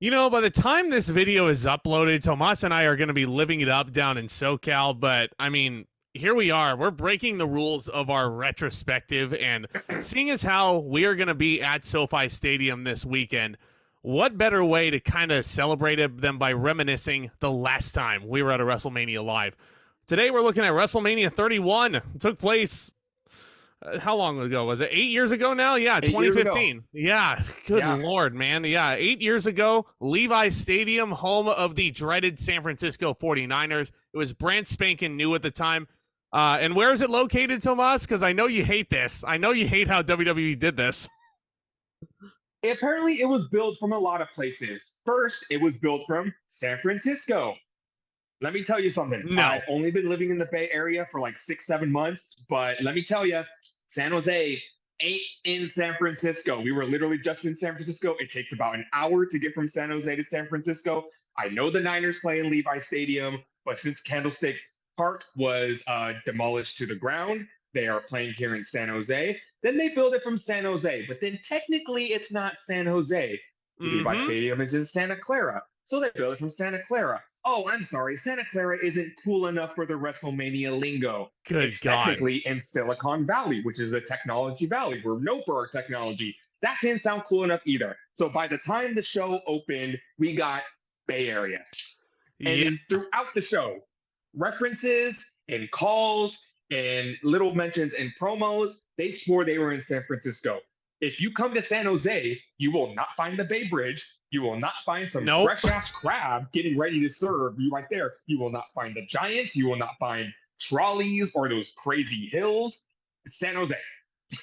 You know, by the time this video is uploaded, Tomas and I are going to be living it up down in SoCal. But I mean, here we are. We're breaking the rules of our retrospective. And seeing as how we are going to be at SoFi Stadium this weekend, what better way to kind of celebrate it than by reminiscing the last time we were at a WrestleMania live? Today, we're looking at WrestleMania 31. It took place how long ago was it? 8 years ago now? Yeah, 2015. Yeah, good Lord, man. Yeah, 8 years ago, Levi Stadium, home of the dreaded San Francisco 49ers. It was brand spanking new at the time. And where is it located, Tomas? Because I know you hate this. I know you hate how WWE did this. Apparently, it was built from a lot of places. First, it was built from San Francisco. Let me tell you something. No. I've only been living in the Bay Area for like 6, 7 months, but let me tell you, San Jose ain't in San Francisco. We were literally just in San Francisco. It takes about an hour to get from San Jose to San Francisco. I know the Niners play in Levi Stadium, but since Candlestick Park was demolished to the ground, they are playing here in San Jose. Then they build it from San Jose, but then technically it's not San Jose. Levi Stadium is in Santa Clara, so they build it from Santa Clara. Oh, I'm sorry. Santa Clara isn't cool enough for the WrestleMania lingo. Good God. Technically in Silicon Valley, which is a technology valley. We're known for our technology. That didn't sound cool enough either. So by the time the show opened, we got Bay Area. And throughout the show, references and calls and little mentions and promos, they swore they were in San Francisco. If you come to San Jose, you will not find the Bay Bridge. You will not find some fresh-ass crab getting ready to serve you right there. You will not find the Giants. You will not find trolleys or those crazy hills. It's San Jose.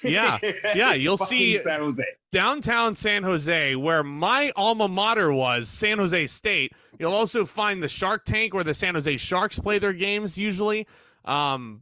Yeah, you'll see San Jose. Downtown San Jose, where my alma mater was, San Jose State. You'll also find the Shark Tank where the San Jose Sharks play their games usually. Not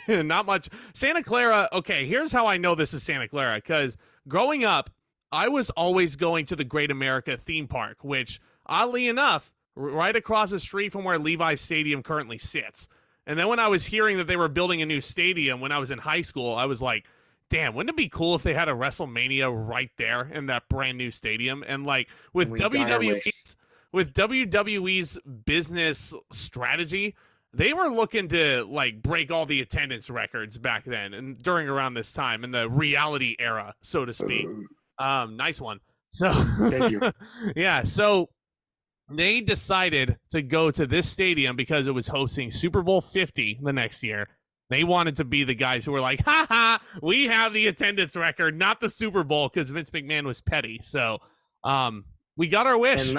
much. Santa Clara, okay, here's how I know this is Santa Clara, because growing up, I was always going to the Great America theme park, which, oddly enough, right across the street from where Levi's Stadium currently sits. And then when I was hearing that they were building a new stadium when I was in high school, I was like, damn, wouldn't it be cool if they had a WrestleMania right there in that brand new stadium? And like with WWE's business strategy, they were looking to like break all the attendance records back then and during around this time in the reality era, so to speak. Nice one. So thank you. Yeah, so they decided to go to this stadium because it was hosting Super Bowl 50 the next year. They wanted to be the guys who were like, we have the attendance record, not the Super Bowl, because Vince McMahon was petty. So we got our wish. And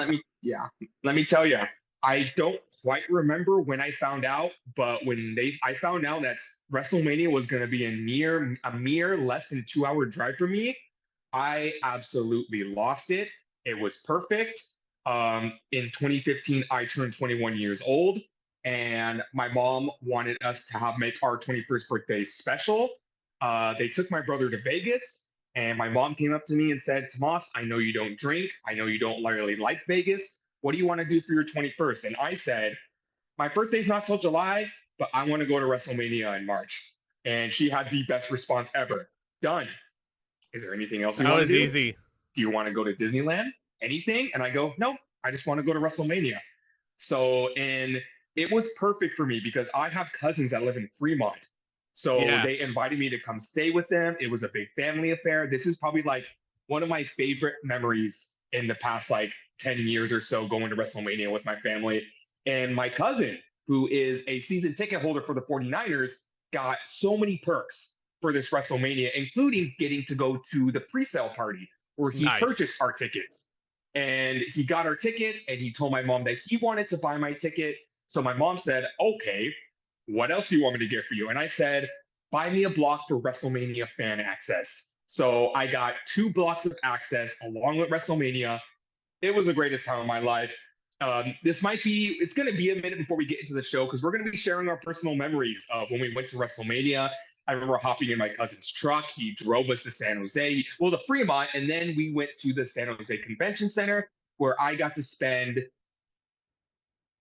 let me tell you, I don't quite remember when I found out, but when I found out that WrestleMania was going to be a mere less than 2 hour drive for me, I absolutely lost it. It was perfect. In 2015, I turned 21 years old, and my mom wanted us to make our 21st birthday special. They took my brother to Vegas, and my mom came up to me and said, Tomas, I know you don't drink. I know you don't really like Vegas. What do you want to do for your 21st? And I said, my birthday's not till July, but I want to go to WrestleMania in March. And she had the best response ever. Done. Is there anything else you want to do? That was easy. Do you want to go to Disneyland? Anything? And I go, no, I just want to go to WrestleMania. So, and it was perfect for me because I have cousins that live in Fremont. So they invited me to come stay with them. It was a big family affair. This is probably like one of my favorite memories in the past like 10 years or so, going to WrestleMania with my family. And my cousin, who is a season ticket holder for the 49ers, got so many perks for this WrestleMania, including getting to go to the pre-sale party where he purchased our tickets. And he got our tickets, and he told my mom that he wanted to buy my ticket. So my mom said, okay, what else do you want me to get for you? And I said, buy me a block for WrestleMania fan access. So I got 2 blocks of access along with WrestleMania. It was the greatest time of my life. It's going to be a minute before we get into the show because we're going to be sharing our personal memories of when we went to WrestleMania. I remember hopping in my cousin's truck. He drove us to San Jose, to Fremont, and then we went to the San Jose Convention Center where I got to spend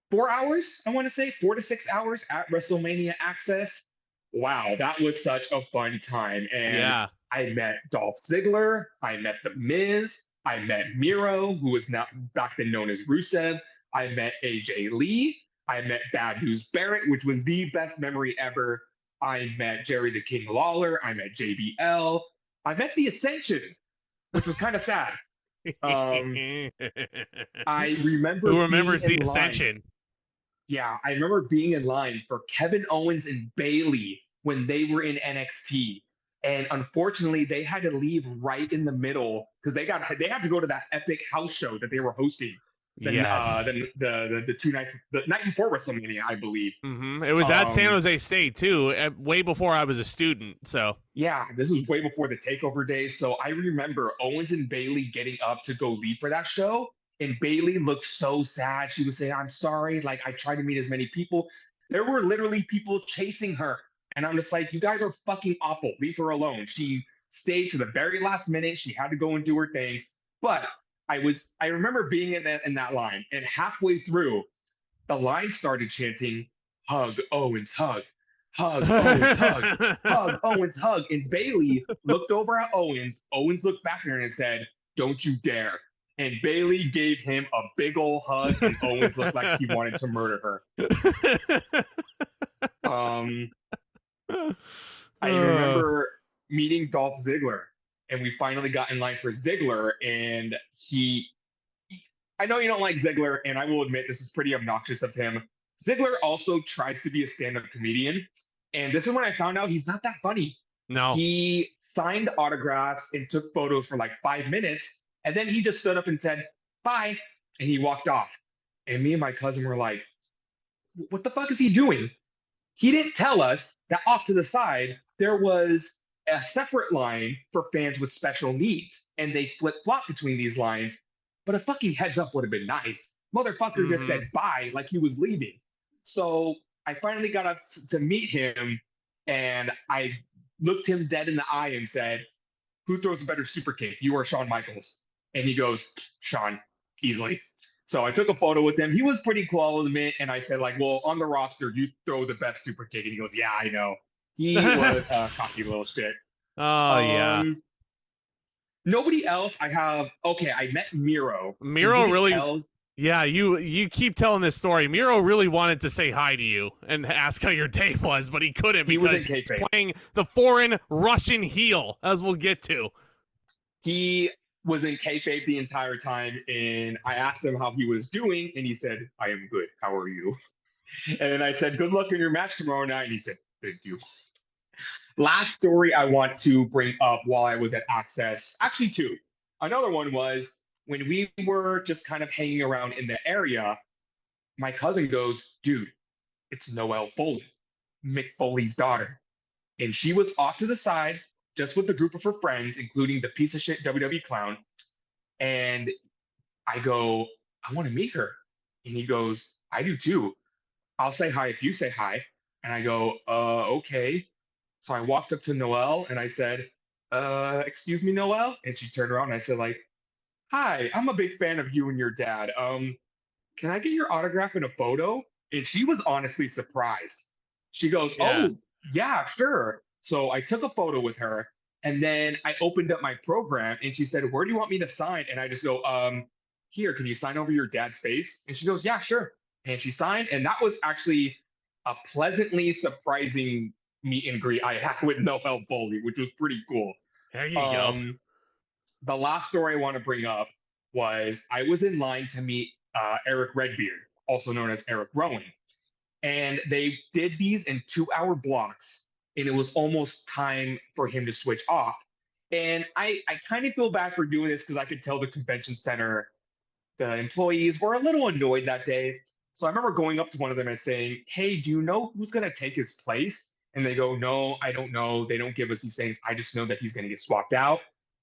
4 hours, I want to say, 4 to 6 hours at WrestleMania Access. Wow, that was such a fun time. And I met Dolph Ziggler. I met The Miz. I met Miro, who was now back then known as Rusev. I met AJ Lee. I met Bad News Barrett, which was the best memory ever. I met Jerry the King Lawler. I met JBL. I met the Ascension, which was kind of sad. I remember Who being remembers the in line. Ascension? Yeah, I remember being in line for Kevin Owens and Bayley when they were in NXT. And unfortunately, they had to leave right in the middle because they had to go to that epic house show that they were hosting. Yes. Then the night before WrestleMania, I believe. It was at San Um, Jose State too, way before I was a student. So yeah, this was way before the takeover days. So I remember Owens and Bayley getting up to go leave for that show. And Bayley looked so sad. She was saying, I'm sorry. Like, I tried to meet as many people. There were literally people chasing her. And I'm just like, you guys are fucking awful. Leave her alone. She stayed to the very last minute. She had to go and do her things. But I remember being in that line. And halfway through, the line started chanting, hug, Owens, hug. Hug, Owens, hug, hug, Owens, hug. And Bayley looked over at Owens. Owens looked back at her and said, don't you dare. And Bayley gave him a big old hug, and Owens looked like he wanted to murder her. I remember meeting Dolph Ziggler, and we finally got in line for Ziggler, and I know you don't like Ziggler, and I will admit this was pretty obnoxious of him. Ziggler also tries to be a stand-up comedian, and this is when I found out he's not that funny. no. He signed autographs and took photos for like 5 minutes, and then he just stood up and said, bye, and he walked off. And me and my cousin were like, what the fuck is he doing? He didn't tell us that off to the side, there was a separate line for fans with special needs, and they flip-flop between these lines, but a fucking heads up would have been nice. Motherfucker just said bye like he was leaving. So I finally got up to meet him, and I looked him dead in the eye and said, who throws a better super kick, you or Shawn Michaels? And he goes, Shawn, easily. So I took a photo with him. He was pretty cool with me. And I said, like, well, on the roster, you throw the best super kick. And he goes, yeah, I know. He was a cocky little shit. Oh, yeah. Nobody else I met Miro. Miro really... Yeah, you keep telling this story. Miro really wanted to say hi to you and ask how your day was, but he couldn't because he was playing the foreign Russian heel, as we'll get to. He was in kayfabe the entire time, and I asked him how he was doing, and he said, I am good. How are you? And then I said, good luck in your match tomorrow night. And he said, thank you. Last story I want to bring up while I was at Access, actually two. Another one was when we were just kind of hanging around in the area, my cousin goes, dude, it's Noelle Foley, Mick Foley's daughter. And she was off to the side, just with a group of her friends, including the piece of shit WWE clown. And I go, I want to meet her. And he goes, I do too. I'll say hi if you say hi. And I go, okay. So I walked up to Noelle and I said, excuse me, Noelle? And she turned around and I said, like, hi, I'm a big fan of you and your dad. Can I get your autograph and a photo? And she was honestly surprised. She goes, oh, yeah, sure. So I took a photo with her, and then I opened up my program, and she said, where do you want me to sign? And I just go, here, can you sign over your dad's face? And she goes, yeah, sure. And she signed, and that was actually a pleasantly surprising meet and greet I had with Noelle Foley, which was pretty cool. There you go. The last story I want to bring up was I was in line to meet Eric Redbeard, also known as Eric Rowan. And they did these in 2-hour blocks, and it was almost time for him to switch off. And I kind of feel bad for doing this because I could tell the convention center, the employees were a little annoyed that day. So I remember going up to one of them and saying, hey, do you know who's going to take his place? And they go, no, I don't know. They don't give us these things. I just know that he's going to get swapped out.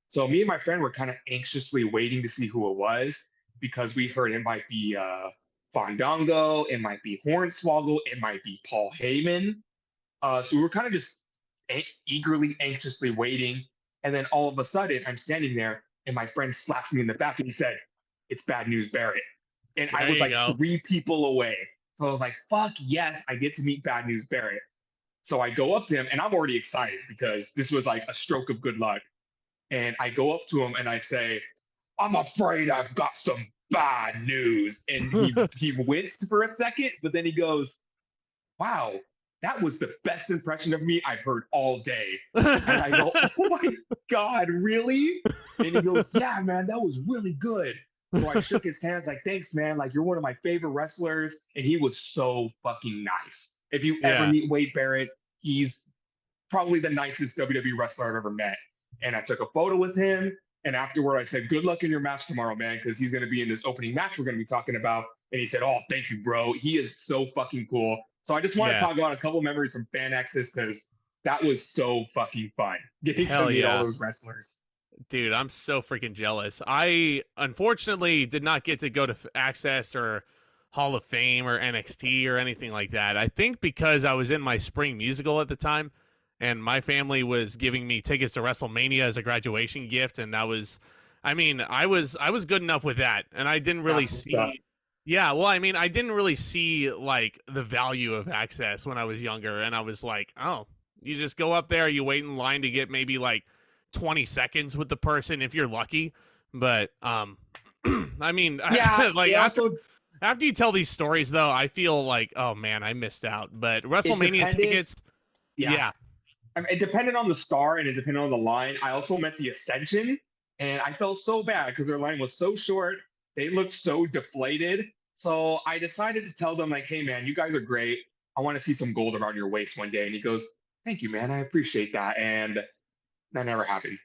So me and my friend were kind of anxiously waiting to see who it was because we heard it might be Fandango, it might be Hornswoggle, it might be Paul Heyman. So we were kind of just eagerly, anxiously waiting. And then all of a sudden, I'm standing there, and my friend slapped me in the back, and he said, it's Bad News Barrett. And I was like 3 people away. So I was like, fuck yes, I get to meet Bad News Barrett. So I go up to him, and I'm already excited because this was like a stroke of good luck. And I go up to him, and I say, I'm afraid I've got some bad news. And he winced for a second, but then he goes, wow, that was the best impression of me I've heard all day. And I go, oh my God, really? And he goes, yeah, man, that was really good. So I shook his hands like, thanks, man. Like, you're one of my favorite wrestlers. And he was so fucking nice. If you ever Yeah. meet Wade Barrett, he's probably the nicest WWE wrestler I've ever met. And I took a photo with him. And afterward, I said, good luck in your match tomorrow, man, because he's going to be in this opening match we're going to be talking about. And he said, oh, thank you, bro. He is so fucking cool. So I just want to talk about a couple memories from Fan Access because that was so fucking fun getting to meet all those wrestlers. Dude, I'm so freaking jealous. I unfortunately did not get to go to Access or Hall of Fame or NXT or anything like that. I think because I was in my spring musical at the time and my family was giving me tickets to WrestleMania as a graduation gift, and that was, I mean, I was good enough with that, and I didn't really see. Yeah, well, I mean, I didn't really see like the value of Access when I was younger, and I was like, oh, you just go up there, you wait in line to get maybe like 20 seconds with the person if you're lucky. But I mean, yeah, like after you tell these stories though, I feel like, oh man, I missed out. But WrestleMania tickets, yeah. I mean, it depended on the star and it depended on the line. I also met the Ascension, and I felt so bad because their line was so short. They looked so deflated. So I decided to tell them, like, hey, man, you guys are great. I want to see some gold around your waist one day. And he goes, thank you, man. I appreciate that. And that never happened.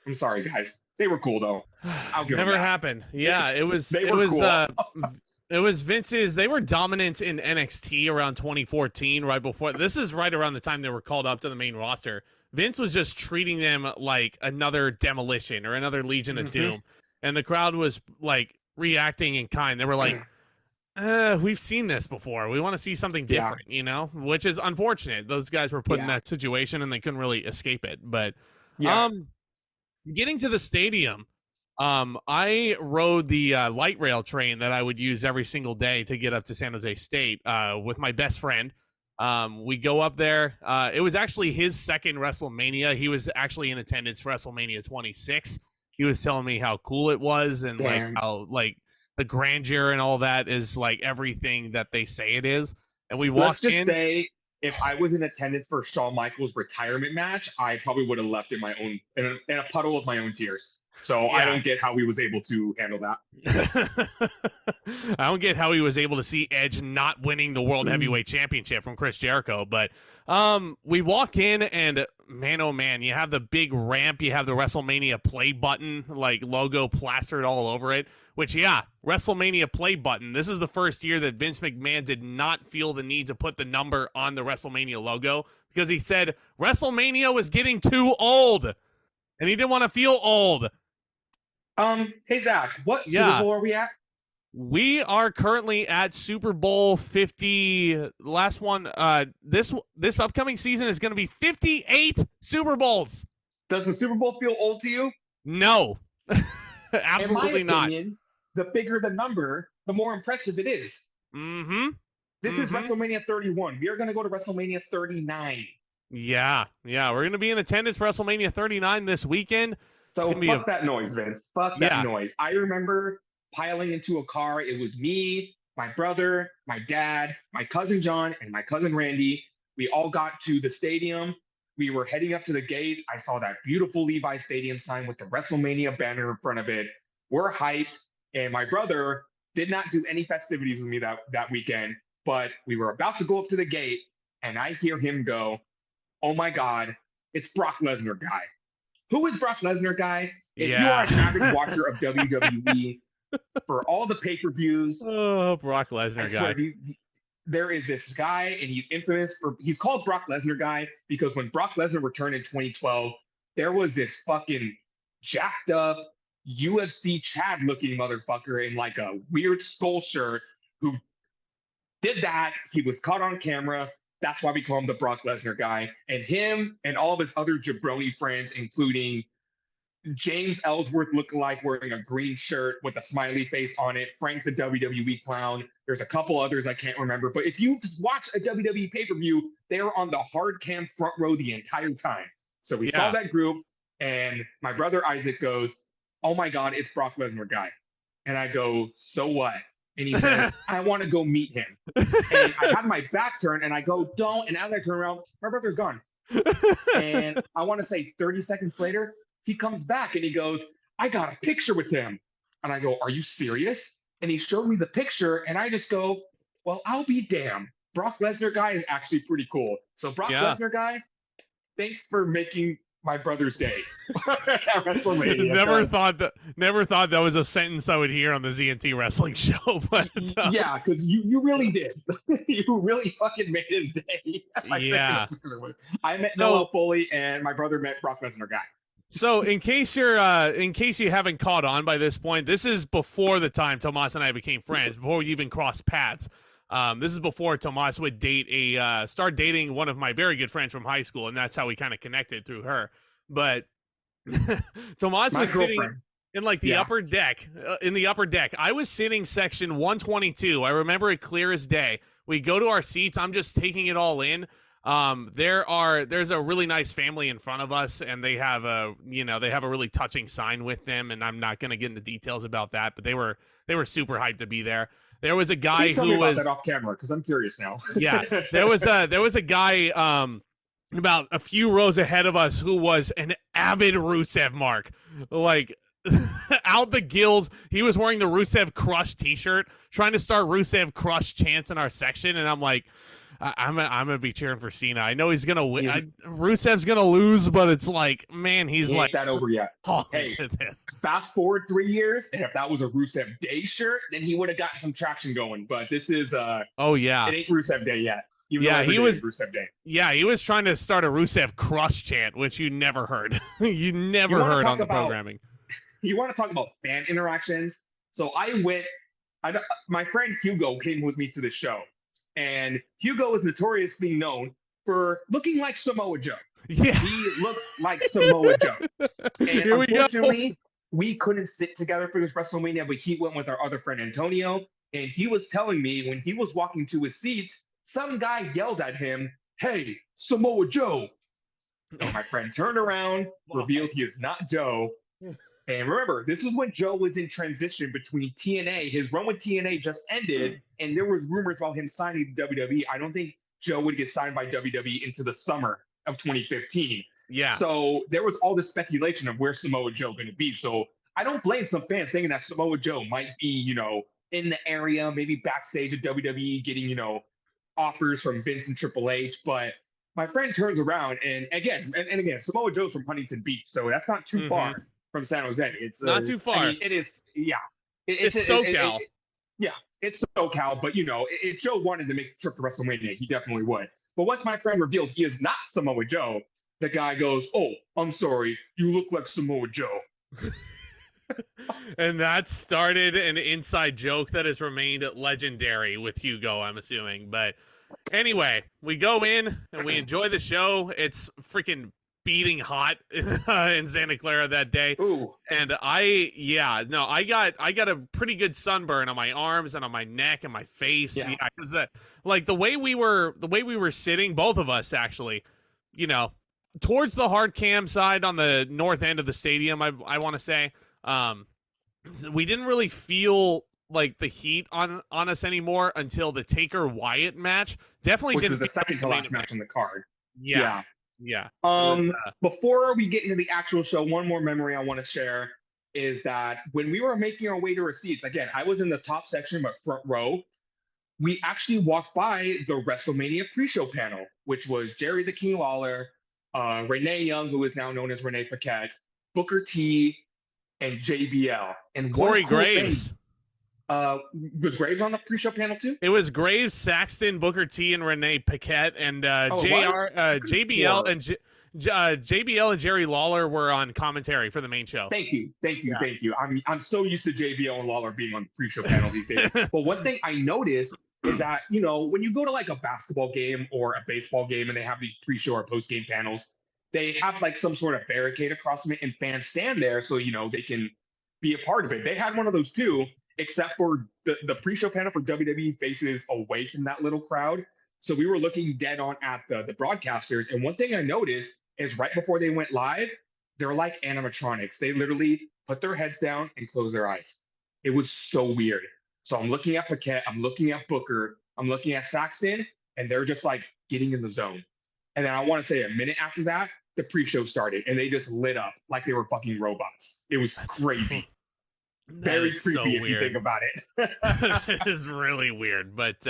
I'm sorry, guys. They were cool, though. I'll give never them that. happened. Yeah, it was. It was Vince's. They were dominant in NXT around 2014, right before. This is right around the time they were called up to the main roster. Vince was just treating them like another Demolition or another Legion of Doom. And the crowd was like reacting in kind. They were like, we've seen this before. We want to see something different, you know, which is unfortunate. Those guys were put in that situation and they couldn't really escape it. But getting to the stadium, I rode the light rail train that I would use every single day to get up to San Jose State with my best friend. We go up there. It was actually his second WrestleMania. He was actually in attendance for WrestleMania 26. He was telling me how cool it was and like how like the grandeur and all that is like everything that they say it is. And we walked in. Let's just say if I was in attendance for Shawn Michaels' retirement match, I probably would have left in my own in a puddle of my own tears. So I don't get how he was able to handle that. I don't get how he was able to see Edge not winning the World Heavyweight Championship from Chris Jericho. But we walk in and man, oh man, you have the big ramp. You have the WrestleMania play button, like logo plastered all over it, which, WrestleMania play button. This is the first year that Vince McMahon did not feel the need to put the number on the WrestleMania logo because he said WrestleMania was getting too old and he didn't want to feel old. Hey, Zach, what Super Bowl are we at? We are currently at Super Bowl 50. Last one. This upcoming season is going to be 58 Super Bowls. Does the Super Bowl feel old to you? No, absolutely in my opinion, not. The bigger the number, the more impressive it is. This is WrestleMania 31. We are going to go to WrestleMania 39. Yeah. We're going to be in attendance for WrestleMania 39 this weekend. So fuck that noise, Vince. Fuck that noise. I remember piling into a car. It was me, my brother, my dad, my cousin John, and my cousin Randy. We all got to the stadium. We were heading up to the gate. I saw that beautiful Levi Stadium sign with the WrestleMania banner in front of it. We're hyped. And my brother did not do any festivities with me that weekend. But we were about to go up to the gate. And I hear him go, oh my God, it's Brock Lesnar guy. Who is Brock Lesnar guy? If you are an avid watcher of WWE, for all the pay-per-views, Brock Lesnar guy. There is this guy, and he's infamous for. He's called Brock Lesnar guy because when Brock Lesnar returned in 2012, there was this fucking jacked up UFC Chad-looking motherfucker in like a weird skull shirt who did that. He was caught on camera. That's why we call him the Brock Lesnar guy. And him and all of his other jabroni friends, including James Ellsworth lookalike wearing a green shirt with a smiley face on it, Frank the WWE clown. There's a couple others I can't remember. But if you watch a WWE pay-per-view, they're on the hard cam front row the entire time. So we saw that group, and my brother Isaac goes, oh my God, it's Brock Lesnar guy. And I go, so what? And he says, I want to go meet him. And I had my back turned and I go, don't. And as I turn around, my brother's gone. And I want to say 30 seconds later, he comes back and he goes, I got a picture with him. And I go, are you serious? And he showed me the picture and I just go, well, I'll be damned. Brock Lesnar guy is actually pretty cool. So Brock Lesnar guy, thanks for making my brother's day at WrestleMania. Never thought that was a sentence I would hear on the ZNT wrestling show. But yeah, because you really did. You really fucking made his day. Yeah. I met Noah Foley and my brother met Brock Lesnar guy. So in case you haven't caught on by this point, this is before the time Tomas and I became friends, before we even crossed paths. This is before Tomas would start dating one of my very good friends from high school, and that's how we kind of connected through her. But Tomas was sitting in like the upper deck, in the upper deck. I was sitting section 122. I remember it clear as day. We go to our seats. I'm just taking it all in. There's a really nice family in front of us, and they have a really touching sign with them, and I'm not going to get into details about that, but they were super hyped to be there. There was a guy Please tell me about that off camera, because I'm curious now. Yeah, there was a guy about a few rows ahead of us who was an avid Rusev mark, like out the gills. He was wearing the Rusev Crush T-shirt, trying to start Rusev Crush chants in our section, and I'm like, I'm gonna be cheering for Cena. I know he's gonna win. Rusev's gonna lose, but it's like, man, he's he like ain't that over yet. Hey, to this. Fast forward 3 years, and if that was a Rusev Day shirt, then he would have gotten some traction going. But this is oh yeah, it ain't Rusev Day yet. He was Rusev Day. Yeah, he was trying to start a Rusev Crush chant, which you never heard. You never heard on the programming. You want to talk about fan interactions? So my friend Hugo came with me to the show. And Hugo is notoriously known for looking like Samoa Joe. Yeah. He looks like Samoa Joe. And unfortunately, we couldn't sit together for this WrestleMania, but he went with our other friend Antonio. And he was telling me when he was walking to his seats, some guy yelled at him, "Hey, Samoa Joe." So my friend turned around, revealed he is not Joe. And remember, this is when Joe was in transition between TNA. His run with TNA just ended, and there was rumors about him signing to WWE. I don't think Joe would get signed by WWE into the summer of 2015. Yeah. So there was all this speculation of where Samoa Joe going to be. So I don't blame some fans thinking that Samoa Joe might be, in the area, maybe backstage at WWE, getting, offers from Vince and Triple H. But my friend turns around, and again, Samoa Joe's from Huntington Beach, so that's not too far from San Jose. It's not too far. I mean, it is. Yeah, it's SoCal. It's SoCal. But if Joe wanted to make the trip to WrestleMania, he definitely would. But once my friend revealed he is not Samoa Joe, the guy goes, "Oh, I'm sorry, you look like Samoa Joe." And that started an inside joke that has remained legendary with Hugo, I'm assuming. But anyway, we go in and we enjoy the show. It's freaking beating hot in Santa Clara that day. Ooh. And I got a pretty good sunburn on my arms and on my neck and my face. Yeah, because like the way we were sitting, both of us actually, towards the hard cam side on the north end of the stadium, I want to say, we didn't really feel like the heat on us anymore until the Taker Wyatt match. Definitely which didn't. Was the second to last match on the card. Yeah. Before we get into the actual show, one more memory I want to share is that when we were making our way to our seats, again, I was in the top section, but front row, we actually walked by the WrestleMania pre-show panel, which was Jerry the King Lawler, Renee Young, who is now known as Renee Paquette, Booker T, and JBL. And Corey Graves. Was Graves on the pre-show panel too? It was Graves, Saxton, Booker T, and Renee Paquette, and JBL and JBL and Jerry Lawler were on commentary for the main show. Thank you. I'm so used to JBL and Lawler being on the pre-show panel these days. But one thing I noticed is that when you go to like a basketball game or a baseball game and they have these pre-show or post-game panels, they have like some sort of barricade across them and fans stand there so they can be a part of it. They had one of those too, except for the pre-show panel for WWE faces away from that little crowd. So we were looking dead on at the broadcasters. And one thing I noticed is right before they went live, they're like animatronics. They literally put their heads down and close their eyes. It was so weird. So I'm looking at Paquette, I'm looking at Booker, I'm looking at Saxton, and they're just like getting in the zone. And then I want to say a minute after that, the pre-show started, and they just lit up like they were fucking robots. It was crazy. Very creepy if you think about it. It is really weird. But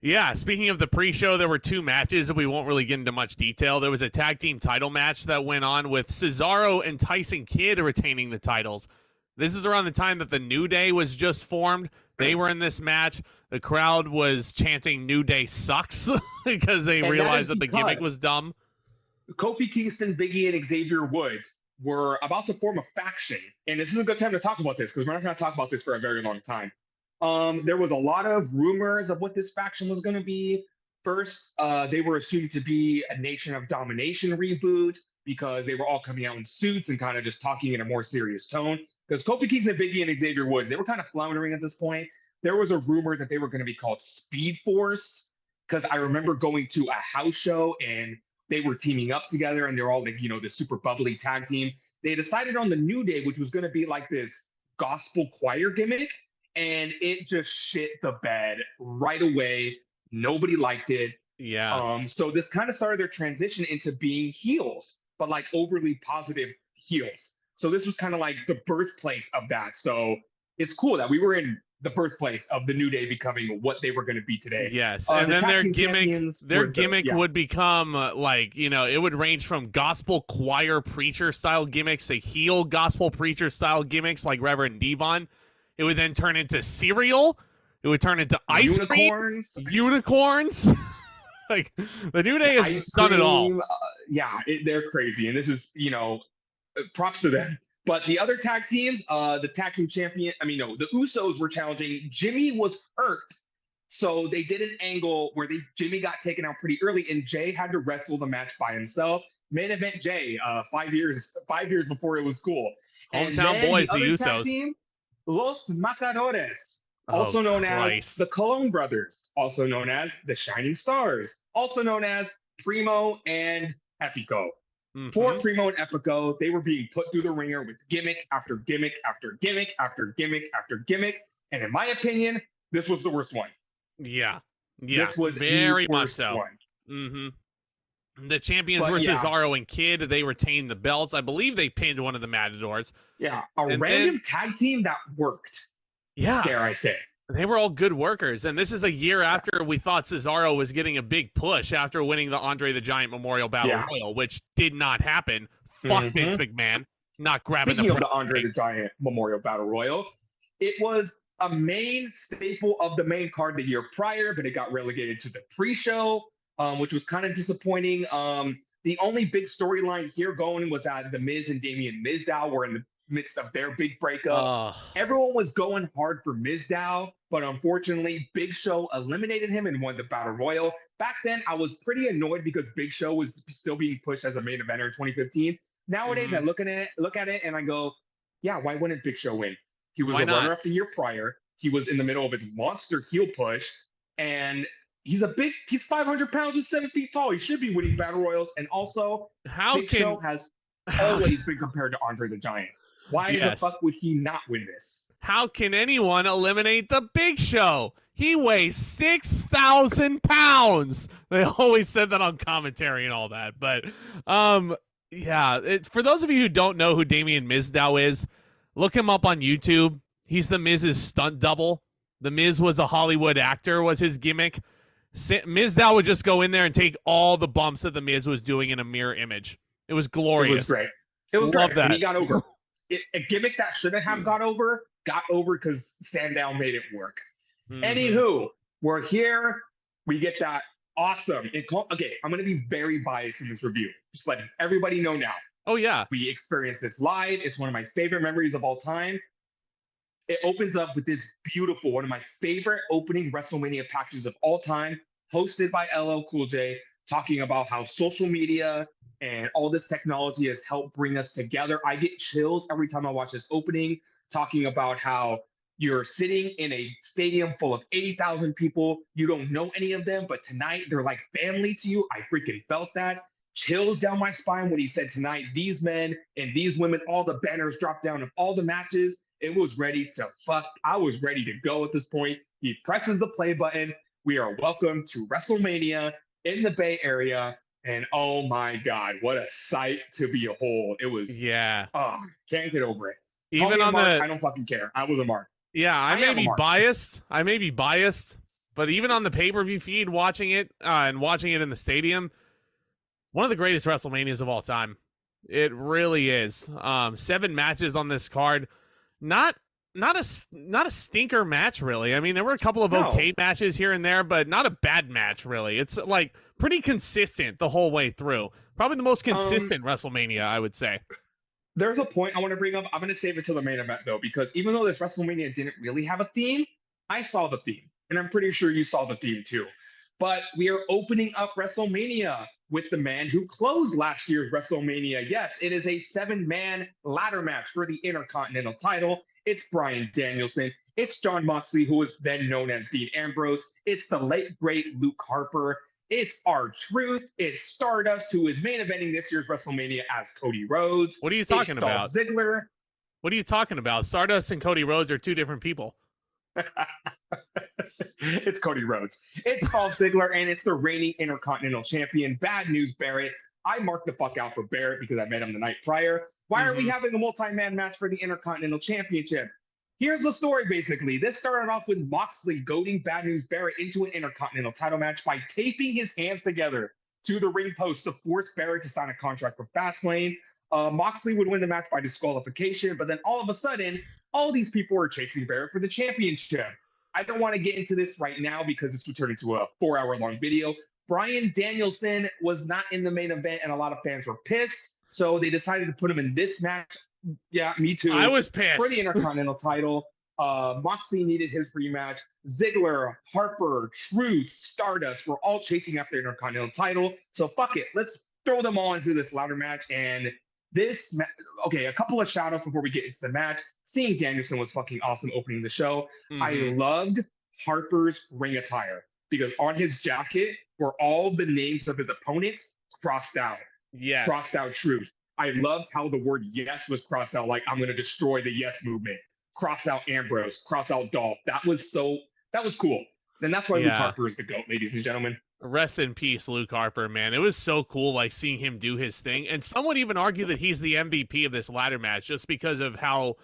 yeah, speaking of the pre-show, there were two matches that we won't really get into much detail. There was a tag team title match that went on with Cesaro and Tyson Kidd retaining the titles. This is around the time that the New Day was just formed. They were in this match. The crowd was chanting "New Day sucks" because they realized that the gimmick was dumb. Kofi Kingston, Big E, and Xavier Woods were about to form a faction. And this is a good time to talk about this because we're not going to talk about this for a very long time. There was a lot of rumors of what this faction was going to be. First, they were assumed to be a Nation of Domination reboot because they were all coming out in suits and kind of just talking in a more serious tone. Because Kofi Kingston, Big E, and Xavier Woods, they were kind of floundering at this point. There was a rumor that they were going to be called Speed Force because I remember going to a house show and they were teaming up together and they're all like, the super bubbly tag team. They decided on the New Day, which was going to be like this gospel choir gimmick, and it just shit the bed right away. Nobody liked it. Yeah. So this kind of started their transition into being heels, but like overly positive heels. So this was kind of like the birthplace of that. So it's cool that we were in the birthplace of the New Day becoming what they were going to be today. Yes, and then their gimmick would become it would range from gospel choir preacher style gimmicks to heel gospel preacher style gimmicks like Reverend Devon. It would then turn into cereal. It would turn into ice cream, unicorns. Like the New Day has done it all. They're crazy, and this is props to them. But the other tag teams, the tag team champion, the Usos were challenging. Jimmy was hurt. So they did an angle where Jimmy got taken out pretty early and Jay had to wrestle the match by himself. Main event Jay, 5 years before it was cool. Hometown boys, the Usos. Tag team, Los Matadores, also known as the Colon Brothers, also known as the Shining Stars, also known as Primo and Epico. Poor Primo and Epico, they were being put through the ringer with gimmick after gimmick after gimmick after gimmick after gimmick. And in my opinion, this was the worst one. Yeah. This was very much worst so. One. The champions were Cesaro and Kidd. They retained the belts. I believe they pinned one of the Matadors. Yeah, random tag team that worked. Yeah. Dare I say. They were all good workers, and this is a year after we thought Cesaro was getting a big push after winning the Andre the Giant Memorial Battle Royal, which did not happen. Fuck Vince McMahon, not grabbing Speaking of the Andre the Giant Memorial Battle Royal, it was a main staple of the main card the year prior, but it got relegated to the pre-show, which was kind of disappointing. The only big storyline here going was that The Miz and Damian Mizdow were in the midst of their big breakup. Everyone was going hard for Mizdow, but unfortunately, Big Show eliminated him and won the Battle Royal. Back then, I was pretty annoyed because Big Show was still being pushed as a main eventer in 2015. Nowadays, I look at it and I go, yeah, why wouldn't Big Show win? He was a runner-up the year prior. He was in the middle of his monster heel push, and he's 500 pounds and 7 feet tall. He should be winning Battle Royals. And also, Big Show has always been compared to Andre the Giant. Why the fuck would he not win this? How can anyone eliminate the Big Show? He weighs 6,000 pounds. They always said that on commentary and all that. But, for those of you who don't know who Damian Mizdow is, look him up on YouTube. He's the Miz's stunt double. The Miz was a Hollywood actor, was his gimmick. Mizdow would just go in there and take all the bumps that the Miz was doing in a mirror image. It was glorious. It was great. It was Love great. That. And he got over. A gimmick that shouldn't have got over because Sandow made it work. Anywho, we're here. We get that awesome. Okay, I'm going to be very biased in this review. Just letting everybody know now. Oh, yeah. We experienced this live. It's one of my favorite memories of all time. It opens up with this beautiful, one of my favorite opening WrestleMania packages of all time, hosted by LL Cool J, talking about how social media and all this technology has helped bring us together. I get chills every time I watch this opening, talking about how you're sitting in a stadium full of 80,000 people. You don't know any of them, but tonight they're like family to you. I freaking felt that. chills down my spine when he said tonight, these men and these women, all the banners dropped down of all the matches. It was ready to fuck. I was ready to go at this point. He presses the play button. We are welcome to WrestleMania in the Bay Area. And oh my God, what a sight to behold. It was, can't get over it. Even on Mark, I don't fucking care. I was a Mark. Yeah, I may be biased. But even on the pay-per-view feed, watching it and watching it in the stadium, one of the greatest WrestleManias of all time. It really is. 7 matches on this card. Not a stinker match, really. I mean, there were a couple of okay matches here and there, but not a bad match, really. It's like pretty consistent the whole way through. Probably the most consistent WrestleMania, I would say. There's a point I want to bring up. I'm going to save it till the main event, though, because even though this WrestleMania didn't really have a theme, I saw the theme, and I'm pretty sure you saw the theme too. But we are opening up WrestleMania with the man who closed last year's WrestleMania. Yes, it is a 7-man ladder match for the Intercontinental title. It's Bryan Danielson. It's Jon Moxley, who was then known as Dean Ambrose. It's the late, great Luke Harper. It's R-Truth. It's Stardust, who is main eventing this year's WrestleMania as Cody Rhodes. What are you talking about? Dolph Ziggler. What are you talking about? Stardust and Cody Rhodes are 2 different people. It's Cody Rhodes. It's Dolph Ziggler, and it's the reigning Intercontinental Champion. Bad news, Barrett. I marked the fuck out for Barrett because I met him the night prior. Why are we having a multi-man match for the Intercontinental Championship? Here's the story, basically. This started off with Moxley goading Bad News Barrett into an Intercontinental title match by taping his hands together to the ring post to force Barrett to sign a contract for Fastlane. Moxley would win the match by disqualification, but then all of a sudden, all these people were chasing Barrett for the championship. I don't want to get into this right now because this would turn into a 4-hour-long video. Bryan Danielson was not in the main event, and a lot of fans were pissed, so they decided to put him in this match. Yeah, me too. I was pissed. For the Intercontinental title. Moxley needed his rematch. Ziggler, Harper, Truth, Stardust were all chasing after the Intercontinental title. So fuck it. Let's throw them all into this ladder match. And this, a couple of shout outs before we get into the match. Seeing Danielson was fucking awesome opening the show. I loved Harper's ring attire because on his jacket were all the names of his opponents crossed out. Yes. Crossed out Truth. I loved how the word yes was crossed out, like I'm going to destroy the yes movement. Cross out Ambrose, cross out Dolph. That was cool. And that's why Luke Harper is the GOAT, ladies and gentlemen. Rest in peace, Luke Harper, man. It was so cool, like, seeing him do his thing. And some would even argue that he's the MVP of this ladder match just because of how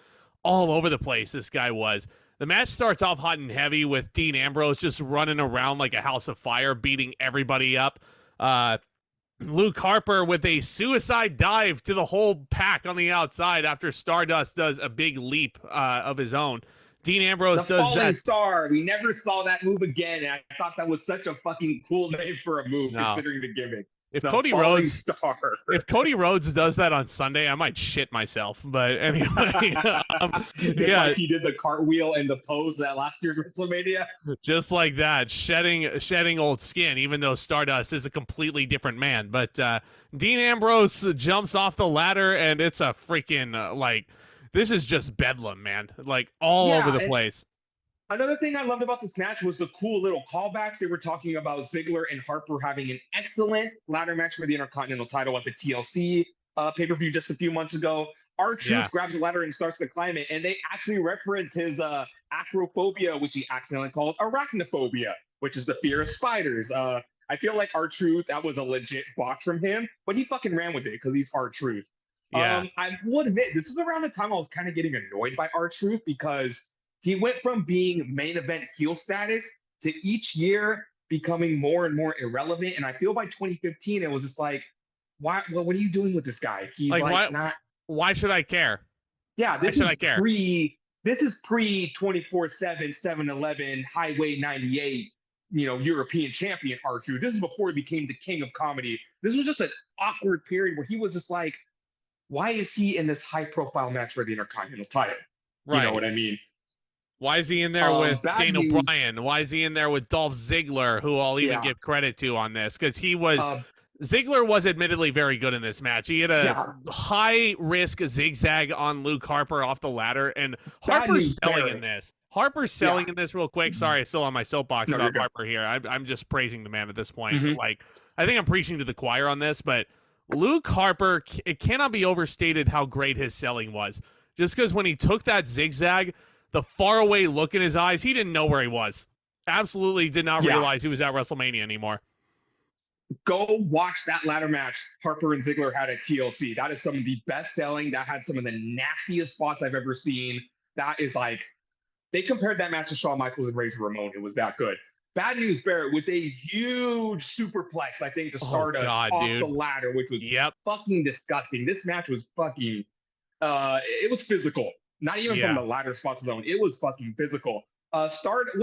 all over the place this guy was. The match starts off hot and heavy with Dean Ambrose just running around like a house of fire, beating everybody up. Luke Harper with a suicide dive to the whole pack on the outside after Stardust does a big leap of his own. Dean Ambrose does falling that. Star. We never saw that move again. And I thought that was such a fucking cool name for a move, considering the gimmick. If Cody Rhodes does that on Sunday, I might shit myself. But anyway, like he did the cartwheel and the pose that last year's WrestleMania. Just like that, shedding old skin, even though Stardust is a completely different man. But Dean Ambrose jumps off the ladder, and it's a freaking this is just bedlam, man. Like all over the place. Another thing I loved about this match was the cool little callbacks. They were talking about Ziggler and Harper having an excellent ladder match for the Intercontinental title at the TLC pay-per-view just a few months ago. R-Truth grabs a ladder and starts to climb it, and they actually reference his acrophobia, which he accidentally called arachnophobia, which is the fear of spiders. I feel like R-Truth, that was a legit box from him, but he fucking ran with it because he's R-Truth. Yeah. I will admit, this was around the time I was kind of getting annoyed by R-Truth because he went from being main event heel status to each year becoming more and more irrelevant. And I feel by 2015, it was just like, what are you doing with this guy? He's why should I care? Yeah, this is pre 24/7 7-Eleven Highway 98, European champion R-Truth. This is before he became the king of comedy. This was just an awkward period where he was just like, why is he in this high profile match for the Intercontinental title? Right. You know what I mean? Why is he in there with Daniel Bryan? Why is he in there with Dolph Ziggler, who I'll even give credit to on this? Because he was Ziggler was admittedly very good in this match. He had a high-risk zigzag on Luke Harper off the ladder, and Harper's selling in this. Harper's selling in this real quick. Sorry, I'm still on my soapbox about Harper here. I'm just praising the man at this point. Like, I think I'm preaching to the choir on this, but Luke Harper, it cannot be overstated how great his selling was. Just because when he took that zigzag, the faraway look in his eyes, he didn't know where he was. Absolutely did not realize he was at WrestleMania anymore. Go watch that ladder match Harper and Ziggler had at TLC. That is some of the best selling. That had some of the nastiest spots I've ever seen. That is like, they compared that match to Shawn Michaels and Razor Ramon. It was that good. Bad News Barrett with a huge superplex, I think, to Stardust off the ladder, which was fucking disgusting. This match was fucking, it was physical. Not even from the ladder spots alone. It was fucking physical. What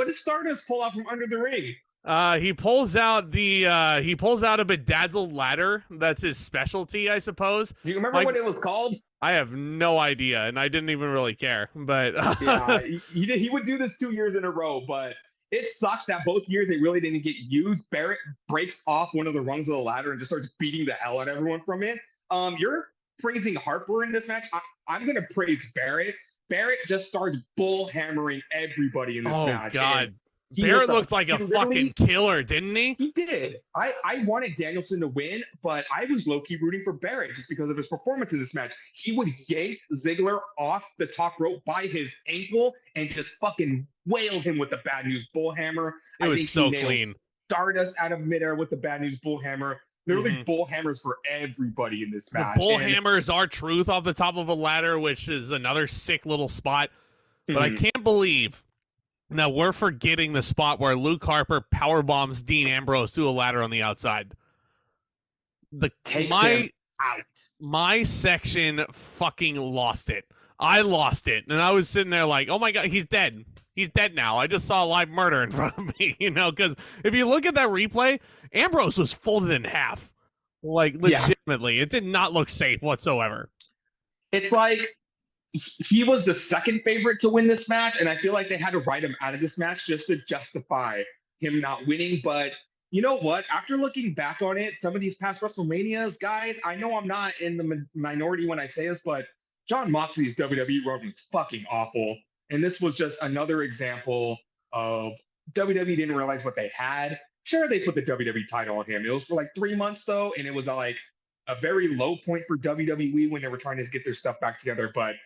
does Stardust pull out from under the ring? He pulls out a bedazzled ladder. That's his specialty, I suppose. Do you remember what it was called? I have no idea, and I didn't even really care. But yeah, he would do this 2 years in a row, but it sucked that both years it really didn't get used. Barrett breaks off one of the rungs of the ladder and just starts beating the hell out of everyone from it. You're praising Harper in this match. I'm gonna praise Barrett. Barrett just starts bull hammering everybody in this match. Oh God. Barrett looked like a fucking killer, didn't he? He did. I wanted Danielson to win, but I was low-key rooting for Barrett just because of his performance in this match. He would yank Ziggler off the top rope by his ankle and just fucking wail him with the Bad News Bullhammer. It was so clean. Stardust out of midair with the Bad News Bullhammer. Literally bull hammers for everybody in this match. The bull hammers are truth off the top of a ladder, which is another sick little spot. But I can't believe... Now, we're forgetting the spot where Luke Harper powerbombs Dean Ambrose to a ladder on the outside. My section fucking lost it. I lost it. And I was sitting there like, oh my God, he's dead. He's dead now. I just saw a live murder in front of me, because if you look at that replay, Ambrose was folded in half. Like, legitimately. It did not look safe whatsoever. It's like, he was the second favorite to win this match, and I feel like they had to write him out of this match just to justify him not winning. But you know what? After looking back on it, some of these past WrestleManias, guys, I know I'm not in the minority when I say this, but Jon Moxley's WWE run was fucking awful. And this was just another example of WWE didn't realize what they had. Sure, they put the WWE title on him. It was for like 3 months, though, and it was like a very low point for WWE when they were trying to get their stuff back together. But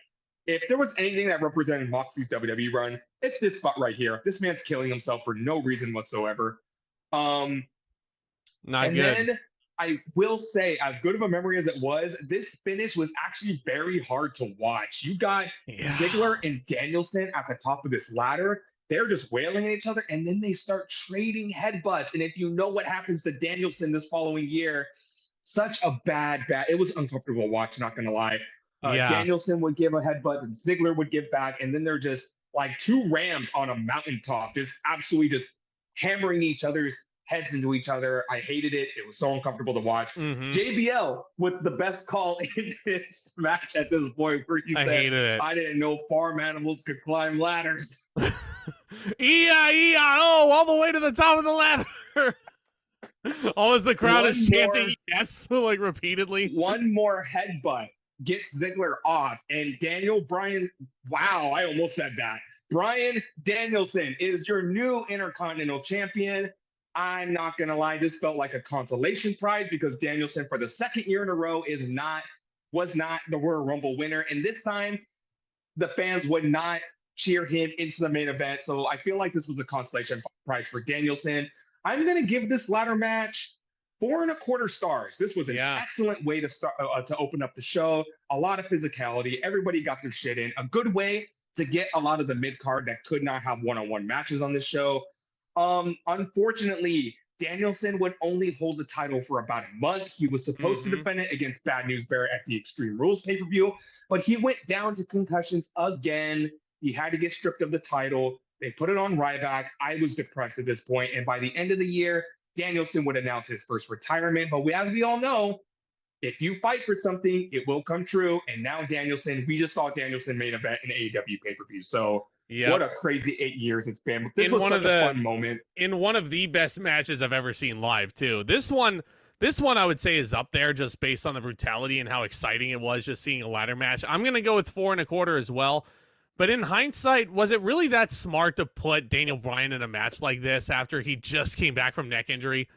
if there was anything that represented Moxley's WWE run, it's this spot right here. This man's killing himself for no reason whatsoever. Not good. Then I will say, as good of a memory as it was, this finish was actually very hard to watch. You got Ziggler and Danielson at the top of this ladder. They're just wailing at each other, and then they start trading headbutts. And if you know what happens to Danielson this following year, such a bad. It was uncomfortable to watch, not going to lie. Danielson would give a headbutt, and Ziggler would give back, and then they're just like two rams on a mountaintop, just absolutely just hammering each other's heads into each other. I hated it. It was so uncomfortable to watch. JBL with the best call in this match at this point, where he said, I didn't know farm animals could climb ladders. E-I-E-I-O, all the way to the top of the ladder. All as the crowd is chanting yes, like repeatedly. One more headbutt gets Ziggler off, and Bryan, wow, I almost said that. Bryan Danielson is your new Intercontinental Champion. I'm not going to lie, this felt like a consolation prize because Danielson, for the second year in a row, was not the Royal Rumble winner. And this time, the fans would not cheer him into the main event. So I feel like this was a consolation prize for Danielson. I'm going to give this ladder match 4.25 stars. This was an excellent way to start to open up the show. A lot of physicality. Everybody got their shit in. A good way to get a lot of the mid-card that could not have one-on-one matches on this show. Unfortunately, Danielson would only hold the title for about a month. He was supposed to defend it against Bad News Barrett at the Extreme Rules pay-per-view, but he went down to concussions again. He had to get stripped of the title. They put it on Ryback. I was depressed at this point, and by the end of the year, Danielson would announce his first retirement. But as we all know, if you fight for something, it will come true. And now Danielson, we just saw Danielson main event in AEW pay-per-view. So what a crazy 8 years it's been. This was such a fun moment. In one of the best matches I've ever seen live, too. This one I would say is up there just based on the brutality and how exciting it was just seeing a ladder match. I'm going to go with 4.25 as well. But in hindsight, was it really that smart to put Daniel Bryan in a match like this after he just came back from neck injury?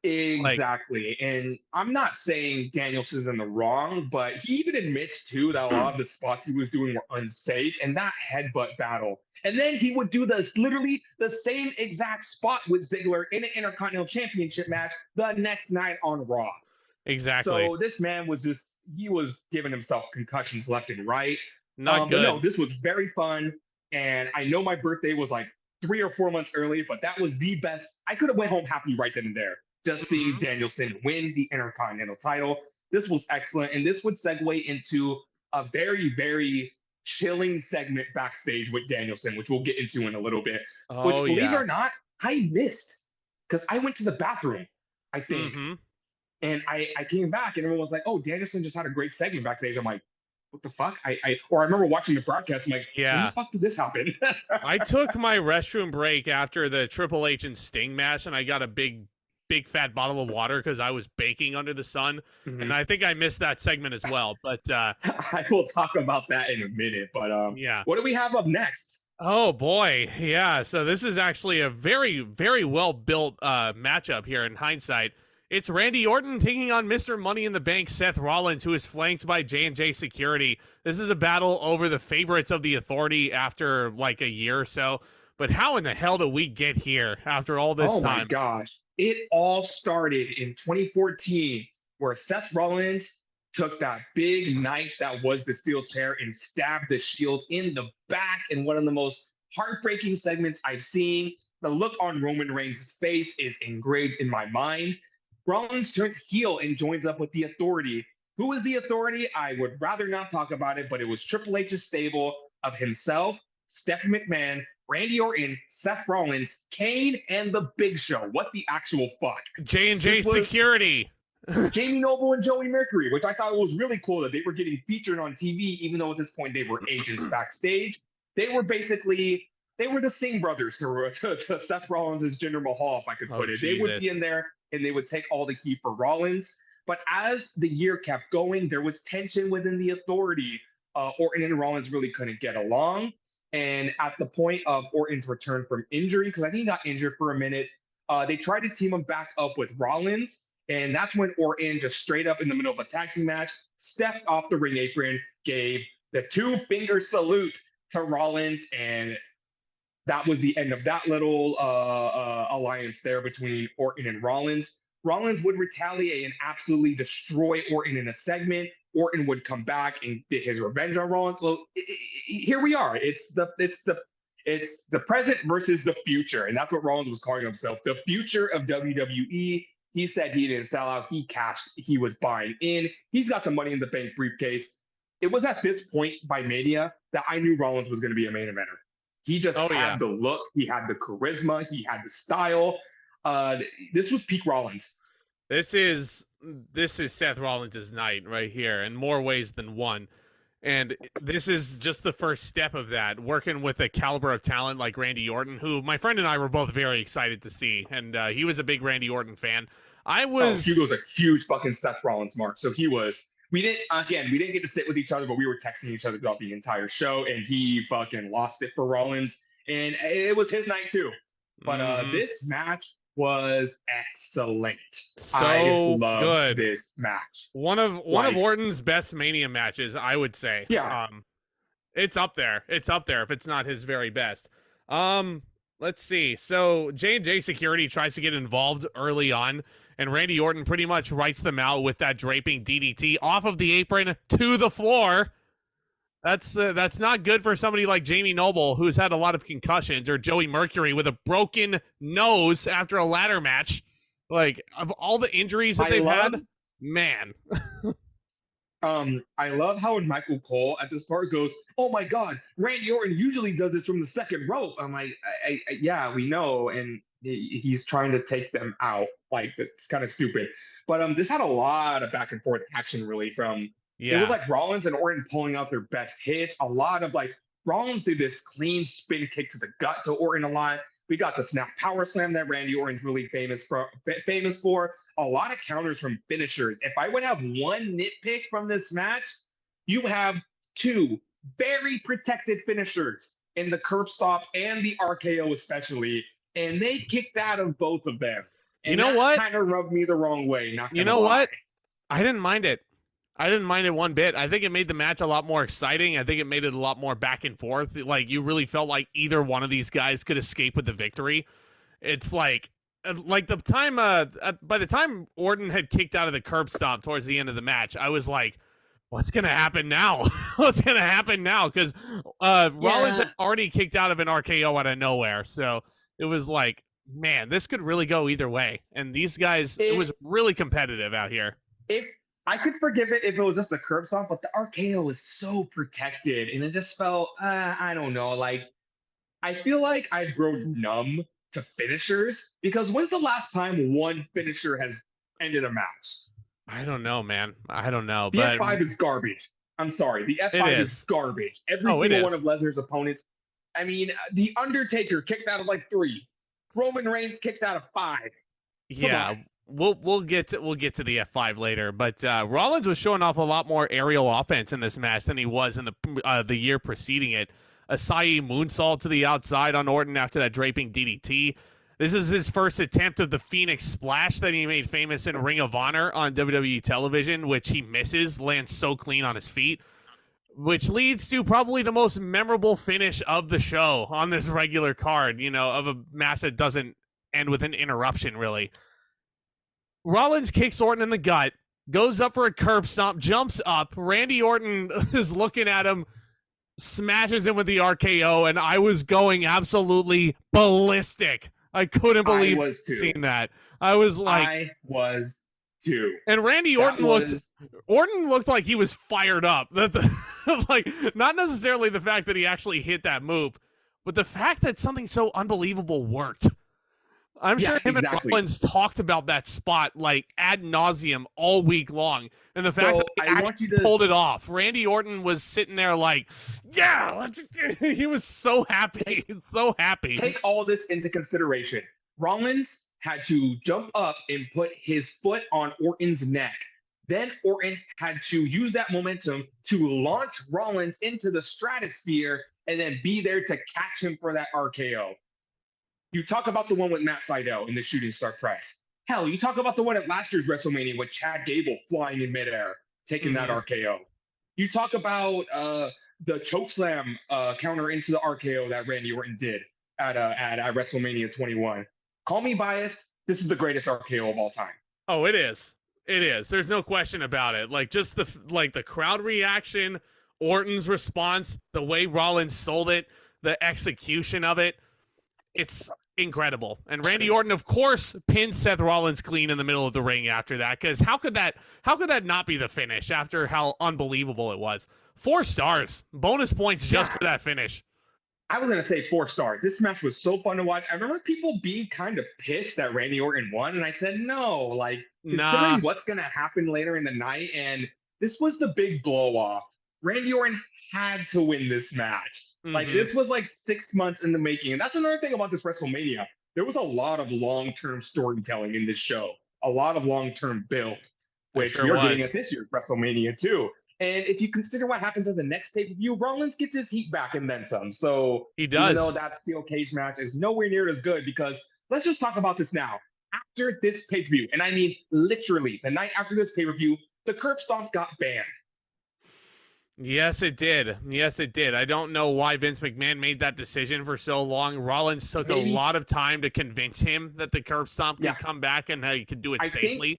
Like, Exactly. And I'm not saying Danielson's in the wrong, but he even admits too that a lot of the spots he was doing were unsafe and that headbutt battle. And then he would do this literally the same exact spot with Ziggler in an Intercontinental Championship match the next night on Raw. exactly. So this man was just, he was giving himself concussions left and right. Not But no, good. this was very fun. And I know my birthday was like 3 or 4 months early, but that was the best. I could have went home happy right then and there, just seeing Mhm. Danielson win the Intercontinental title. This was excellent. And this would segue into a very, very chilling segment backstage with Danielson, which we'll get into in a little bit, which Oh, believe it yeah. or not, I missed because I went to the bathroom, I think. Mhm. And I came back and everyone was like, oh, Danielson just had a great segment backstage. I'm like, what the fuck? Or I remember watching the broadcast. I'm like, when the Yeah. fuck did this happen? I took my restroom break after the Triple H and Sting match, and I got a big fat bottle of water because I was baking under the sun, and Mhm. I think I missed that segment as well. But I will talk about that in a minute. But yeah. what do we have up next? Oh boy, yeah. So this is actually a very well built matchup here in hindsight. It's Randy Orton taking on Mr. Money in the Bank Seth Rollins, who is flanked by J&J Security. This is a battle over the favorites of the Authority after like a year or so. But how in the hell did we get here after all this Oh my time? gosh. It all started in 2014, where Seth Rollins took that big knife that was the steel chair and stabbed the Shield in the back in one of the most heartbreaking segments I've seen. The look on Roman Reigns' face is engraved in my mind. Rollins turns heel and joins up with the Authority. Who is the Authority? I would rather not talk about it, but it was Triple H's stable of himself, Stephanie McMahon, Randy Orton, Seth Rollins, Kane, and The Big Show. What the actual fuck? J&J This was Security. Jamie Noble and Joey Mercury, which I thought was really cool that they were getting featured on TV, even though at this point they were agents backstage. They were basically, they were the Singh brothers to Seth Rollins' Jinder Mahal, if I could Oh put it. They would be in Jesus. there and they would take all the heat for Rollins. But as the year kept going, there was tension within the Authority. Orton and Rollins really couldn't get along. And at the point of Orton's return from injury, because I think he got injured for a minute, they tried to team him back up with Rollins. And that's when Orton just straight up in the middle of a tag team match stepped off the ring apron, gave the 2-finger salute to Rollins, and that was the end of that little alliance there between Orton and Rollins. Rollins would retaliate and absolutely destroy Orton in a segment. Orton would come back and get his revenge on Rollins. So here we are. It's the present versus the future, and that's what Rollins was calling himself, the future of WWE. He said he didn't sell out. He cashed. He was buying in. He's got the Money in the Bank briefcase. It was at this point by Mania that I knew Rollins was going to be a main eventer. He just Oh yeah. had the look. He had the charisma. He had the style. This was peak Rollins. This is Seth Rollins' night right here in more ways than one. And this is just the first step of that, working with a caliber of talent like Randy Orton, who my friend and I were both very excited to see. And he was a big Randy Orton fan. I Oh, was, Hugo's a huge fucking Seth Rollins mark. So he was. We didn't get to sit with each other, but we were texting each other throughout the entire show, and he fucking lost it for Rollins, and it was his night too. But mhm, this match was excellent. I so loved good. this match. One of Like, Orton's best Mania matches, I would say. yeah, It's up there. It's up there if it's not his very best. Um, let's see. So J&J Security tries to get involved early on, and Randy Orton pretty much writes them out with that draping DDT off of the apron to the floor. That's not good for somebody like Jamie Noble, who's had a lot of concussions, or Joey Mercury with a broken nose after a ladder match. Like, of all the injuries that I they've love had, man. I love how when Michael Cole at this part goes, "Oh my God, Randy Orton usually does this from the second rope." I'm like, "Yeah, we know," and he's trying to take them out. Like it's kind of stupid. But this had a lot of back and forth action, really. From it was Yeah. like Rollins and Orton pulling out their best hits. A lot of like Rollins did this clean spin kick to the gut to Orton a lot. We got the snap power slam that Randy Orton's really famous for. A lot of counters from finishers. If I would have one nitpick from this match, you have two very protected finishers in the curb stop and the RKO especially, and they kicked out of both of them. And know that what? kind of rubbed me the wrong way, not You gonna know lie. what? I didn't mind it. I didn't mind it one bit. I think it made the match a lot more exciting. I think it made it a lot more back and forth. Like, you really felt like either one of these guys could escape with the victory. It's like the time, by the time Orton had kicked out of the curb stomp towards the end of the match, I was like, what's going to happen now? What's going to happen now? Because Rollins had already kicked out of an RKO out of nowhere. So it was like, man, this could really go either way. And these guys, it was really competitive out here. If I could forgive it if it was just the curb stomp, but the RKO is so protected, and it just felt, I don't know, like, I feel like I've grown numb to finishers, because when's the last time one finisher has ended a match? I don't know, man. I don't know. The but F5 is garbage. I'm sorry. The F5 is garbage. Every single one of Lesnar's opponents. I mean, The Undertaker kicked out of like 3. Roman Reigns kicked out of 5. Yeah. We'll get to the F5 later, but Rollins was showing off a lot more aerial offense in this match than he was in the year preceding it. Asai moonsault to the outside on Orton after that draping DDT. This is his first attempt of the Phoenix Splash that he made famous in Ring of Honor on WWE television, which he misses, lands so clean on his feet, which leads to probably the most memorable finish of the show on this regular card, of a match that doesn't end with an interruption, really. Rollins kicks Orton in the gut, goes up for a curb stomp, jumps up. Randy Orton is looking at him, smashes him with the RKO, and I was going absolutely ballistic. I couldn't believe seeing that. I was like, I was too. And Randy Orton looked like he was fired up. Like, not necessarily the fact that he actually hit that move, but the fact that something so unbelievable worked. I'm sure him and Rollins talked about that spot like ad nauseum all week long, and the fact that he actually pulled it off. Randy Orton was sitting there like, yeah, he was so happy. So happy. Take all this into consideration. Rollins had to jump up and put his foot on Orton's neck. Then Orton had to use that momentum to launch Rollins into the stratosphere and then be there to catch him for that RKO. You talk about the one with Matt Sydal in the shooting star press. Hell, you talk about the one at last year's WrestleMania with Chad Gable flying in midair, taking that RKO. You talk about the chokeslam counter into the RKO that Randy Orton did at WrestleMania 21. Call me biased. This is the greatest RKO of all time. Oh, it is. It is. There's no question about it. Like, just the crowd reaction, Orton's response, the way Rollins sold it, the execution of it. It's incredible. And Randy Orton, of course, pins Seth Rollins clean in the middle of the ring after that, because how could that not be the finish after how unbelievable it was? 4 stars. Bonus points just for that finish. I was going to say 4 stars. This match was so fun to watch. I remember people being kind of pissed that Randy Orton won, and I said, no, like, considering what's going to happen later in the night, and this was the big blow-off. Randy Orton had to win this match. Like, this was like 6 months in the making. And that's another thing about this WrestleMania. There was a lot of long-term storytelling in this show, a lot of long-term build, which you're getting at this year's WrestleMania too. And if you consider what happens at the next pay-per-view, Rollins gets his heat back and then some. So he does. Even though that steel cage match is nowhere near as good, because let's just talk about this now. After this pay-per-view, and I mean literally the night after this pay-per-view, the curb stomp got banned. Yes, it did. Yes, it did. I don't know why Vince McMahon made that decision for so long. Rollins took a lot of time to convince him that the curb stomp could come back and how he could do it safely.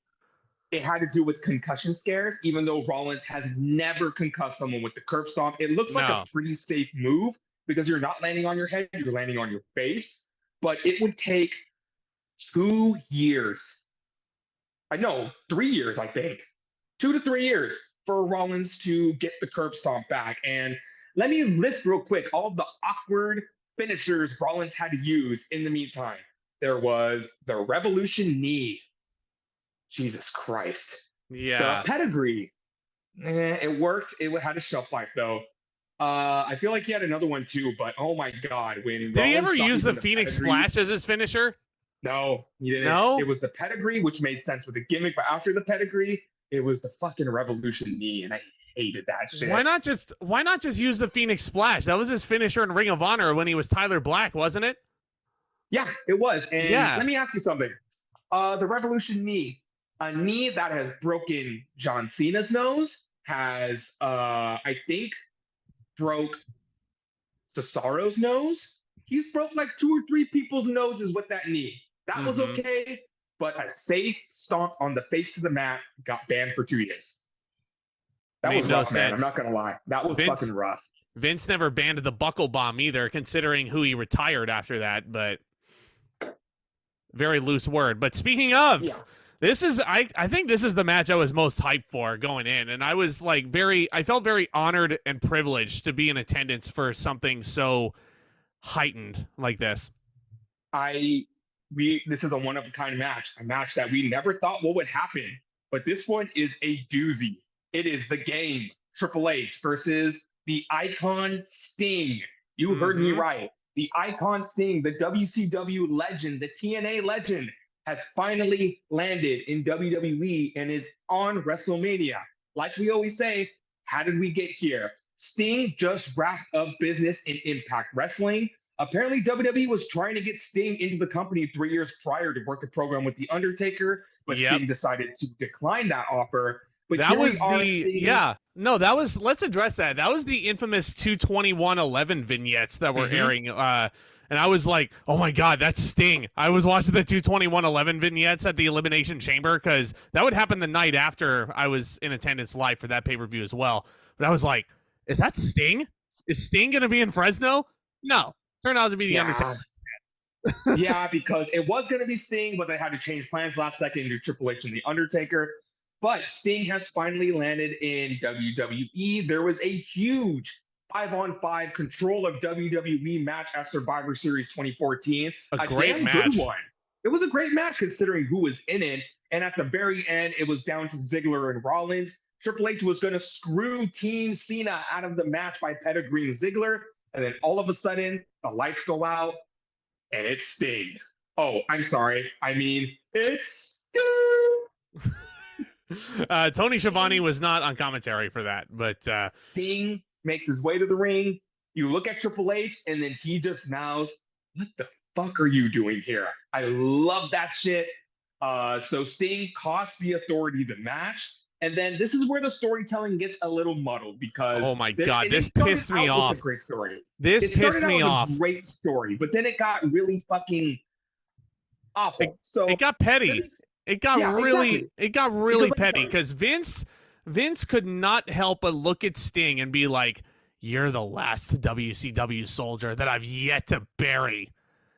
It had to do with concussion scares, even though Rollins has never concussed someone with the curb stomp. It looks like a pretty safe move because you're not landing on your head, you're landing on your face. But it would take 2 years. I know, 3 years, I think. 2 to 3 years for Rollins to get the curb stomp back. And let me list real quick all of the awkward finishers Rollins had to use in the meantime. There was the Revolution knee. Jesus Christ. Yeah. The pedigree. It worked. It had a shelf life, though. I feel like he had another one, too, but oh my God. Did he ever use the Phoenix Splash as his finisher? No, he didn't. No? It was the pedigree, which made sense with the gimmick, but after the pedigree, it was the fucking Revolution knee, and I hated that shit. Why not just use the Phoenix Splash? That was his finisher in Ring of Honor when he was Tyler Black, wasn't it? Yeah, it was. And let me ask you something. The Revolution knee, a knee that has broken John Cena's nose, has I think broke Cesaro's nose. He's broke like 2 or 3 people's noses with that knee. That was okay, but a safe stomp on the face of the mat got banned for 2 years. That was rough, man. I'm not gonna lie. That was fucking rough. Vince never banned the buckle bomb either, considering who he retired after that, but very loose word. But speaking of, this is I think this is the match I was most hyped for going in, and I was like I felt very honored and privileged to be in attendance for something so heightened like this. This is a one of a kind match, a match that we never thought what would happen, but this one is a doozy. It is the Game, Triple H versus the Icon Sting. You heard me right. The Icon Sting, the WCW legend, the TNA legend, has finally landed in WWE and is on WrestleMania. Like we always say, how did we get here? Sting just wrapped up business in Impact Wrestling. Apparently, WWE was trying to get Sting into the company 3 years prior to work a program with The Undertaker, but Sting decided to decline that offer. But that was let's address that. That was the infamous 22111 vignettes that were airing. And I was like, oh my God, that's Sting. I was watching the 22111 vignettes at the Elimination Chamber because that would happen the night after I was in attendance live for that pay-per-view as well. But I was like, is that Sting? Is Sting going to be in Fresno? No. Turned out to be the Undertaker. Yeah, because it was going to be Sting, but they had to change plans last second to Triple H and the Undertaker. But Sting has finally landed in WWE. There was a huge 5-on-5 control of WWE match at Survivor Series 2014. A great damn match. Good one. It was a great match considering who was in it. And at the very end, it was down to Ziggler and Rollins. Triple H was going to screw Team Cena out of the match by pedigreeing Ziggler. And then all of a sudden, the lights go out, and it's Sting. Oh, I'm sorry. I mean, it's Sting. Tony Schiavone was not on commentary for that, but Sting makes his way to the ring. You look at Triple H, and then he just mouths, "What the fuck are you doing here?" I love that shit. So Sting cost the Authority the match. And then this is where the storytelling gets a little muddled because oh my God, this pissed me off. A great story. This pissed me off. A great story, but then it got really fucking awful. It got petty. It got really petty because Vince could not help but look at Sting and be like, "You're the last WCW soldier that I've yet to bury.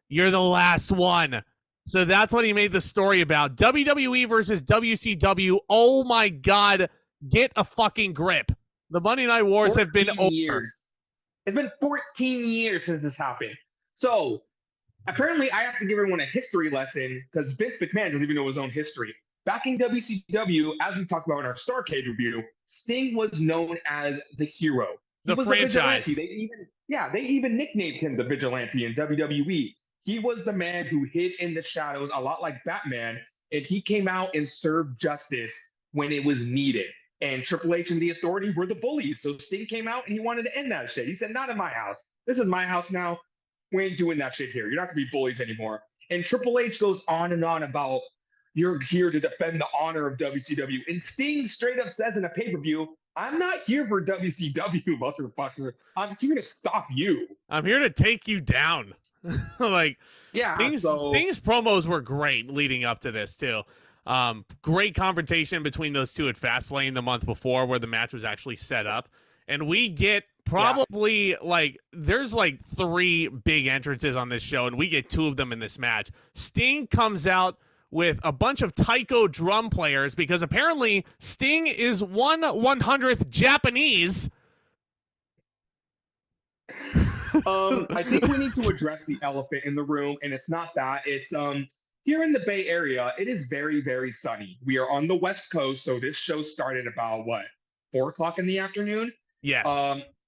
You're the last one." So that's what he made the story about. WWE versus WCW. Oh my God. Get a fucking grip. The Monday Night Wars have been over. It's been 14 years since this happened. So apparently I have to give everyone a history lesson because Vince McMahon doesn't even know his own history. Back in WCW, as we talked about in our Starrcade review, Sting was known as the hero. He was franchise. The vigilante. They even nicknamed him the Vigilante in WWE. He was the man who hid in the shadows, a lot like Batman, and he came out and served justice when it was needed. And Triple H and the Authority were the bullies. So Sting came out and he wanted to end that shit. He said, "Not in my house. This is my house now. We ain't doing that shit here. You're not going to be bullies anymore." And Triple H goes on and on about, "You're here to defend the honor of WCW." And Sting straight up says in a pay-per-view, "I'm not here for WCW, motherfucker. I'm here to stop you. I'm here to take you down." Like, Sting's promos were great leading up to this too. Great confrontation between those two at Fastlane the month before, where the match was actually set up, and we get probably there's 3 big entrances on this show, and we get 2 of them in this match. Sting comes out with a bunch of taiko drum players because apparently Sting is 1/100th Japanese. I think we need to address the elephant in the room, and it's not that. It's here in the Bay Area, it is very, very sunny. We are on the West Coast, so this show started about 4 o'clock in the afternoon. Yes.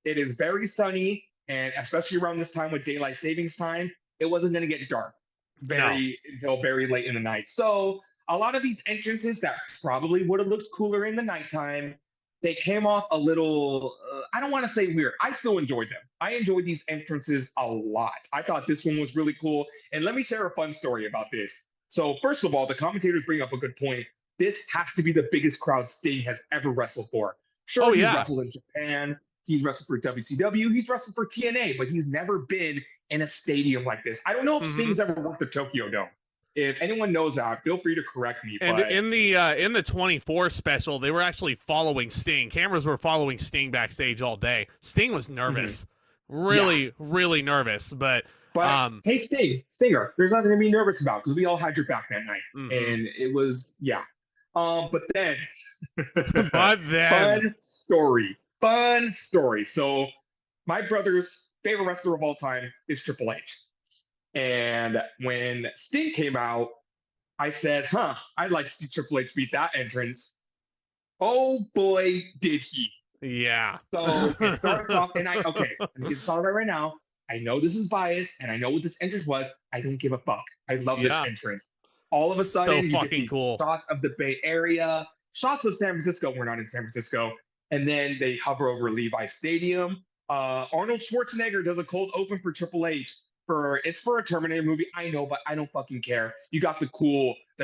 It is very sunny, and especially around this time with daylight savings time, it wasn't going to get dark until very late in the night. So a lot of these entrances that probably would have looked cooler in the nighttime, they came off a little, I don't want to say weird. I still enjoyed them. I enjoyed these entrances a lot. I thought this one was really cool. And let me share a fun story about this. So first of all, the commentators bring up a good point. This has to be the biggest crowd Sting has ever wrestled for. Oh Sure, he's yeah. wrestled in Japan, he's wrestled for WCW, he's wrestled for TNA, but he's never been in a stadium like this. I don't know if Sting's ever worked the Tokyo Dome. If anyone knows that, feel free to correct me. And but in the 24 special, they were actually following Sting. Cameras were following Sting backstage all day. Sting was nervous, really nervous. But hey, Stinger, there's nothing to be nervous about because we all had your back that night, and it was But then, fun story. So my brother's favorite wrestler of all time is Triple H. And when Sting came out, I said, I'd like to see Triple H beat that entrance. Oh boy, did he. Yeah. So it starts off, and okay, let me get started right now. I know this is biased, and I know what this entrance was. I don't give a fuck. I love this entrance. All of a sudden, you get these shots of the Bay Area, shots of San Francisco. We're not in San Francisco. And then they hover over Levi Stadium. Arnold Schwarzenegger does a cold open for Triple H. It's for a Terminator movie. I know, but I don't fucking care. You got the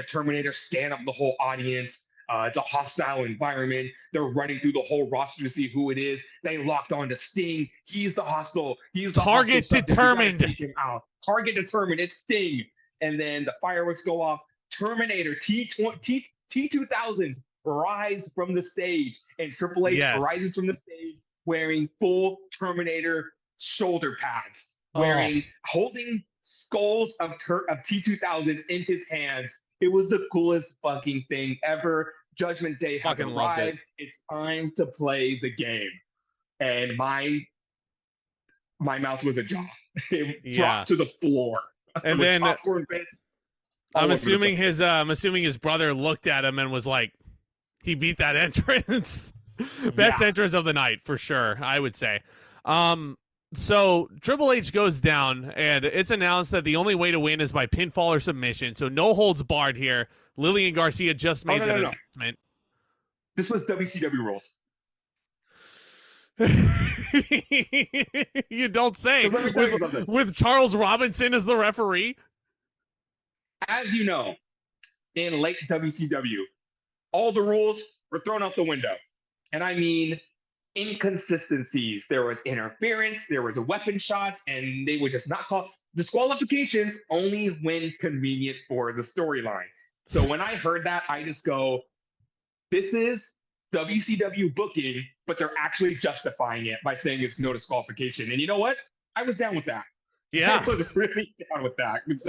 Terminator stand up the whole audience. It's a hostile environment. They're running through the whole roster to see who it is. They locked on to Sting. He's the hostile. He's the target determined. Take him out. Target determined. It's Sting. And then the fireworks go off. Terminator T2000 rise from the stage, and Triple H rises from the stage wearing full Terminator shoulder pads. Holding skulls of T2000s in his hands. It was the coolest fucking thing ever. Judgment Day has arrived. It's time to play the game. And my mouth was ajar. It dropped to the floor. And then popcorn bits. I'm assuming his brother looked at him and was like, he beat that entrance. Best entrance of the night for sure, I would say. So Triple H goes down, and it's announced that the only way to win is by pinfall or submission. So no holds barred here. Lillian Garcia just made that announcement. This was WCW rules. You don't say. With Charles Robinson as the referee. As you know, in late WCW, all the rules were thrown out the window. And I mean inconsistencies. There was interference, there was weapon shots, and they would just not call disqualifications only when convenient for the storyline. So when I heard that, I just go, this is WCW booking, but they're actually justifying it by saying it's no disqualification. And you know what? I was down with that. Yeah. I was really down with that. Because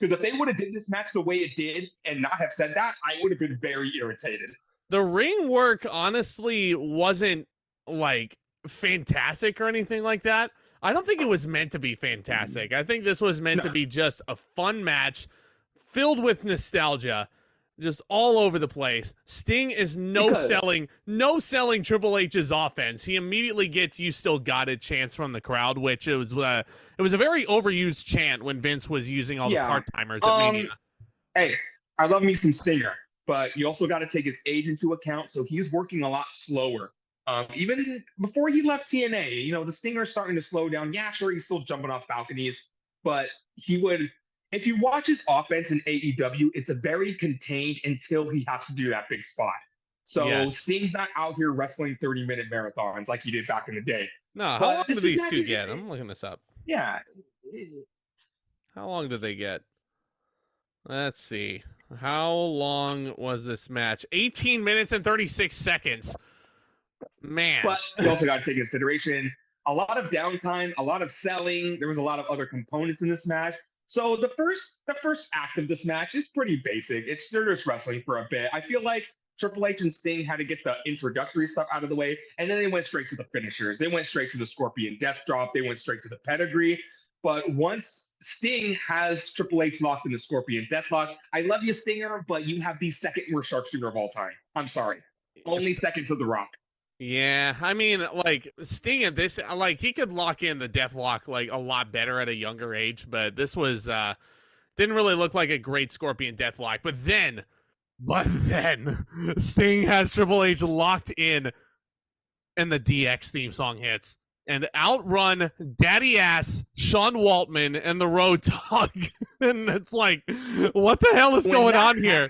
if they would have did this match the way it did and not have said that, I would have been very irritated. The ring work honestly wasn't like fantastic or anything like that. I don't think it was meant to be fantastic. I think this was meant to be just a fun match filled with nostalgia, just all over the place. Sting is no selling Triple H's offense. He immediately gets "You Still Got It" chants from the crowd, which it was a very overused chant when Vince was using all the part-timers at Mania. Hey, I love me some Stinger, but you also got to take his age into account. So he's working a lot slower. Even before he left TNA, you know, the Stinger's starting to slow down. Yeah, sure, he's still jumping off balconies, but he would. If you watch his offense in AEW, it's a very contained until he has to do that big spot. So Sting's not out here wrestling 30-minute marathons like he did back in the day. No, how long did these two get? I'm looking this up. Yeah. How long did they get? Let's see. How long was this match? 18 minutes and 36 seconds. Man. But you also got to take into consideration a lot of downtime, a lot of selling. There was a lot of other components in this match. So the first act of this match is pretty basic. They're just wrestling for a bit. I feel like Triple H and Sting had to get the introductory stuff out of the way, and then they went straight to the finishers. They went straight to the Scorpion Death Drop. They went straight to the pedigree. But once Sting has Triple H locked in the Scorpion Deathlock, I love you, Stinger, but you have the second worst sharpshooter of all time. I'm sorry. Only second to The Rock. Yeah, I mean, like, Sting at this, like, he could lock in the Deathlock, like, a lot better at a younger age, but this was, didn't really look like a great Scorpion Deathlock. But then, Sting has Triple H locked in, and the DX theme song hits. and outrun daddy ass Sean Waltman and the Road Dogg. And it's like, what the hell is going on here?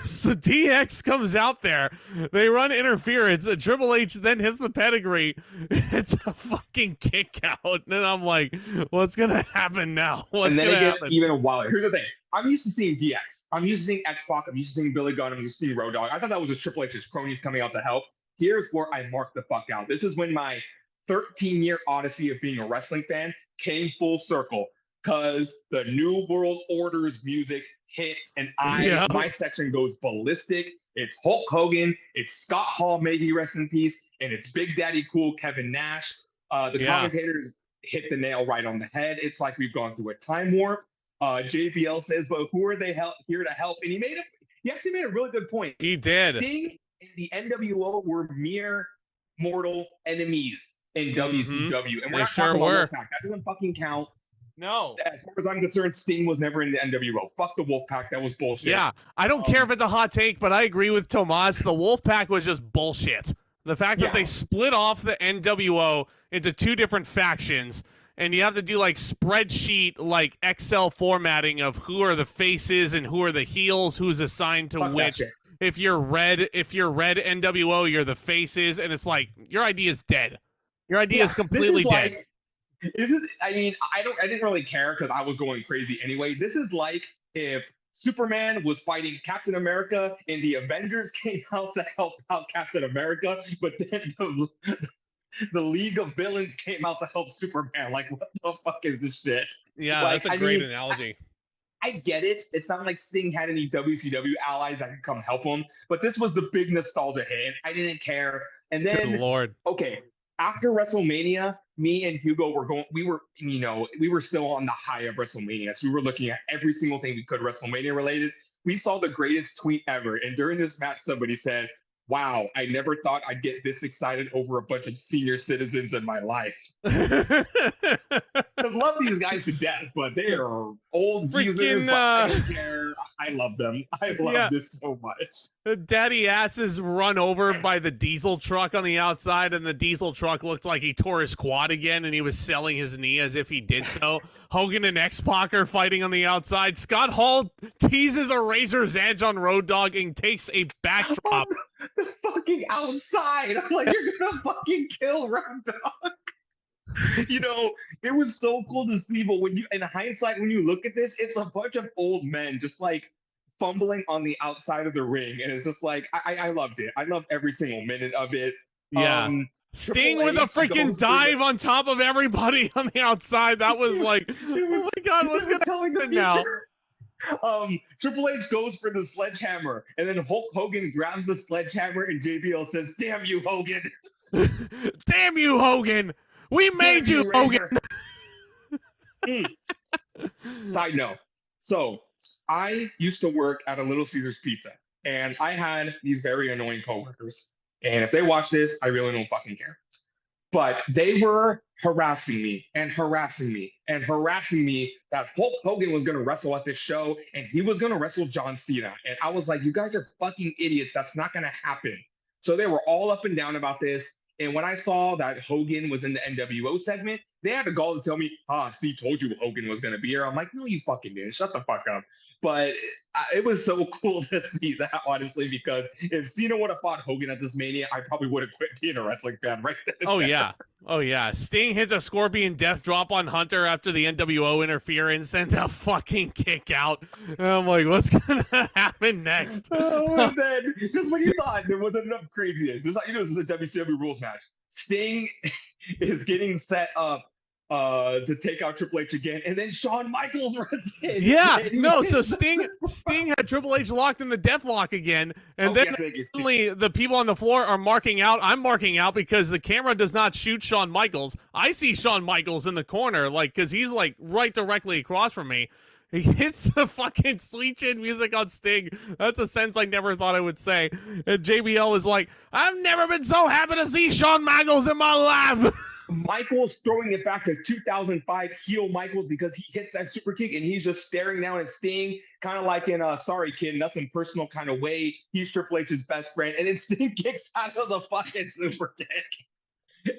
So DX comes out there. They run interference. Triple H then hits the pedigree. It's a fucking kick out. And I'm like, what's going to happen now? And then it gets even wilder. Here's the thing. I'm used to seeing DX. I'm used to seeing X-Pac. I'm used to seeing Billy Gunn. I'm used to seeing Road Dogg. I thought that was just Triple H's cronies coming out to help. Here's where I marked the fuck out. This is when my 13-year odyssey of being a wrestling fan came full circle, because the New World Order's music hits and my section goes ballistic. It's Hulk Hogan, it's Scott Hall, may he rest in peace, and it's Big Daddy Cool Kevin Nash. The commentators hit the nail right on the head. It's like we've gone through a time warp. JBL says, but who are they here to help? And he actually made a really good point. He did. Sting and the NWO were mere mortal enemies in WCW. And we're not talking about Wolfpack. That doesn't fucking count. No. As far as I'm concerned, Sting was never in the NWO. Fuck the Wolfpack. That was bullshit. Yeah. I don't care if it's a hot take, but I agree with Tomas. The Wolfpack was just bullshit. The fact that they split off the NWO into two different factions, and you have to do like spreadsheet, like Excel formatting of who are the faces and who are the heels, who's assigned to which. If you're red NWO, you're the faces, and it's like your idea is dead. Your idea is completely dead. I didn't really care because I was going crazy anyway. This is like if Superman was fighting Captain America and the Avengers came out to help out Captain America, but then the League of Villains came out to help Superman. Like, what the fuck is this shit? Yeah, that's a great analogy. I get it. It's not like Sting had any WCW allies that could come help him, but this was the big nostalgia hit. I didn't care. And then, good Lord. Okay, after WrestleMania, me and Hugo we were still on the high of WrestleMania. So we were looking at every single thing we could WrestleMania related. We saw the greatest tweet ever. And during this match, somebody said, wow, I never thought I'd get this excited over a bunch of senior citizens in my life. I love these guys to death, but they are old geezers, but I don't care. I love them. I love this so much. Daddy ass is run over by the diesel truck on the outside, and the diesel truck looked like he tore his quad again, and he was selling his knee as if he did so. Hogan and X-Pac are fighting on the outside. Scott Hall teases a razor's edge on Road Dogg and takes a backdrop. The fucking outside. I'm like, you're gonna fucking kill Road Dogg. You know, it was so cool to see, but in hindsight, when you look at this, it's a bunch of old men just like fumbling on the outside of the ring, and it's just like I loved it. I loved every single minute of it. Yeah. Sting with a freaking dive on top of everybody on the outside. That was like, oh my God, what's gonna happen now? Triple H goes for the sledgehammer, and then Hulk Hogan grabs the sledgehammer, and JBL says, "Damn you, Hogan! Damn you, Hogan! We made you, Hogan!" Side note: so I used to work at a Little Caesars Pizza, and I had these very annoying coworkers. And if they watch this, I really don't fucking care. But they were harassing me and harassing me and harassing me that Hulk Hogan was going to wrestle at this show and he was going to wrestle John Cena. And I was like, you guys are fucking idiots. That's not going to happen. So they were all up and down about this. And when I saw that Hogan was in the NWO segment, they had the gall to tell me, see, told you Hogan was going to be here. I'm like, no, you fucking didn't. Shut the fuck up. But it was so cool to see that, honestly, because if Cena would have fought Hogan at this Mania, I probably would have quit being a wrestling fan right then. Oh, yeah. Oh, yeah. Sting hits a Scorpion Death Drop on Hunter after the NWO interference and the fucking kick out. And I'm like, what's going to happen next? And then, just when you thought there wasn't enough craziness, this is a WCW rules match. Sting is getting set up to take out Triple H again, and then Shawn Michaels runs in. Yeah, no, so Sting had Triple H locked in the death lock again, and then suddenly the people on the floor are marking out. I'm marking out because the camera does not shoot Shawn Michaels. I see Shawn Michaels in the corner, like, because he's like right directly across from me. He hits the fucking Sweet Chin music on Sting. That's a sentence I never thought I would say. And JBL is like, I've never been so happy to see Shawn Michaels in my life. Michaels throwing it back to 2005 heel Michaels because he hits that super kick and he's just staring down at Sting, kind of like in a sorry kid, nothing personal kind of way. He's Triple H's best friend, and then Sting kicks out of the fucking super kick.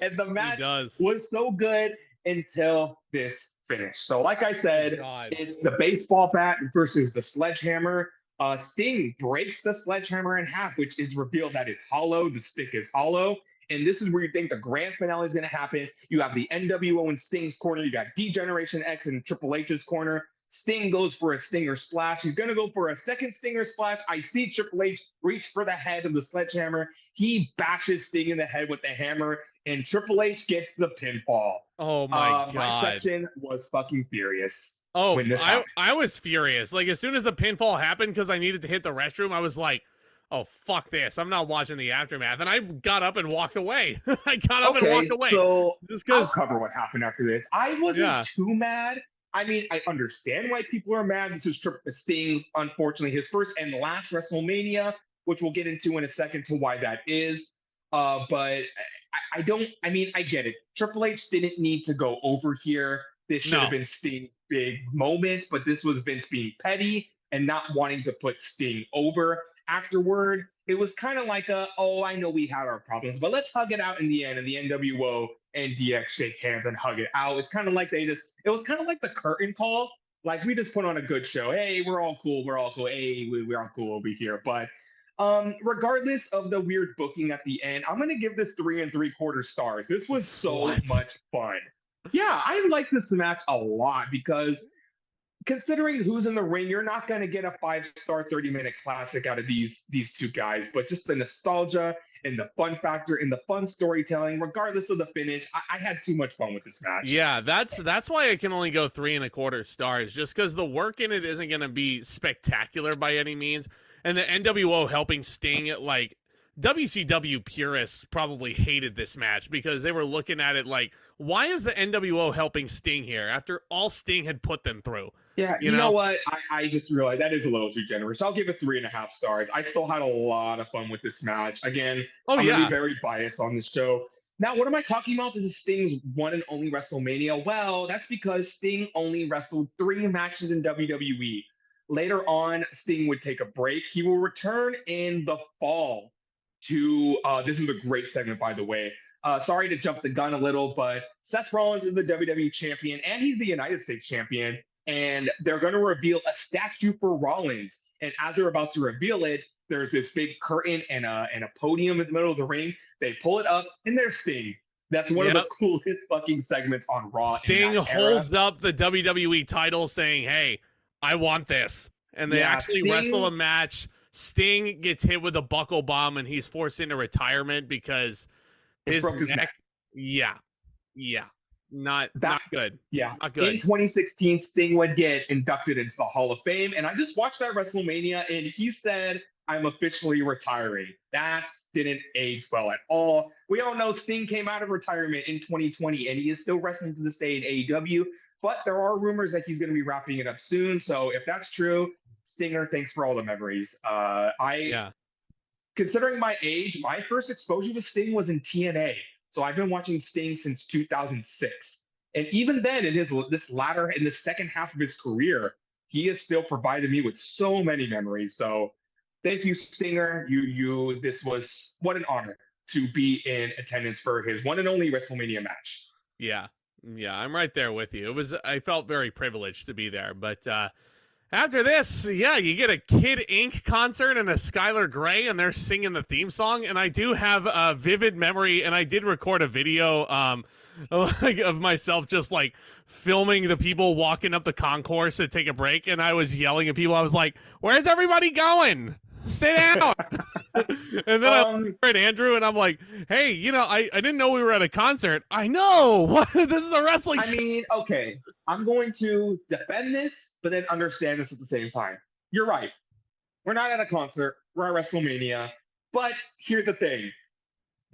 And the match was so good until this finish. So, like I said, it's the baseball bat versus the sledgehammer. Sting breaks the sledgehammer in half, which is revealed that it's hollow. The stick is hollow. And this is where you think the grand finale is going to happen. You have the NWO in Sting's corner. You got D-Generation X in Triple H's corner. Sting goes for a Stinger splash. He's going to go for a second Stinger splash. I see Triple H reach for the head of the sledgehammer. He bashes Sting in the head with the hammer, and Triple H gets the pinfall. Oh, my God. My section was fucking furious. Oh, I was furious. Like, as soon as the pinfall happened, because I needed to hit the restroom, I was like, oh, fuck this. I'm not watching the aftermath. And I got up and walked away. I got up and walked away. So I'll cover what happened after this. I wasn't too mad. I mean, I understand why people are mad. This is Sting's, unfortunately, his first and last WrestleMania, which we'll get into in a second to why that is. But I get it. Triple H didn't need to go over here. This should have been Sting's big moment, but this was Vince being petty and not wanting to put Sting over. Afterward, it was kind of like I know we had our problems, but let's hug it out in the end. And the NWO and DX shake hands and hug it out. It's kind of like it was kind of like the curtain call. Like, we just put on a good show. Hey, we're all cool. We're all cool. Hey, we're all cool over here. But regardless of the weird booking at the end, I'm going to give this 3 3/4 stars. This was so much fun. Yeah, I like this match a lot because considering who's in the ring, you're not going to get a 5-star 30-minute classic out of these two guys, but just the nostalgia and the fun factor and the fun storytelling, regardless of the finish, I had too much fun with this match. Yeah, that's why I can only go 3 1/4 stars, just because the work in it isn't going to be spectacular by any means, and the NWO helping Sting, like, WCW purists probably hated this match because they were looking at it like, why is the NWO helping Sting here after all Sting had put them through? Yeah, you know what? I just realized that is a little too generous. I'll give it 3.5 stars. I still had a lot of fun with this match. Again, I'm going to be very biased on this show. Now, what am I talking about? This is Sting's one and only WrestleMania. Well, that's because Sting only wrestled 3 matches in WWE. Later on, Sting would take a break. He will return in the fall to, this is a great segment, by the way. Sorry to jump the gun a little, but Seth Rollins is the WWE champion, and he's the United States champion. And they're going to reveal a statue for Rollins. And as they're about to reveal it, there's this big curtain and a podium in the middle of the ring. They pull it up, and there's Sting. That's one of the coolest fucking segments on Raw. Sting holds up the WWE title saying, hey, I want this. And they actually wrestle a match. Sting gets hit with a buckle bomb, and he's forced into retirement because his neck. Yeah. Not good. Yeah. Not good. In 2016, Sting would get inducted into the Hall of Fame. And I just watched that WrestleMania, and he said, I'm officially retiring. That didn't age well at all. We all know Sting came out of retirement in 2020, and he is still wrestling to this day in AEW. But there are rumors that he's going to be wrapping it up soon. So if that's true, Stinger, thanks for all the memories. Considering my age, my first exposure to Sting was in TNA. So I've been watching Sting since 2006. And even then, in the second half of his career, he has still provided me with so many memories. So thank you, Stinger. This was, what an honor to be in attendance for his one and only WrestleMania match. Yeah, I'm right there with you. I felt very privileged to be there. But after this, you get a Kid Ink concert and a Skylar Grey, and they're singing the theme song. And I do have a vivid memory, and I did record a video of myself just like filming the people walking up the concourse to take a break, and I was yelling at people. I was like, "Where's everybody going? Sit down!" And then I looked at Andrew, and I'm like, "Hey, I didn't know we were at a concert." I know. What? This is a wrestling show. I mean, okay. I'm going to defend this, but then understand this at the same time. You're right. We're not at a concert. We're at WrestleMania. But here's the thing.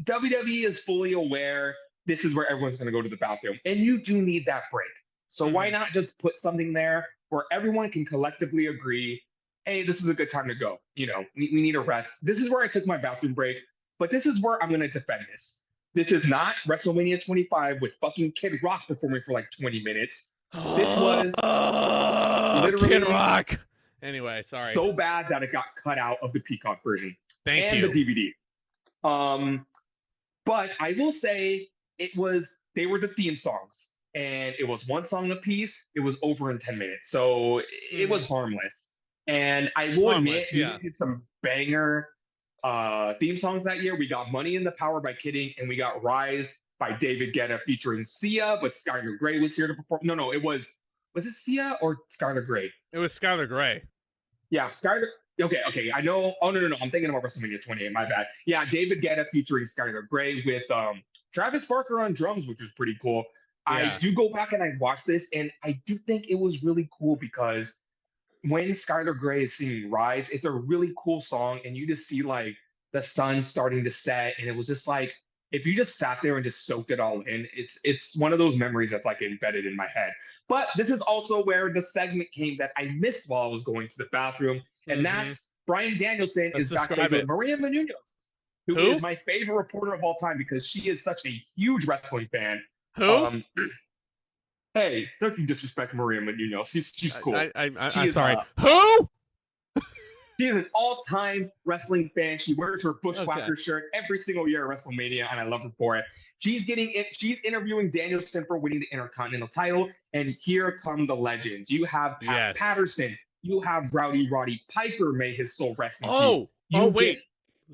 WWE is fully aware this is where everyone's going to go to the bathroom. And you do need that break. So why not just put something there where everyone can collectively agree, hey, this is a good time to go. We need a rest. This is where I took my bathroom break. But this is where I'm going to defend this. This is not WrestleMania 25 with fucking Kid Rock performing for like 20 minutes. This was literally Kid Rock. Anyway, sorry. So bad that it got cut out of the Peacock version. Thank you. And the DVD. But I will say they were the theme songs, and it was one song apiece. It was over in 10 minutes, so it was harmless. And I will admit, we did some banger theme songs that year. We got Money in the Power by Kidding, and we got Rise by David Guetta featuring Sia, but Skylar Grey was here to perform. No, was it Sia or Skylar Grey? It was Skylar Grey. Yeah, Skylar. Okay. I know. Oh, no. I'm thinking about WrestleMania 28. My bad. Yeah, David Guetta featuring Skylar Grey with Travis Barker on drums, which was pretty cool. Yeah. I do go back and I watch this, and I do think it was really cool because when Skylar Grey is singing Rise, it's a really cool song, and you just see like the sun starting to set, and it was just like, if you just sat there and just soaked it all in, it's one of those memories that's like embedded in my head. But this is also where the segment came that I missed while I was going to the bathroom, and that's Bryan Danielson is backstage with Maria Menounos, who is my favorite reporter of all time because she is such a huge wrestling fan. Who? Hey, don't you disrespect Maria Menounos. She's cool. I'm sorry. Who? She is an all-time wrestling fan. She wears her Bushwhacker shirt every single year at WrestleMania, and I love her for it. She's interviewing Danielson for winning the Intercontinental title, and here come the legends. You have Pat Patterson. You have Rowdy Roddy Piper, may his soul rest in peace. Wait.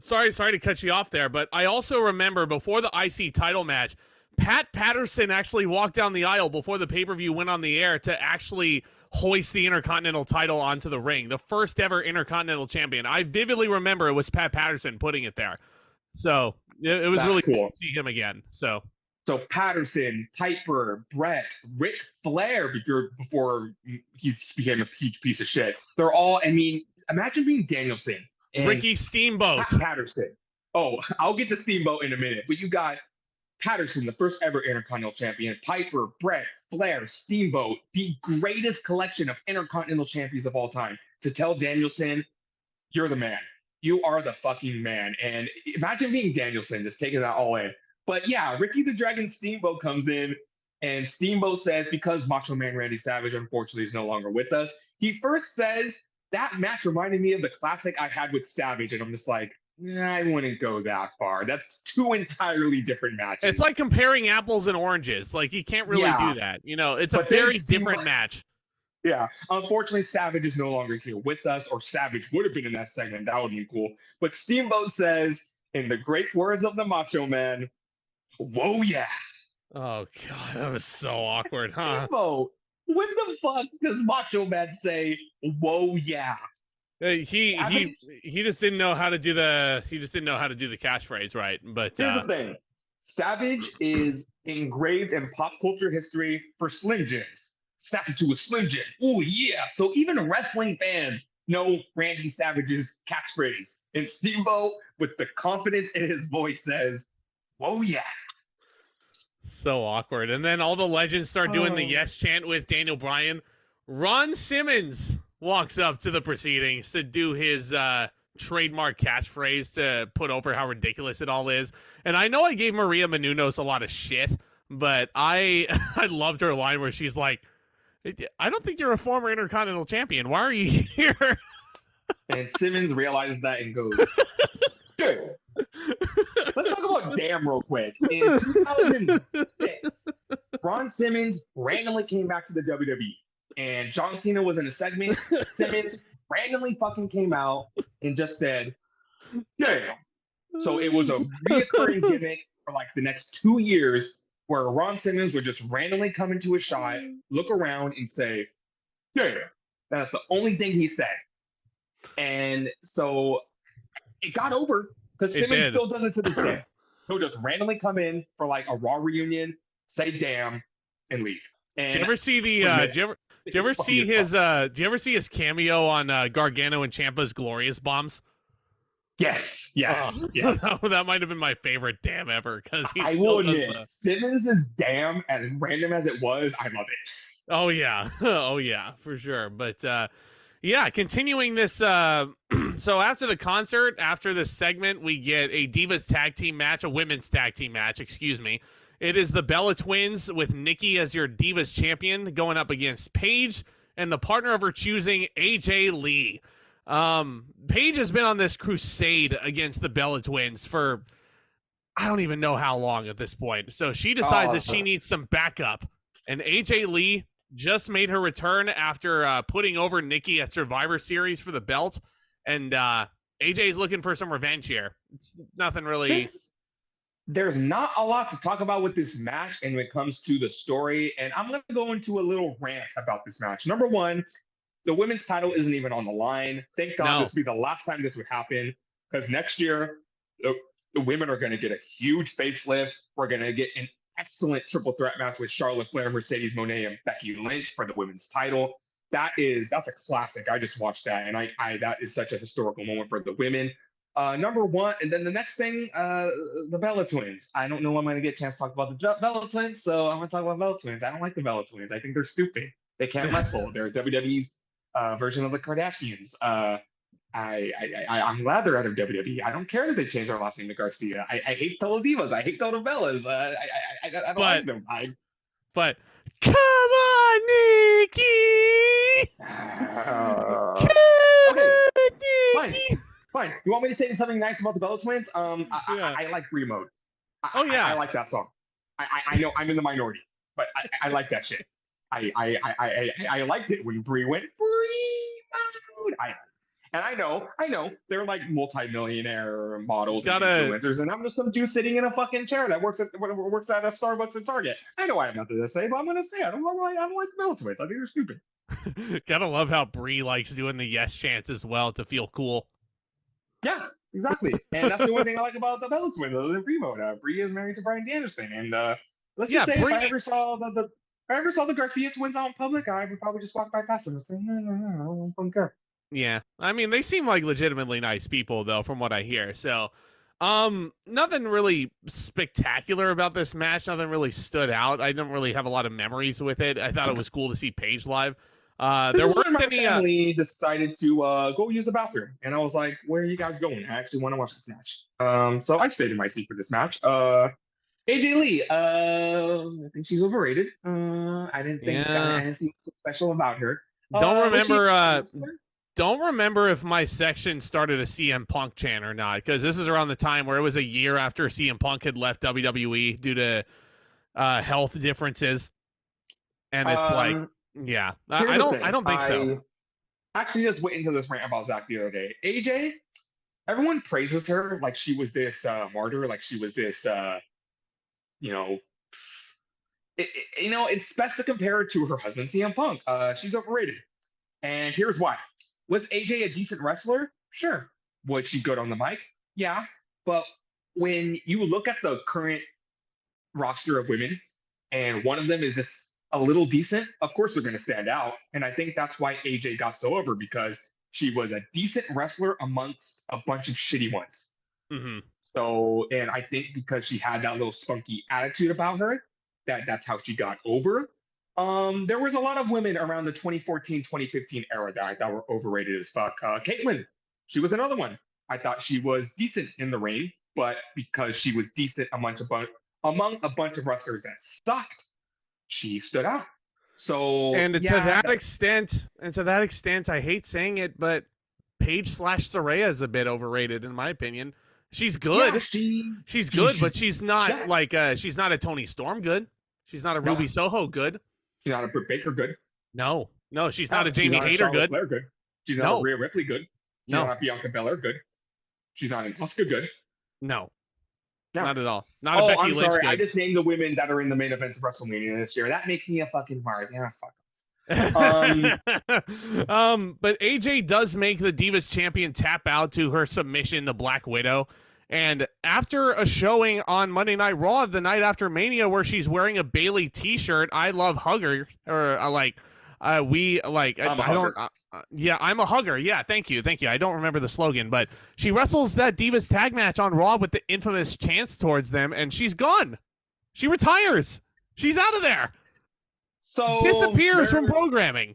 Sorry to cut you off there, but I also remember before the IC title match, Pat Patterson actually walked down the aisle before the pay-per-view went on the air to actually hoist the Intercontinental title onto the ring. The first ever Intercontinental Champion. I vividly remember it was Pat Patterson putting it there. So it was really cool to see him again. So Patterson, Piper, Brett, Ric Flair before he became a huge piece of shit. They're all, I mean, imagine being Danielson. And Ricky Steamboat. Pat Patterson. Oh, I'll get to Steamboat in a minute. But you got Patterson, the first ever Intercontinental Champion, Piper, Brett, Flair, Steamboat, the greatest collection of Intercontinental Champions of all time, to tell Danielson, you're the man. You are the fucking man. And imagine being Danielson, just taking that all in. But yeah, Ricky the Dragon Steamboat comes in, and Steamboat says, because Macho Man Randy Savage, unfortunately, is no longer with us, he first says, that match reminded me of the classic I had with Savage. And I'm just like, I wouldn't go that far. That's two entirely different matches. It's like comparing apples and oranges. Like, you can't really do that. You know, it's a very different match. Yeah. Unfortunately, Savage is no longer here with us, or Savage would have been in that segment. That would have been cool. But Steamboat says, in the great words of the Macho Man, whoa, yeah. Oh, God. That was so awkward, huh? Steamboat, when the fuck does Macho Man say, whoa, yeah? He just didn't know how to do the catchphrase right. But here's the thing: Savage is engraved in pop culture history for Slim Jims. Snap it to a Slim Jim. Oh yeah! So even wrestling fans know Randy Savage's catchphrase. And Steamboat, with the confidence in his voice, says, "Whoa yeah!" So awkward. And then all the legends start doing the yes chant with Daniel Bryan. Ron Simmons walks up to the proceedings to do his trademark catchphrase to put over how ridiculous it all is. And I know I gave Maria Menounos a lot of shit, but I loved her line where she's like, I don't think you're a former Intercontinental Champion. Why are you here? And Simmons realizes that and goes, dude, let's talk about damn real quick. In 2006, Ron Simmons randomly came back to the WWE. And John Cena was in a segment. Simmons randomly fucking came out and just said, damn. So it was a reoccurring gimmick for like the next 2 years where Ron Simmons would just randomly come into a shot, look around and say, damn. That's the only thing he said. And so it got over because Simmons still does it to this day. He'll just randomly come in for like a Raw reunion, say damn, and leave. And do you ever see the do you ever see his cameo on Gargano and Ciampa's Glorious Bombs? Yes. That might have been my favorite damn ever, because I will admit, Simmons' damn, as random as it was, I love it. Oh yeah, for sure. But yeah, continuing this. So after the concert, after this segment, we get a Divas tag team match, a women's tag team match. Excuse me. It is the Bella Twins with Nikki as your Divas champion going up against Paige and the partner of her choosing, AJ Lee. Paige has been on this crusade against the Bella Twins for, I don't even know how long at this point. So she decides that she needs some backup. And AJ Lee just made her return after putting over Nikki at Survivor Series for the belt. And AJ's looking for some revenge here. It's nothing really. There's not a lot to talk about with this match and when it comes to the story. And I'm going to go into a little rant about this match. Number one, the women's title isn't even on the line. Thank God this would be the last time this would happen, because next year, the women are going to get a huge facelift. We're going to get an excellent triple threat match with Charlotte Flair, Mercedes Moné, and Becky Lynch for the women's title. That's a classic. I just watched that, and I that is such a historical moment for the women. Number one, and then the next thing, the Bella Twins. I don't know when I'm going to get a chance to talk about the Bella Twins, so I'm going to talk about Bella Twins. I don't like the Bella Twins. I think they're stupid. They can't wrestle. They're WWE's version of the Kardashians. I'm glad they're out of WWE. I don't care that they changed their last name to Garcia. I hate Total Divas. I hate Total Bellas. I don't like them. But come on, Nikki. Okay, fine. You want me to say something nice about the Bella Twins? I like Brie Mode. I like that song. I know I'm in the minority, but I like that shit. I liked it when Brie went Brie Mode. I know they're like multi-millionaire models and influencers, and I'm just some dude sitting in a fucking chair that works at a Starbucks and Target. I know I have nothing to say, but I'm gonna say I don't like the Bella Twins. I think they're stupid. Gotta love how Brie likes doing the yes chants as well to feel cool. Yeah, exactly. And that's the one thing I like about the Bella Twins, other than Brie Mode. Brie is married to Bryan Danielson, and let's just say Brie... if I ever saw the Garcia twins out in public, I would probably just walk by past them and say, no, I don't care. Yeah, I mean, they seem like legitimately nice people, though, from what I hear. So, nothing really spectacular about this match. Nothing really stood out. I didn't really have a lot of memories with it. I thought it was cool to see Paige live. There weren't any. My family decided to go use the bathroom, and I was like, "Where are you guys going? I actually want to watch this match." So I stayed in my seat for this match. AJ Lee, I think she's overrated. I didn't think anything special about her. Don't remember if my section started a CM Punk chant or not, because this is around the time where it was a year after CM Punk had left WWE due to health differences, and it's I don't think so. Actually, just went into this rant about Zack the other day. AJ, everyone praises her like she was this martyr, like she was this, it's best to compare her to her husband CM Punk. She's overrated, and here's why. Was AJ a decent wrestler? Sure. Was she good on the mic? Yeah. But when you look at the current roster of women, and one of them is just a little decent, of course they're going to stand out. And I think that's why AJ got so over, because she was a decent wrestler amongst a bunch of shitty ones. Mm-hmm. So, and I think because she had that little spunky attitude about her, that's how she got over. There was a lot of women around the 2014, 2015 era that I thought were overrated as fuck. Caitlyn, she was another one. I thought she was decent in the ring, but because she was decent among a bunch of wrestlers that sucked, she stood out. So, to that extent, I hate saying it, but Paige / Saraya is a bit overrated in my opinion. She's good. Yeah, she's good, but she's not she's not a Toni Storm good. She's not a Ruby Soho good. She's not a Britt Baker good. No, she's not a Jamie Hayter good. Good. She's not a Rhea Ripley good. She's not a Bianca Belair good. She's not an Asuka good. No, not at all. Not a Becky I'm Lynch sorry. good. I just named the women that are in the main events of WrestleMania this year. That makes me a fucking mark. Yeah, fuck but AJ does make the Divas champion tap out to her submission to Black Widow. And after a showing on Monday Night Raw the night after Mania where she's wearing a Bayley t-shirt, I love hugger, or I'm a hugger. Yeah, thank you. I don't remember the slogan, but she wrestles that Divas tag match on Raw with the infamous chants towards them, and she's gone. She retires. She's out of there. So disappears from programming.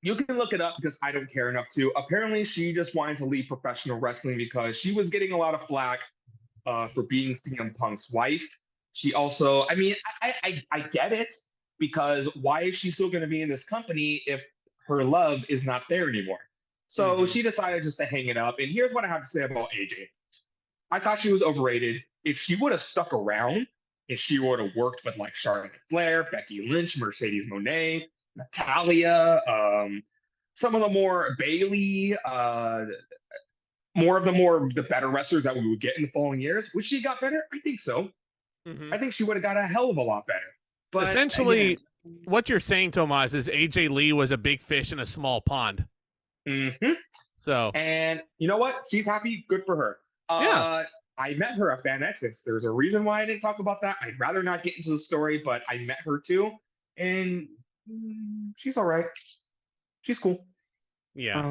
You can look it up because I don't care enough to. Apparently, she just wanted to leave professional wrestling because she was getting a lot of flack for being CM Punk's wife. She also, I get it, because why is she still going to be in this company if her love is not there anymore? So she decided just to hang it up. And here's what I have to say about AJ. I thought she was overrated. if she would have stuck around and she would have worked with like Charlotte Flair, Becky Lynch, Mercedes Moné, Natalia, some of the more Bailey, more of the better wrestlers that we would get in the following years. Would she got better? I think so. I think she would have got a hell of a lot better. But essentially, again, what you're saying, Tomas, is AJ Lee was a big fish in a small pond. So, and you know what? She's happy. Good for her. Yeah. I met her at Van Exis. There's a reason why I didn't talk about that. I'd rather not get into the story, but I met her too, and she's all right. She's cool. Yeah.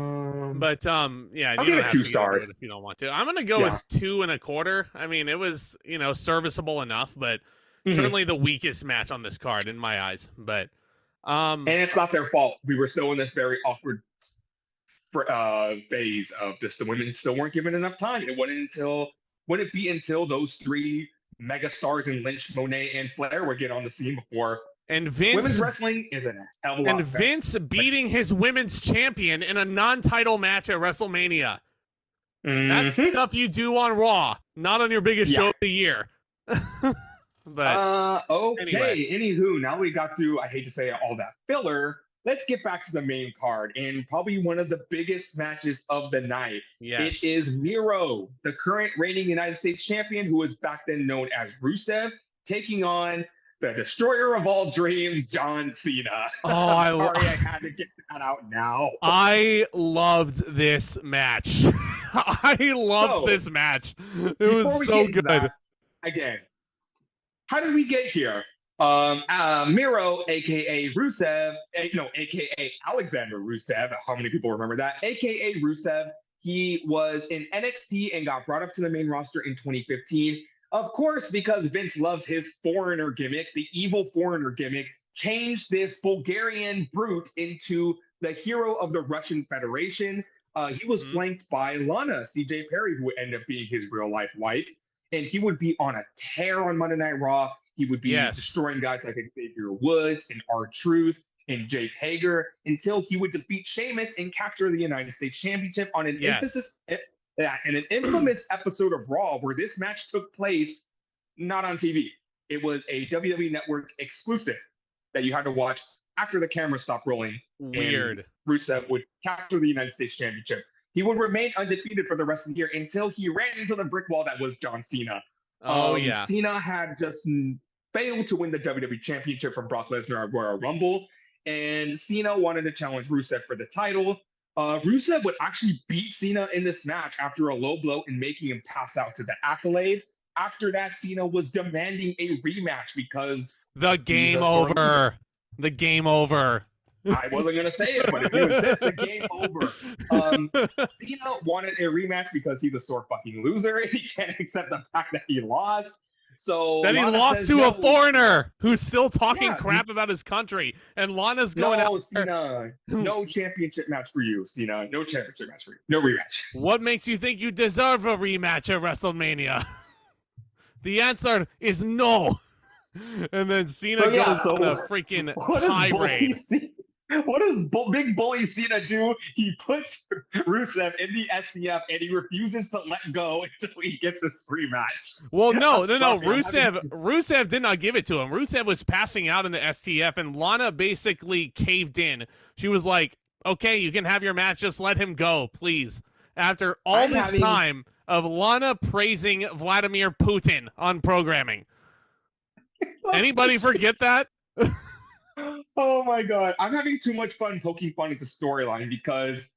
But yeah, I'll give it 2 stars if you don't want to. I'm gonna go with 2.25. I mean, it was, serviceable enough, but certainly the weakest match on this card in my eyes. But and it's not their fault. We were still in this very awkward phase of just the women still weren't given enough time. It wouldn't be until those 3 mega stars in Lynch, Moné, and Flair would get on the scene before. And Vince, women's wrestling is a hell of a lot better. Vince beating his women's champion in a non-title match at WrestleMania. That's stuff you do on Raw, not on your biggest show of the year. But okay. Anywho, now we got through, I hate to say it, all that filler. Let's get back to the main card and probably one of the biggest matches of the night. Yes. It is Miro, the current reigning United States champion, who was back then known as Rusev, taking on the destroyer of all dreams, John Cena. Oh, I had to get that out now. I loved this match. I loved this match. It was so good. That, again, how did we get here? Miro, aka Rusev, aka Alexander Rusev. How many people remember that? Aka Rusev. He was in NXT and got brought up to the main roster in 2015. Of course, because Vince loves his foreigner gimmick, the evil foreigner gimmick, changed this Bulgarian brute into the hero of the Russian Federation. He was flanked by Lana, CJ Perry, who ended up being his real life wife. And he would be on a tear on Monday Night Raw. He would be destroying guys like Xavier Woods and R-Truth and Jake Hager until he would defeat Sheamus and capture the United States Championship on an infamous episode of Raw where this match took place not on TV. It was a WWE Network exclusive that you had to watch after the camera stopped rolling. Weird. And Rusev would capture the United States Championship. He would remain undefeated for the rest of the year until he ran into the brick wall that was John Cena. Cena had just failed to win the WWE Championship from Brock Lesnar at Royal Rumble, and Cena wanted to challenge Rusev for the title. Rusev would actually beat Cena in this match after a low blow and making him pass out to the Accolade. After that, Cena was demanding a rematch because the game over. The game over. I wasn't going to say it, but if you insist, the game over. Cena wanted a rematch because he's a sore fucking loser and he can't accept the fact that he lost. So that he lost to a foreigner who's still talking crap about his country, and Lana's going out. Cena, no championship match for you, Cena. No championship match for you. No rematch. What makes you think you deserve a rematch at WrestleMania? The answer is no. And then Cena goes on a freaking tirade. What does Big Bully Cena do? He puts Rusev in the SDF and he refuses to let go until he gets this rematch. Well, no. Rusev did not give it to him. Rusev was passing out in the STF, and Lana basically caved in. She was like, okay, you can have your match. Just let him go, please. After all this time of Lana praising Vladimir Putin on programming. Anybody forget that? Oh my god. I'm having too much fun poking fun at the storyline because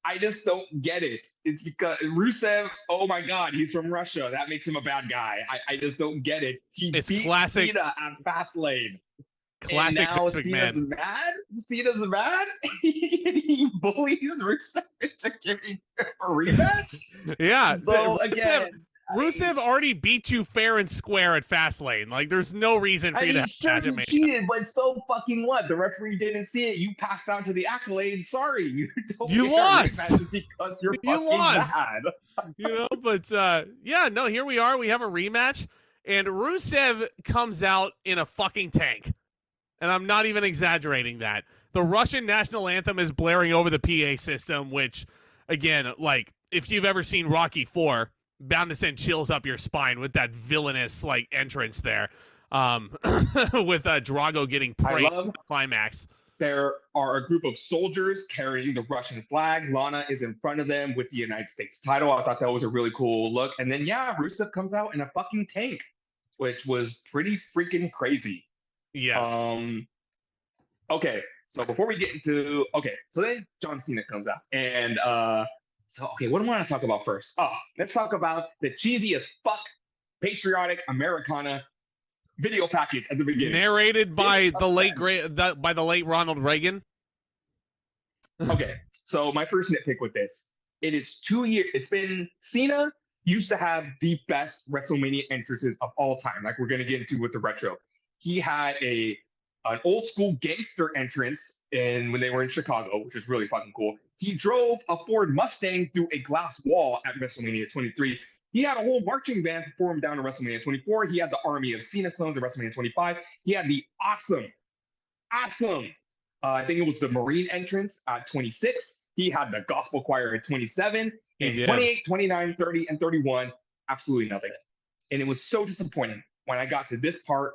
I just don't get it. It's because Rusev, oh my god, he's from Russia. That makes him a bad guy. I just don't get it. He beat Cena at Fastlane. Classic. And now Cena's mad? Cena's mad? He bullies Rusev into giving him a rematch? Yeah. So again... Rusev already beat you fair and square at Fastlane. Like, there's no reason for you to have he cheated, but so fucking what? The referee didn't see it. You passed out to the Accolade. Sorry, you lost because you're fucking bad. But here we are. We have a rematch, and Rusev comes out in a fucking tank, and I'm not even exaggerating that. The Russian national anthem is blaring over the PA system, which, again, like if you've ever seen Rocky IV. bound to send chills up your spine with that villainous like entrance there. With Drago getting praised in the climax. There are a group of soldiers carrying the Russian flag. Lana is in front of them with the United States title. I thought that was a really cool look. And then, yeah, Rusev comes out in a fucking tank, which was pretty freaking crazy. Yes. Okay, so before we get into, so then John Cena comes out. And what do I want to talk about first? Let's talk about the cheesy as fuck patriotic Americana video package at the beginning, narrated by the late Ronald Reagan. Okay, so my first nitpick with this, it is 2 years. It's been Cena used to have the best WrestleMania entrances of all time, like we're gonna get into with the retro. He had an old school gangster entrance when they were in Chicago, which is really fucking cool. He drove a Ford Mustang through a glass wall at WrestleMania 23. He had a whole marching band perform down to WrestleMania 24. He had the army of Cena clones at WrestleMania 25. He had the awesome, I think it was the Marine entrance at 26. He had the gospel choir at 27. And 28, 29, 30, and 31, absolutely nothing. And it was so disappointing when I got to this part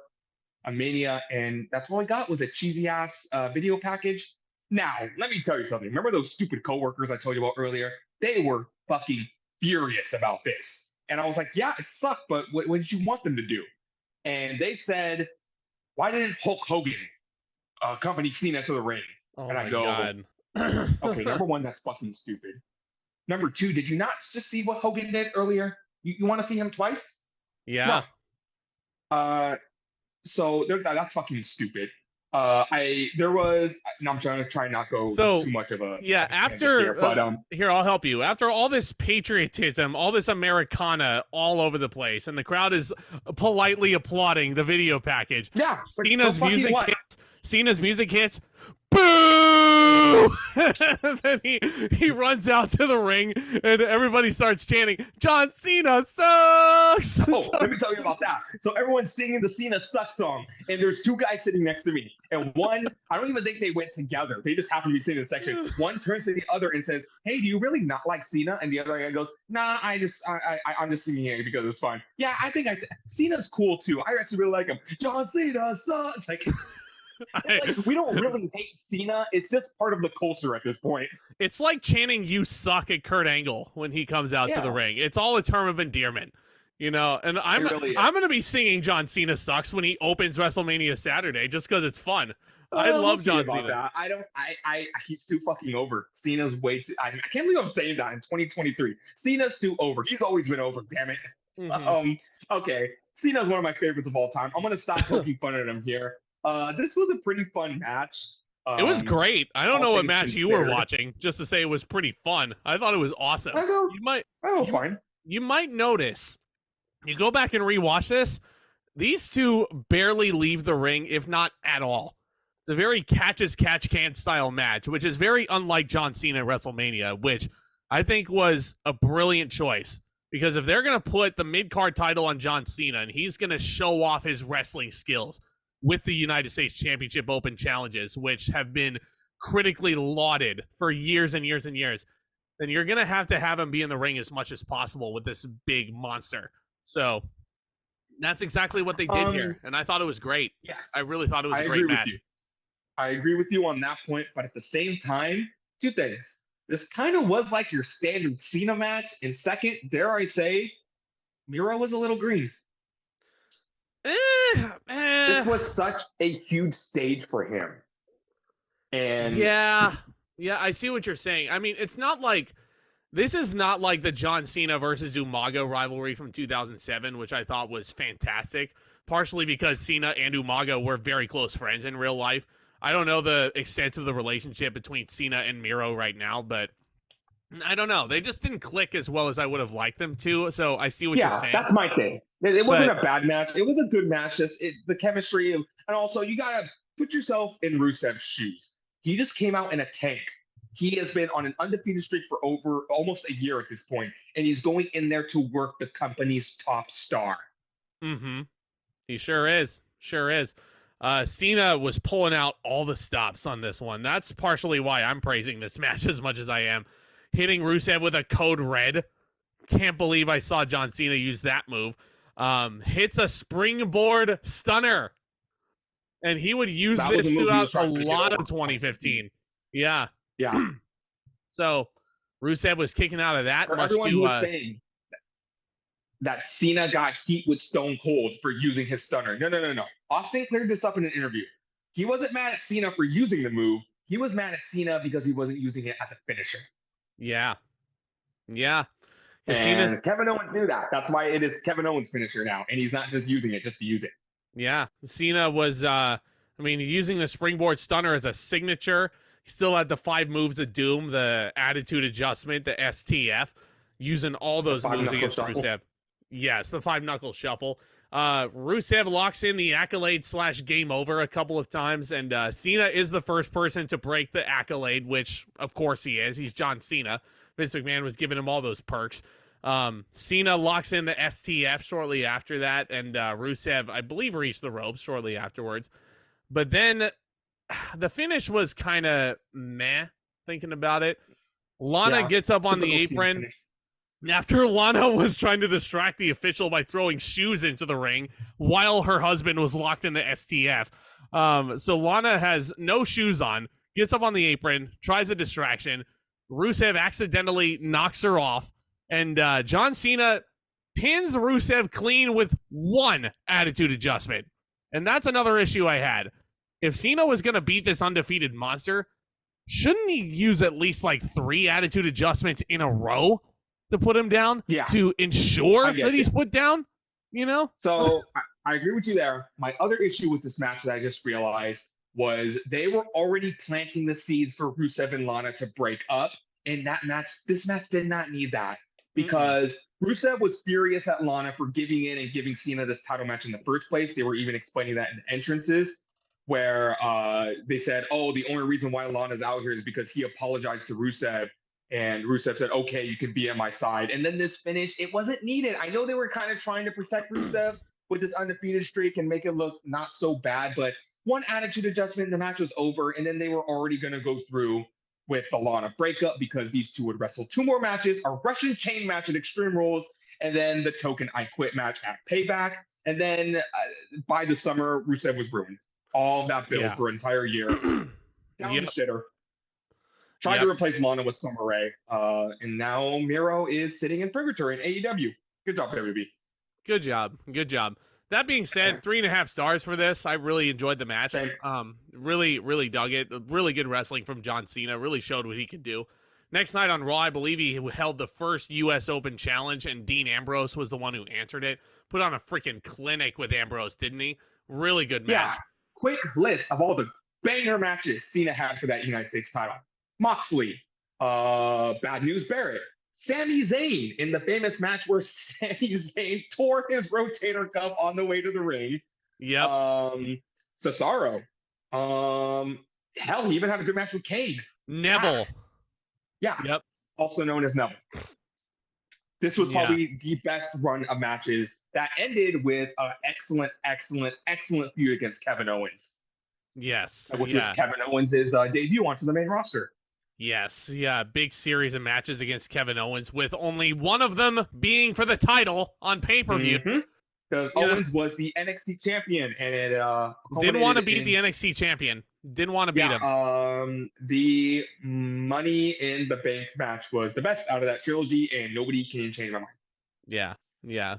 of Mania, and that's all I got was a cheesy-ass video package. Now, let me tell you something. Remember those stupid coworkers I told you about earlier? They were fucking furious about this. And I was like, yeah, it sucked, but what did you want them to do? And they said, why didn't Hulk Hogan accompany Cena to the ring? Oh, and I my go, God. Okay, number one, that's fucking stupid. Number two, did you not just see what Hogan did earlier? You want to see him twice? Yeah. No. So that's fucking stupid. I'm trying to try not go too much of a here I'll help you. After all this patriotism, all this Americana all over the place, and the crowd is politely applauding the video package. Yeah, Cena's music hits. Boo! Then he runs out to the ring and everybody starts chanting, John Cena sucks! Let me tell you about that. So everyone's singing the Cena sucks song, and there's two guys sitting next to me. And one, I don't even think they went together. They just happened to be sitting in the section. One turns to the other and says, hey, do you really not like Cena? And the other guy goes, nah, I'm just singing it because it's fun. Yeah, Cena's cool too. I actually really like him. John Cena sucks! We don't really hate Cena. It's just part of the culture at this point. It's like chanting "You suck" at Kurt Angle when he comes out to the ring. It's all a term of endearment, And I'm going to be singing "John Cena sucks" when he opens WrestleMania Saturday just because it's fun. I love John Cena. That. He's too fucking over. Cena's way too. I can't believe I'm saying that in 2023. Cena's too over. He's always been over. Damn it. Mm-hmm. Okay. Cena's one of my favorites of all time. I'm going to stop poking fun at him here. This was a pretty fun match. It was great. I don't know what match you were watching, just to say it was pretty fun. I thought it was awesome. You might notice, you go back and rewatch this, these two barely leave the ring, if not at all. It's a very catch-as-catch-can style match, which is very unlike John Cena at WrestleMania, which I think was a brilliant choice. Because if they're going to put the mid-card title on John Cena, and he's going to show off his wrestling skills with the United States Championship Open challenges, which have been critically lauded for years and years and years, then you're going to have him be in the ring as much as possible with this big monster. So that's exactly what they did here. And I thought it was great. Yes. I really thought it was a great match. I agree with you on that point, but at the same time, two things. This kind of was like your standard Cena match. And second, dare I say, Miro was a little green. This was such a huge stage for him. And yeah, I see what you're saying. I mean, this is not like the John Cena versus Umaga rivalry from 2007, which I thought was fantastic, partially because Cena and Umaga were very close friends in real life. I don't know the extent of the relationship between Cena and Miro right now, but I don't know. They just didn't click as well as I would have liked them to, so I see what you're saying. Yeah, that's my thing. It wasn't a bad match. It was a good match. Just the chemistry, and also you got to put yourself in Rusev's shoes. He just came out in a tank. He has been on an undefeated streak for over almost a year at this point, and he's going in there to work the company's top star. Mm-hmm. He sure is. Sure is. Cena was pulling out all the stops on this one. That's partially why I'm praising this match as much as I am. Hitting Rusev with a code red. Can't believe I saw John Cena use that move. Hits a springboard stunner. And he would use That was a this move he throughout was a trying to get lot over of 2015. Yeah. Yeah. So Rusev was kicking out of that. For much everyone to, who was saying that Cena got heat with Stone Cold for using his stunner. No. Austin cleared this up in an interview. He wasn't mad at Cena for using the move. He was mad at Cena because he wasn't using it as a finisher. Yeah. Yeah. And Kevin Owens knew that. That's why it is Kevin Owens' finisher now. And he's not just using it just to use it. Yeah. Cena was, using the springboard stunner as a signature. He still had the 5 moves of doom, the attitude adjustment, the STF, using all those moves against Rusev. Yes, the 5-knuckle shuffle. Rusev locks in the accolade / game over a couple of times, and Cena is the first person to break the accolade, which, of course, he is. He's John Cena. Vince McMahon was giving him all those perks. Cena locks in the STF shortly after that, and Rusev, I believe, reached the ropes shortly afterwards. But then the finish was kind of meh, thinking about it. Lana gets up on the apron. After Lana was trying to distract the official by throwing shoes into the ring while her husband was locked in the STF. So Lana has no shoes on, gets up on the apron, tries a distraction. Rusev accidentally knocks her off, and John Cena pins Rusev clean with 1 attitude adjustment. And that's another issue I had. If Cena was going to beat this undefeated monster, shouldn't he use at least like 3 attitude adjustments in a row to put him down to ensure that he's put down, So I agree with you there. My other issue with this match that I just realized was they were already planting the seeds for Rusev and Lana to break up. And this match did not need that because Rusev was furious at Lana for giving in and giving Cena this title match in the first place. They were even explaining that in the entrances where they said, oh, the only reason why Lana's out here is because he apologized to Rusev. And Rusev said, okay, you can be at my side. And then this finish, it wasn't needed. I know they were kind of trying to protect Rusev with this undefeated streak and make it look not so bad. But 1 attitude adjustment, the match was over. And then they were already going to go through with the Lana breakup because these two would wrestle 2 more matches, a Russian chain match at Extreme Rules, and then the token I Quit match at Payback. And then by the summer, Rusev was ruined. All of that build for an entire year. Down the shitter. Tried to replace Lana with Summer Rae, and now Miro is sitting in purgatory in AEW. Good job, WB. Good job. That being said, 3.5 stars for this. I really enjoyed the match. Really dug it. Really good wrestling from John Cena. Really showed what he could do. Next night on Raw, I believe he held the first U.S. Open challenge, and Dean Ambrose was the one who answered it. Put on a freaking clinic with Ambrose, didn't he? Really good match. Yeah. Quick list of all the banger matches Cena had for that United States title. Moxley, Bad News Barrett, Sami Zayn in the famous match where Sami Zayn tore his rotator cuff on the way to the ring. Yep. Cesaro. Hell, he even had a good match with Kane. Neville. Yeah. Yep. Also known as Neville. This was probably the best run of matches that ended with an excellent feud against Kevin Owens. Yes. Which was Kevin Owens' debut onto the main roster. Yes, big series of matches against Kevin Owens, with only one of them being for the title on pay-per-view. Because Owens was the NXT champion, and it didn't want to beat the NXT champion. Didn't want to beat him. The Money in the Bank match was the best out of that trilogy, and nobody can change my mind. Yeah.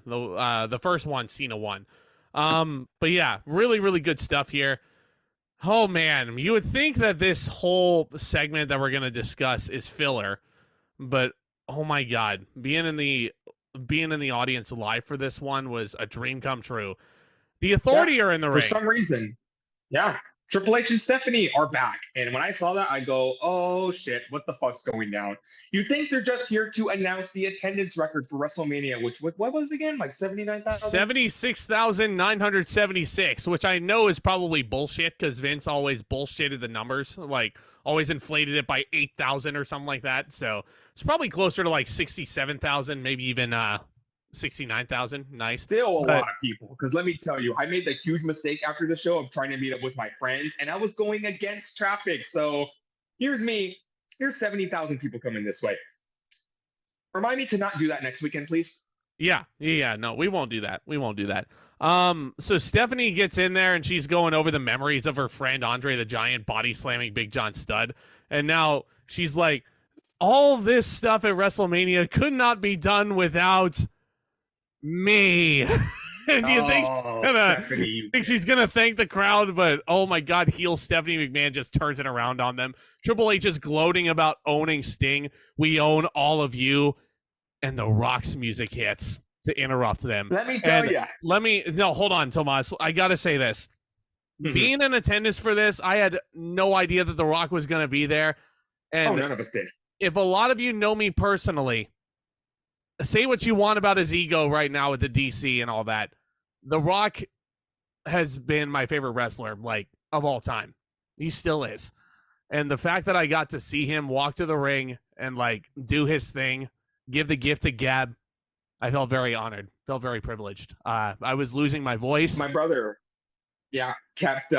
The first one, Cena won. But yeah, really good stuff here. Oh man, you would think that this whole segment that we're going to discuss is filler, but oh my god, being in the audience live for this one was a dream come true. The Authority are in the ring. For some reason. Yeah. Triple H and Stephanie are back. And when I saw that, I go, oh shit, what the fuck's going down? You think they're just here to announce the attendance record for WrestleMania, which, what was it again? Like 79,000? 76,976, which I know is probably bullshit because Vince always bullshitted the numbers, like always inflated it by 8,000 or something like that. So it's probably closer to like 67,000, maybe even 69,000. Nice. Still a lot of people, because let me tell you, I made the huge mistake after the show of trying to meet up with my friends, and I was going against traffic. So here's me. Here's 70,000 people coming this way. Remind me to not do that next weekend, please. Yeah. No, we won't do that. We won't do that. So Stephanie gets in there and she's going over the memories of her friend Andre the Giant body slamming Big John Studd. And now she's like, all this stuff at WrestleMania could not be done without me. Do you think she's gonna thank the crowd? But oh my God, heel Stephanie McMahon just turns it around on them. Triple H is gloating about owning Sting. We own all of you, and the Rock's music hits to interrupt them. Let me tell you. No, hold on, Tomas. I gotta say this. Being in attendance for this, I had no idea that the Rock was gonna be there. And none of us did. If a lot of you know me personally, say what you want about his ego right now with the DC and all that. The Rock has been my favorite wrestler, like, of all time. He still is. And the fact that I got to see him walk to the ring and, like, do his thing, give the gift to Gab, I felt very honored, felt very privileged. I was losing my voice. My brother, kept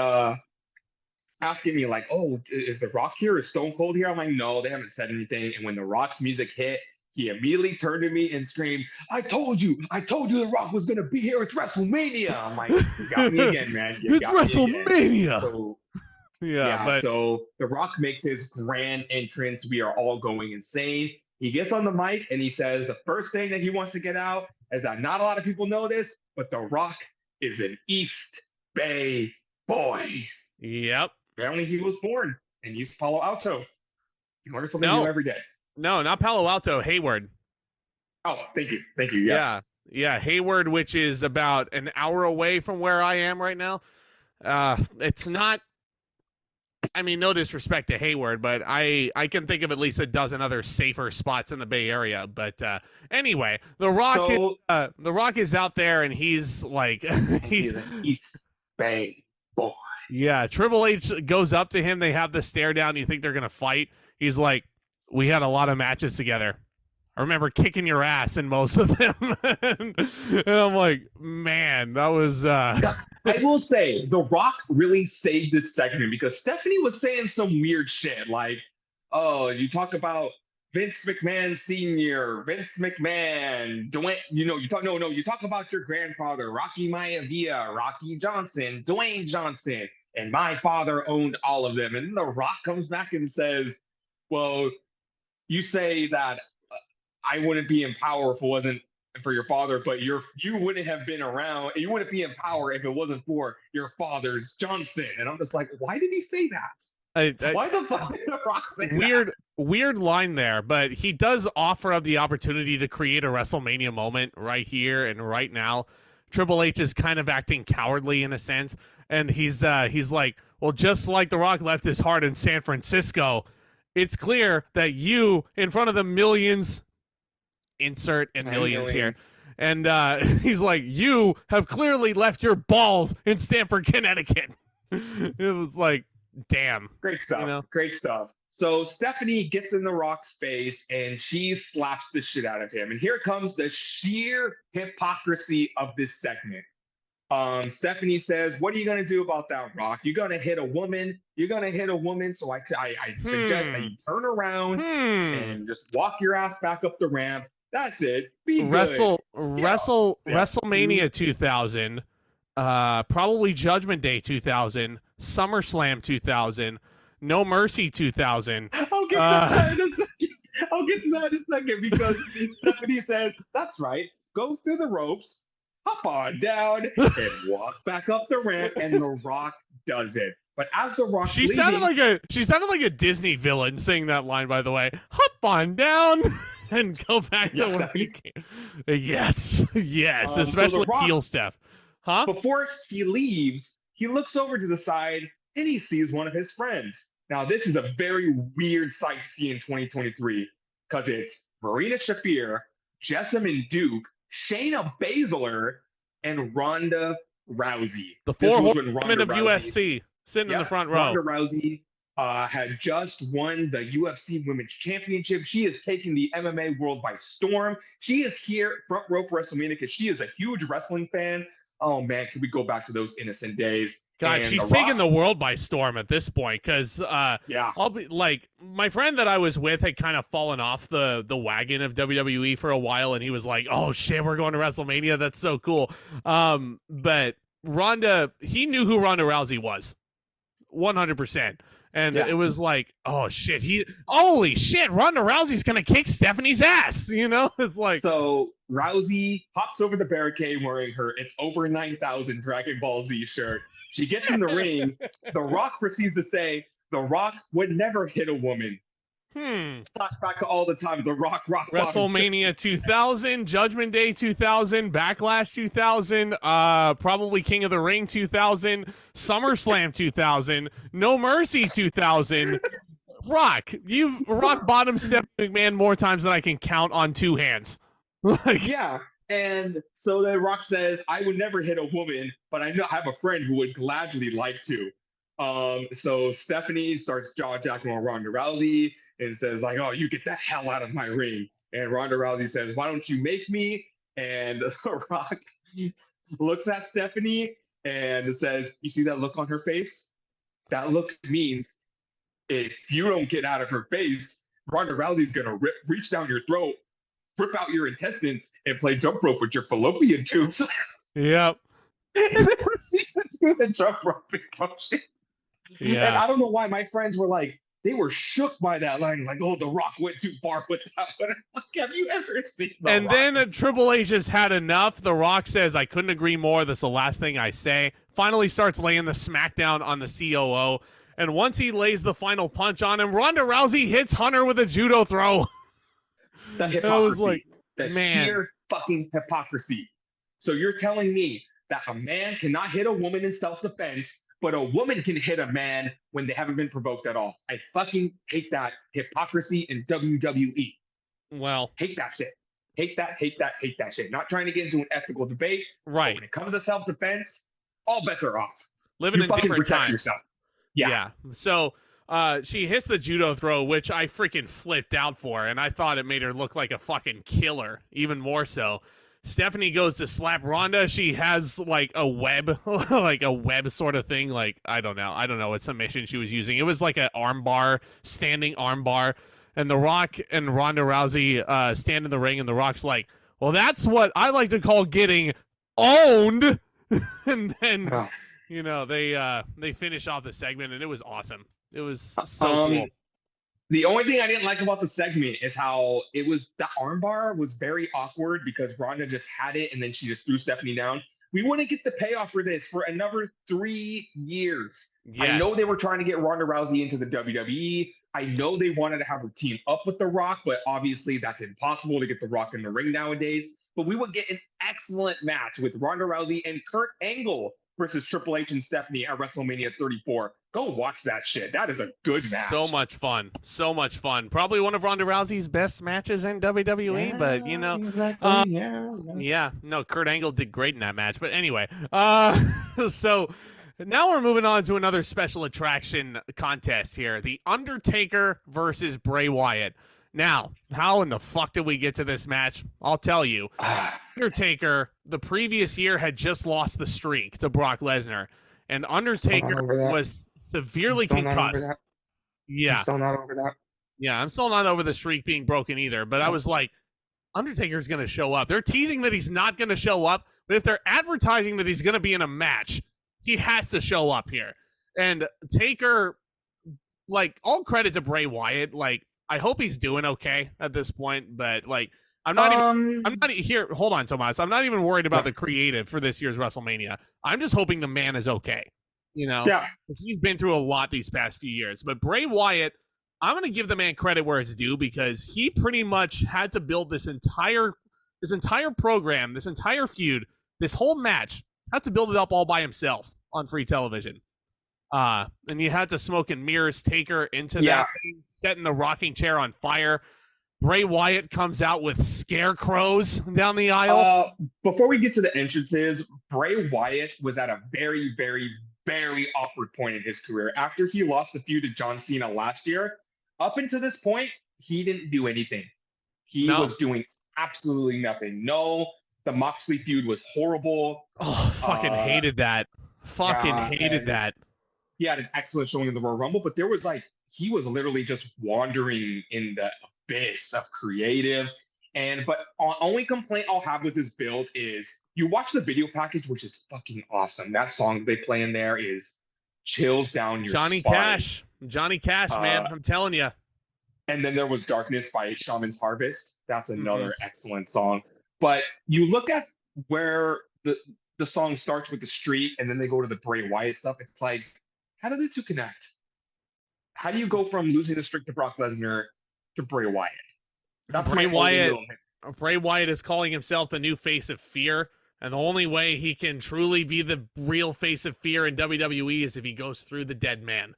asking me, like, oh, is The Rock here? Is Stone Cold here? I'm like, no, they haven't said anything. And when The Rock's music hit, he immediately turned to me and screamed, I told you The Rock was going to be here. It's WrestleMania. I'm like, you got me again, man. It's WrestleMania. So, but so The Rock makes his grand entrance. We are all going insane. He gets on the mic and he says the first thing that he wants to get out is that not a lot of people know this, but The Rock is an East Bay boy. Yep. Apparently he was born in East Palo Alto. You learn something new every day. No, not Palo Alto, Hayward. Oh, thank you. Yes. Yeah, Hayward, which is about an hour away from where I am right now. It's not, I mean, no disrespect to Hayward, but I can think of at least a dozen other safer spots in the Bay Area. But anyway, The Rock is out there, and he's like, he's an East Bay boy. Yeah, Triple H goes up to him. They have the stare down. You think they're going to fight. He's like, we had a lot of matches together. I remember kicking your ass in most of them. And I'm like, man, that was... I will say, The Rock really saved this segment because Stephanie was saying some weird shit. Like, oh, you talk about Vince McMahon Sr., Vince McMahon, Dwayne, you talk about your grandfather, Rocky Maivia, Rocky Johnson, Dwayne Johnson, and my father owned all of them. And then The Rock comes back and says, well, you say that I wouldn't be in power if it wasn't for your father, but you wouldn't have been around. You wouldn't be in power if it wasn't for your father's Johnson. And I'm just like, why did he say that? Why the fuck did The Rock say that? Weird line there, but he does offer up the opportunity to create a WrestleMania moment right here and right now. Triple H is kind of acting cowardly in a sense, and he's like, well, just like The Rock left his heart in San Francisco, it's clear that you, in front of the millions, insert and millions here, and he's like, you have clearly left your balls in Stamford, Connecticut. It was like, damn. Great stuff. Great stuff. So Stephanie gets in The Rock's face and she slaps the shit out of him. And here comes the sheer hypocrisy of this segment. Stephanie says, what are you going to do about that, Rock? You're going to hit a woman. So I suggest that you turn around and just walk your ass back up the ramp. That's it. Be good. WrestleMania 2000, probably Judgment Day 2000, SummerSlam 2000, No Mercy 2000. I'll get to that in a second because Stephanie says, that's right. Go through the ropes, hop on down, and walk back up the ramp, and The Rock does it. But as The Rock, she sounded like a Disney villain saying that line. By the way, hop on down and go back to where you came. Yes, especially so heel Steph. Huh? Before he leaves, he looks over to the side and he sees one of his friends. Now, this is a very weird sight to see in 2023 because it's Marina Shafir, Jessamine Duke, Shayna Baszler, and Ronda Rousey. The four horsemen of UFC sitting in the front row. Ronda Rousey had just won the UFC Women's Championship. She is taking the MMA world by storm. She is here front row for WrestleMania because she is a huge wrestling fan. oh man, can we go back to those innocent days? God, And she's The taking Rock, the world by storm at this point because yeah, I'll be like, my friend that I was with had kind of fallen off the wagon of WWE for a while, and he was like, "Oh shit, we're going to WrestleMania. That's so cool." But Ronda, he knew who Ronda Rousey was, 100%. And yeah. it was like, oh shit, holy shit, Ronda Rousey's gonna kick Stephanie's ass. It's like, So Rousey hops over the barricade wearing her "It's Over 9,000" Dragon Ball Z shirt. She gets in the ring. The Rock proceeds to say, "The Rock would never hit a woman." Flashback to all the time. The Rock bottom. WrestleMania 2000, Judgment Day 2000, Backlash 2000, probably King of the Ring 2000, SummerSlam 2000, No Mercy 2000. Rock, you've rock bottom Stephanie McMahon more times than I can count on two hands. Yeah. And so then Rock says, "I would never hit a woman, but I have a friend who would gladly like to." So Stephanie starts jaw-jacking on Ronda Rousey and says, like, "Oh, you get the hell out of my ring." And Ronda Rousey says, "Why don't you make me?" And The Rock looks at Stephanie and says, "You see that look on her face? That look means if you don't get out of her face, Ronda Rousey's going to reach down your throat, rip out your intestines, and play jump rope with your fallopian tubes." Yep. And then proceeds to do the jump rope motion. Yeah. And I don't know why my friends were like, they were shook by that line, like, "Oh, The Rock went too far with that one." Like, have you ever seen The And Rock? then Triple H has had enough. The Rock says, "I couldn't agree more. That's the last thing I say." Finally starts laying the smackdown on the COO. And once he lays the final punch on him, Ronda Rousey hits Hunter with a judo throw. The hypocrisy. was like, the man. sheer fucking hypocrisy. So you're telling me that a man cannot hit a woman in self-defense, but a woman can hit a man when they haven't been provoked at all? I fucking hate that hypocrisy in WWE. Well, Hate that shit. Hate that shit. Not trying to get into an ethical debate. right. But when it comes to self-defense, all bets are off. Living You in fucking different protect times. yourself. Yeah. So she hits the judo throw, which I freaking flipped out for, and I thought it made her look like a fucking killer, even more so. Stephanie goes to slap Ronda. She has like a web, like a web sort of thing. Like, I don't know what submission she was using. It was like an arm bar, standing arm bar. And The Rock and Ronda Rousey stand in the ring, and The Rock's like, "Well, that's what I like to call getting owned." And then, they finish off the segment, and it was awesome. It was so cool. The only thing I didn't like about the segment is how the armbar was very awkward because Ronda just had it and then she just threw Stephanie down. We wouldn't get the payoff for this for another 3 years. Yes. I know they were trying to get Ronda Rousey into the WWE. I know they wanted to have her team up with The Rock, but obviously that's impossible to get The Rock in the ring nowadays. But we would get an excellent match with Ronda Rousey and Kurt Angle versus Triple H and Stephanie at WrestleMania 34. Go watch that shit. That is a good match. So much fun. So much fun. Probably one of Ronda Rousey's best matches in WWE, Yeah, but exactly. yeah, no, Kurt Angle did great in that match. But anyway, so now we're moving on to another special attraction contest here. The Undertaker versus Bray Wyatt. Now, how in the fuck did we get to this match? I'll tell you. Undertaker, the previous year, had just lost the streak to Brock Lesnar, and Undertaker was severely concussed. Yeah. I'm still not over that. Yeah, I'm still not over the streak being broken either, but I was like, Undertaker's going to show up. They're teasing that he's not going to show up, but if they're advertising that he's going to be in a match, he has to show up here. And Taker, like, all credit to Bray Wyatt, like, I hope he's doing okay at this point, but like I'm not here. Hold on, Tomas. I'm not even worried about the creative for this year's WrestleMania. I'm just hoping the man is okay. Yeah. He's been through a lot these past few years. But Bray Wyatt, I'm going to give the man credit where it's due because he pretty much had to build this entire program, this entire feud, this whole match, had to build it up all by himself on free television. And you had to smoke and mirrors Taker into that thing, setting the rocking chair on fire. Bray Wyatt comes out with scarecrows down the aisle. Before we get to the entrances, Bray Wyatt was at a very, very, very awkward point in his career. After he lost the feud to John Cena last year, up until this point, he didn't do anything. He was doing absolutely nothing. No The Moxley feud was horrible. Oh, fucking hated that. Fucking hated that. He had an excellent showing in the Royal Rumble, but there was like, he was literally just wandering in the abyss of creative. But only complaint I'll have with this build is you watch the video package, which is fucking awesome. That song they play in there is chills down your Johnny spine. Johnny Cash, man. I'm telling you. And then there was Darkness by Shaman's Harvest. That's another excellent song. But you look at where the song starts with the street and then they go to the Bray Wyatt stuff. It's like, how do the two connect? How do you go from losing the streak to Brock Lesnar to Bray Wyatt? That's Bray Wyatt. Bray Wyatt is calling himself the new face of fear. And the only way he can truly be the real face of fear in WWE is if he goes through the dead man.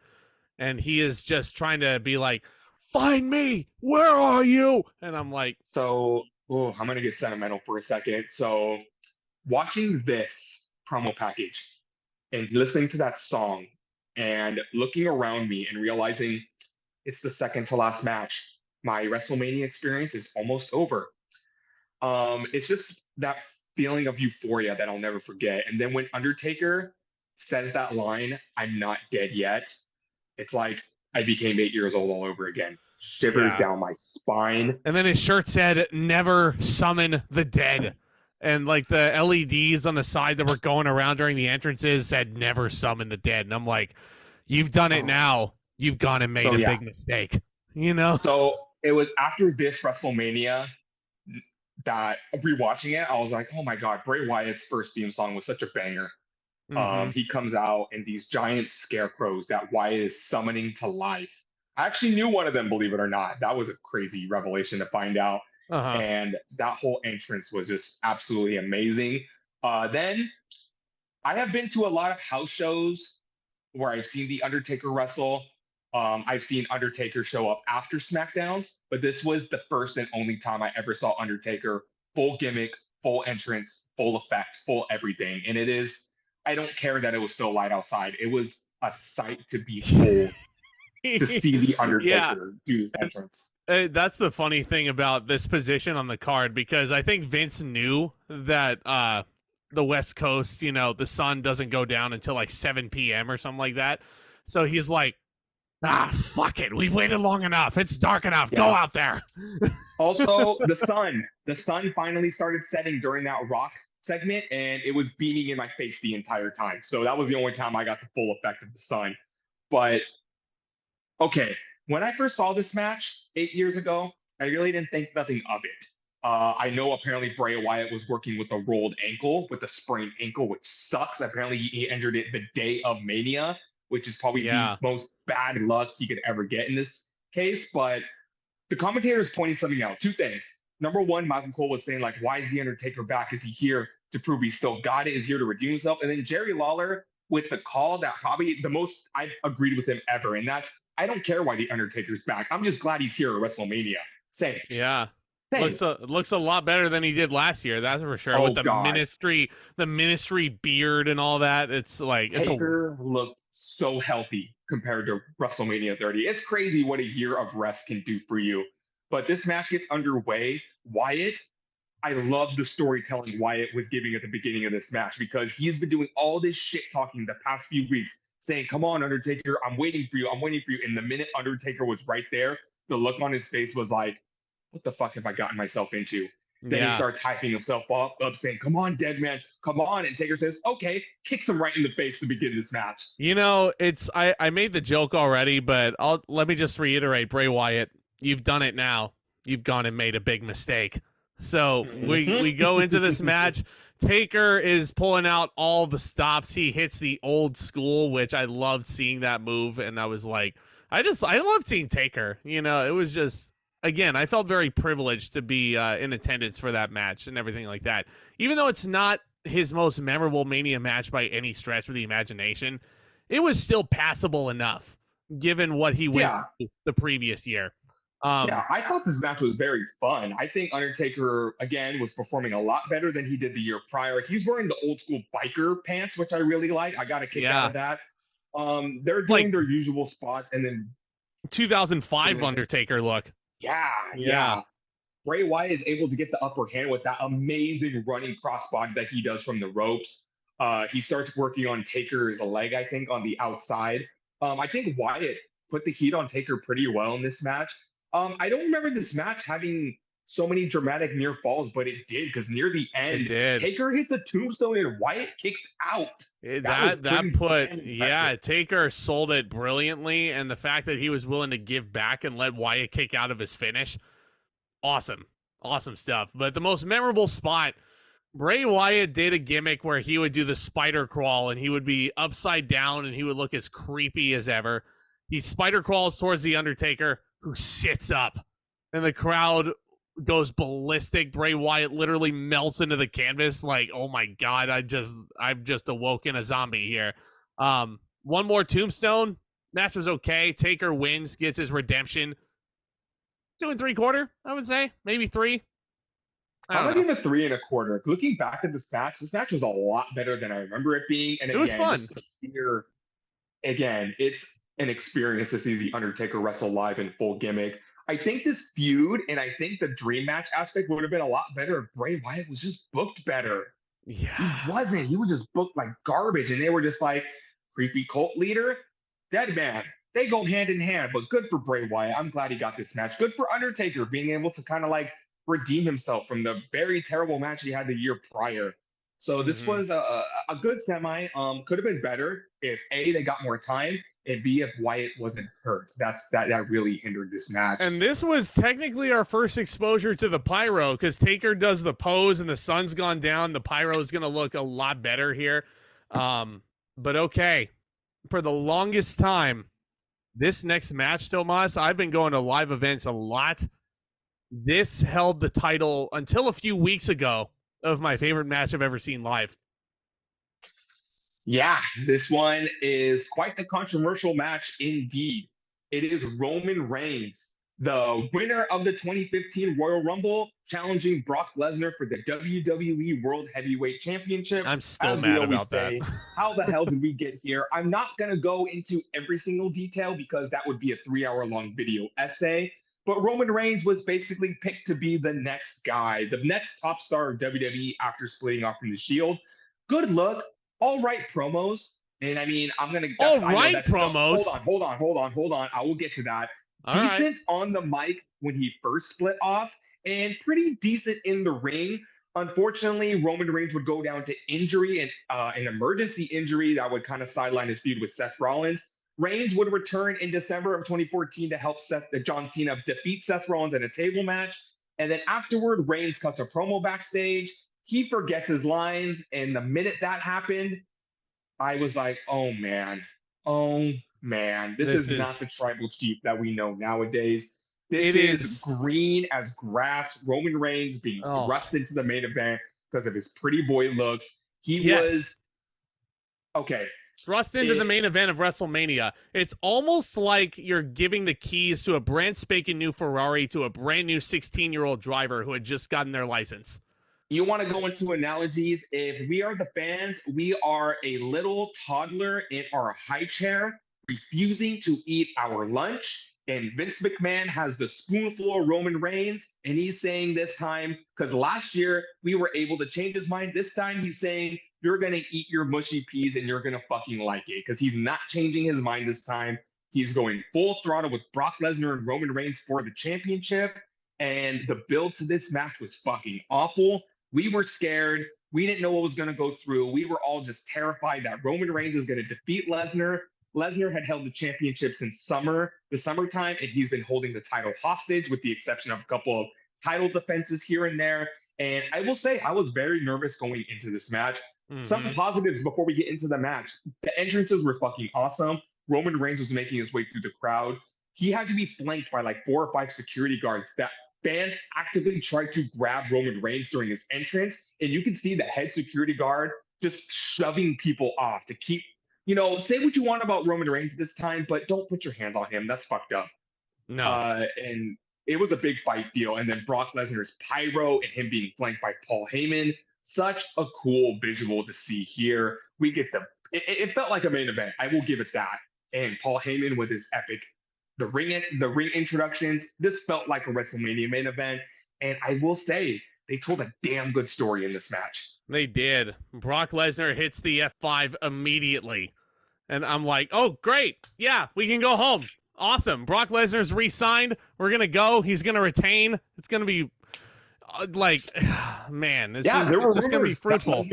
And he is just trying to be like, find me, where are you? And I'm like, so I'm gonna get sentimental for a second. So watching this promo package and listening to that song and looking around me and realizing it's the second to last match, my WrestleMania experience is almost over. It's just that feeling of euphoria that I'll never forget. And then when Undertaker says that line, "I'm not dead yet," it's like I became 8 years old all over again. Shivers down my spine. And then his shirt said, "Never summon the dead." And like the LEDs on the side that were going around during the entrances said, "Never summon the dead." And I'm like, you've done it now. You've gone and made a big mistake. You know? So it was after this WrestleMania that rewatching it, I was like, oh my God, Bray Wyatt's first theme song was such a banger. He comes out in these giant scarecrows that Wyatt is summoning to life. I actually knew one of them, believe it or not. That was a crazy revelation to find out. And that whole entrance was just absolutely amazing. Then I have been to a lot of house shows where I've seen The Undertaker wrestle. I've seen Undertaker show up after SmackDowns, but this was the first and only time I ever saw Undertaker full gimmick, full entrance, full effect, full everything. And it is, I don't care that it was still light outside. It was a sight to behold to see the Undertaker do his entrance. That's the funny thing about this position on the card, because I think Vince knew that the West Coast, you know, the sun doesn't go down until like 7 p.m. or something like that. So he's like, fuck it. We've waited long enough. It's dark enough. Go out there. Also, the sun finally started setting during that Rock segment, and it was beaming in my face the entire time. So that was the only time I got the full effect of the sun. But okay, when I first saw this match 8 years ago, I really didn't think nothing of it. I know apparently Bray Wyatt was working with a rolled ankle, with a sprained ankle, which sucks. Apparently he injured it the day of Mania, which is probably the most bad luck he could ever get in this case. But the commentators pointed something out. Two things. Number one, Michael Cole was saying, like, why is The Undertaker back? Is he here to prove he still got it? Is here to redeem himself? And then Jerry Lawler with the call that probably the most I've agreed with him ever. And that's, I don't care why The Undertaker's back. I'm just glad he's here at WrestleMania. Same. Yeah. Looks a lot better than he did last year. That's for sure. With the ministry beard and all that. It's like Taker looked so healthy compared to WrestleMania 30. It's crazy what a year of rest can do for you. But this match gets underway. Wyatt, I love the storytelling Wyatt was giving at the beginning of this match, because he's been doing all this shit talking the past few weeks, saying, come on, Undertaker, I'm waiting for you. I'm waiting for you. And the minute Undertaker was right there, the look on his face was like, what the fuck have I gotten myself into? Then he starts hyping himself up, saying, come on, dead man, come on. And Taker says, okay, kicks him right in the face to begin this match. You know, I made the joke already, but let me just reiterate, Bray Wyatt, you've done it now. You've gone and made a big mistake. So we go into this match. Taker is pulling out all the stops. He hits the old school, which I loved seeing that move. And I was like, I loved seeing Taker. You know, it was just, again, I felt very privileged to be in attendance for that match and everything like that. Even though it's not his most memorable Mania match by any stretch of the imagination, it was still passable enough given what he went through the previous year. I thought this match was very fun. I think Undertaker, again, was performing a lot better than he did the year prior. He's wearing the old school biker pants, which I really like. I got a kick out of that. They're doing their usual spots, and then 2005 Undertaker look. Yeah. Bray Wyatt is able to get the upper hand with that amazing running crossbody that he does from the ropes. He starts working on Taker's leg, I think, on the outside. I think Wyatt put the heat on Taker pretty well in this match. I don't remember this match having so many dramatic near falls, but it did, because near the It end, did. Taker hits a tombstone and Wyatt kicks out. Taker sold it brilliantly, and the fact that he was willing to give back and let Wyatt kick out of his finish, awesome stuff. But the most memorable spot, Bray Wyatt did a gimmick where he would do the spider crawl and he would be upside down and he would look as creepy as ever. He spider crawls towards the Undertaker, who sits up, and the crowd goes ballistic. Bray Wyatt literally melts into the canvas like, oh my god, I've just awoken a zombie here. One more tombstone. Match was okay. Taker wins, gets his redemption. 2 3/4, I would say. Maybe 3. I'm gonna give it 3 1/4. Looking back at this match was a lot better than I remember it being. And again, it was fun. It's an experience to see the Undertaker wrestle live in full gimmick. I think this feud and I think the dream match aspect would have been a lot better if Bray Wyatt was just booked better. Yeah. He wasn't. He was just booked like garbage. And they were just like, creepy cult leader, dead man. They go hand in hand, but good for Bray Wyatt. I'm glad he got this match. Good for Undertaker being able to kind of like redeem himself from the very terrible match he had the year prior. So this was a good semi. Could have been better if A, they got more time, and B, if Wyatt wasn't hurt. That really hindered this match. And this was technically our first exposure to the pyro, because Taker does the pose and the sun's gone down. The pyro is going to look a lot better here. But okay, for the longest time, this next match, Tomas, I've been going to live events a lot. This held the title until a few weeks ago of my favorite match I've ever seen live. Yeah, this one is quite the controversial match indeed. It is Roman Reigns, the winner of the 2015 Royal Rumble, challenging Brock Lesnar for the WWE World Heavyweight Championship. I'm still mad about that. How the hell did we get here? I'm not going to go into every single detail because that would be a 3-hour-long video essay. But Roman Reigns was basically picked to be the next guy, the next top star of WWE after splitting off from the Shield. Good look, all right promos. And I mean, promos. Hold on. I will get to that. Decent on the mic when he first split off, and pretty decent in the ring. Unfortunately, Roman Reigns would go down to injury, and an emergency injury that would kind of sideline his feud with Seth Rollins. Reigns would return in December of 2014 to help John Cena defeat Seth Rollins in a table match. And then afterward, Reigns cuts a promo backstage. He forgets his lines. And the minute that happened, I was like, oh, man. This is not the tribal chief that we know nowadays. This is green as grass. Roman Reigns being thrust into the main event because of his pretty boy looks. He was... Okay. Thrust into the main event of WrestleMania. It's almost like you're giving the keys to a brand spanking new Ferrari to a brand new 16-year-old driver who had just gotten their license. You want to go into analogies? If we are the fans, we are a little toddler in our high chair refusing to eat our lunch. And Vince McMahon has the spoonful of Roman Reigns. And he's saying this time, because last year we were able to change his mind. This time he's saying, you're going to eat your mushy peas and you're going to fucking like it, because he's not changing his mind this time. He's going full throttle with Brock Lesnar and Roman Reigns for the championship. And the build to this match was fucking awful. We were scared. We didn't know what was going to go through. We were all just terrified that Roman Reigns is going to defeat Lesnar. Lesnar had held the championship since the summertime, and he's been holding the title hostage with the exception of a couple of title defenses here and there. And I will say I was very nervous going into this match. Some positives before we get into the match. The entrances were fucking awesome. Roman Reigns was making his way through the crowd. He had to be flanked by like 4 or 5 security guards. That fan actively tried to grab Roman Reigns during his entrance. And you can see the head security guard just shoving people off to keep, say what you want about Roman Reigns this time, but don't put your hands on him. That's fucked up. No. And it was a big fight deal. And then Brock Lesnar's pyro and him being flanked by Paul Heyman. Such a cool visual to see here. We get it felt like a main event. I will give it that. And Paul Heyman with his epic, the ring introductions. This felt like a WrestleMania main event. And I will say, they told a damn good story in this match. They did. Brock Lesnar hits the F5 immediately. And I'm like, oh, great. Yeah, we can go home. Awesome. Brock Lesnar's re-signed. We're going to go. He's going to retain. It's going to be man, it's there were just going to be fruitful.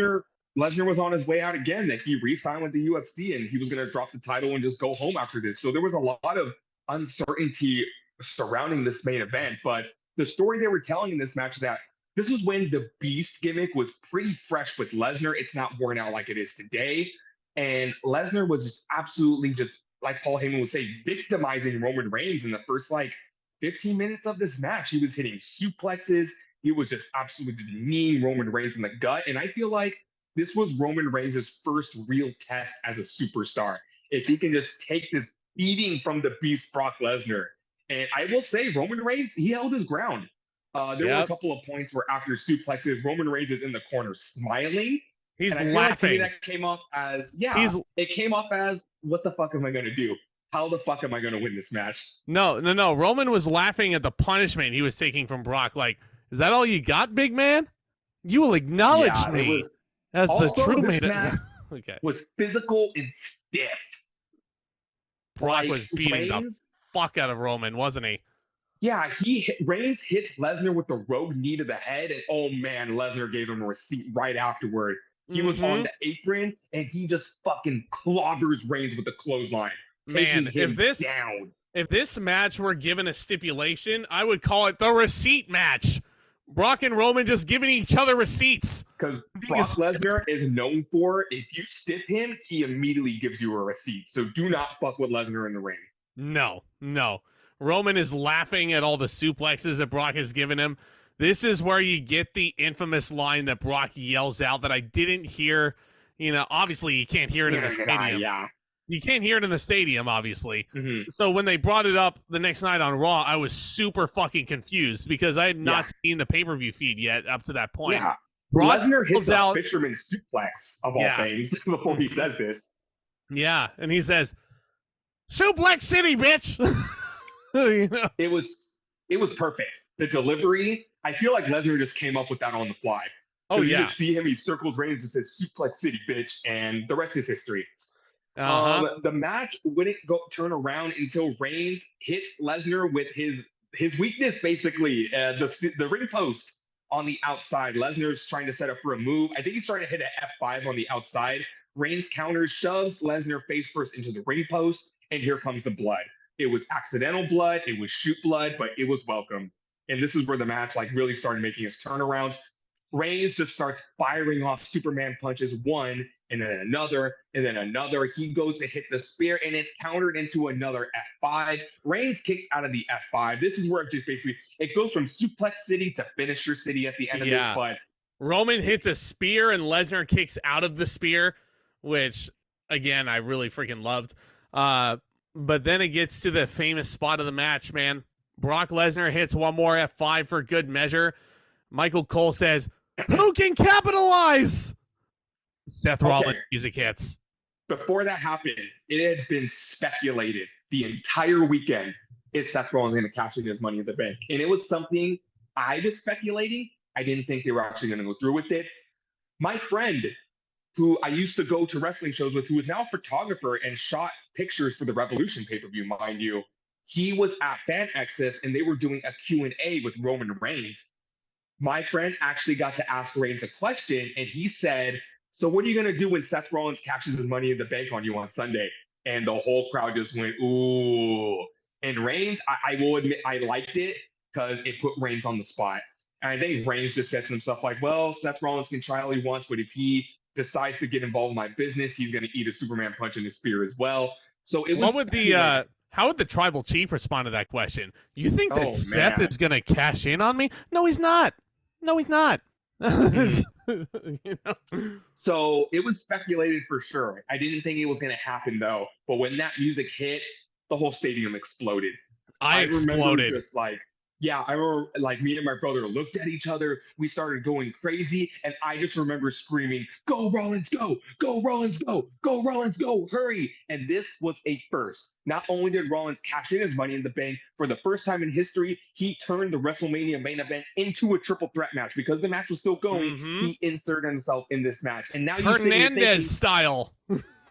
Lesnar was on his way out again, that he re-signed with the UFC and he was going to drop the title and just go home after this. So there was a lot of uncertainty surrounding this main event. But the story they were telling in this match, that this was when the Beast gimmick was pretty fresh with Lesnar. It's not worn out like it is today. And Lesnar was just absolutely, just like Paul Heyman would say, victimizing Roman Reigns in the first 15 minutes of this match. He was hitting suplexes. He was just absolutely kneeing Roman Reigns in the gut. And I feel like this was Roman Reigns' first real test as a superstar. If he can just take this beating from the Beast Brock Lesnar. And I will say, Roman Reigns, he held his ground. There were a couple of points where after suplexes, Roman Reigns is in the corner smiling. He's and laughing. That came off as, it came off as, what the fuck am I going to do? How the fuck am I going to win this match? No. Roman was laughing at the punishment he was taking from Brock. Like, is that all you got, big man? You will acknowledge me as the true man. Okay. Was physical and stiff. Brock was beating the fuck out of Roman, wasn't he? Yeah, Reigns hits Lesnar with the rogue knee to the head, and oh man, Lesnar gave him a receipt right afterward. He was on the apron, and he just fucking clobbers Reigns with the clothesline. Man, if this match were given a stipulation, I would call it the receipt match. Brock and Roman just giving each other receipts. Because Brock Lesnar is known for, if you stiff him, he immediately gives you a receipt. So do not fuck with Lesnar in the ring. No. Roman is laughing at all the suplexes that Brock has given him. This is where you get the infamous line that Brock yells out that I didn't hear. Obviously you can't hear it in the stadium. Yeah. You can't hear it in the stadium, obviously. Mm-hmm. So when they brought it up the next night on Raw, I was super fucking confused because I had not seen the pay-per-view feed yet up to that point. Yeah. Lesnar hits a fisherman suplex, of all things, before he says this. Yeah, and he says, Suplex City, bitch! It was perfect. The delivery, I feel like Lesnar just came up with that on the fly. Oh, yeah. You could see him, he circled Reigns and said, Suplex City, bitch, and the rest is history. The match wouldn't turn around until Reigns hit Lesnar with his weakness, basically, the ring post on the outside. Lesnar's trying to set up for a move. I think he's trying to hit an F5 on the outside. Reigns counters, shoves Lesnar face first into the ring post, and here comes the blood. It was accidental blood, it was shoot blood, but it was welcome. And this is where the match really started making its turnaround. Reigns just starts firing off Superman punches, one, and then another, and then another. He goes to hit the spear, and it's countered into another F5. Reigns kicks out of the F5. This is where it just basically, it goes from Suplex City to Finisher City at the end of this. But Roman hits a spear, and Lesnar kicks out of the spear, which, again, I really freaking loved. But then it gets to the famous spot of the match, man. Brock Lesnar hits one more F5 for good measure. Michael Cole says, who can capitalize? Seth Rollins music hits. Before that happened, it had been speculated the entire weekend, is Seth Rollins going to cash in his Money in the Bank? And it was something I was speculating. I didn't think they were actually going to go through with it. My friend, who I used to go to wrestling shows with, who is now a photographer and shot pictures for the Revolution pay-per-view, mind you, he was at Fan Access and they were doing a Q&A with Roman Reigns. My friend actually got to ask Reigns a question, and he said, so what are you going to do when Seth Rollins cashes his Money in the Bank on you on Sunday? And the whole crowd just went, ooh. And Reigns, I will admit, I liked it because it put Reigns on the spot. And I think Reigns just said some stuff like, well, Seth Rollins can try all he wants, but if he decides to get involved in my business, he's going to eat a Superman punch in his spear as well. So it was. How would the tribal chief respond to that question? You think that Seth is going to cash in on me? No, he's not. No, he's not. So it was speculated for sure. I didn't think it was going to happen though. But when that music hit, the whole stadium exploded. I exploded. Just Yeah, I remember like me and my brother looked at each other. We started going crazy. And I just remember screaming, "Go, Rollins, go! Go, Rollins, go! Go, Rollins, go! Hurry!" And this was a first. Not only did Rollins cash in his money in the bank, for the first time in history, he turned the WrestleMania main event into a triple threat match. Because the match was still going, he inserted himself in this match. And now you're sitting here Hernandez thinking, style.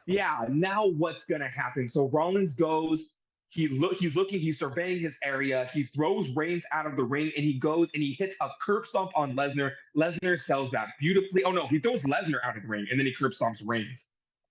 yeah, now what's gonna happen? So Rollins goes. He's looking. He's surveying his area. He throws Reigns out of the ring, and he goes and he hits a curb stomp on Lesnar. Lesnar sells that beautifully. Oh no, he throws Lesnar out of the ring, and then he curb stomps Reigns.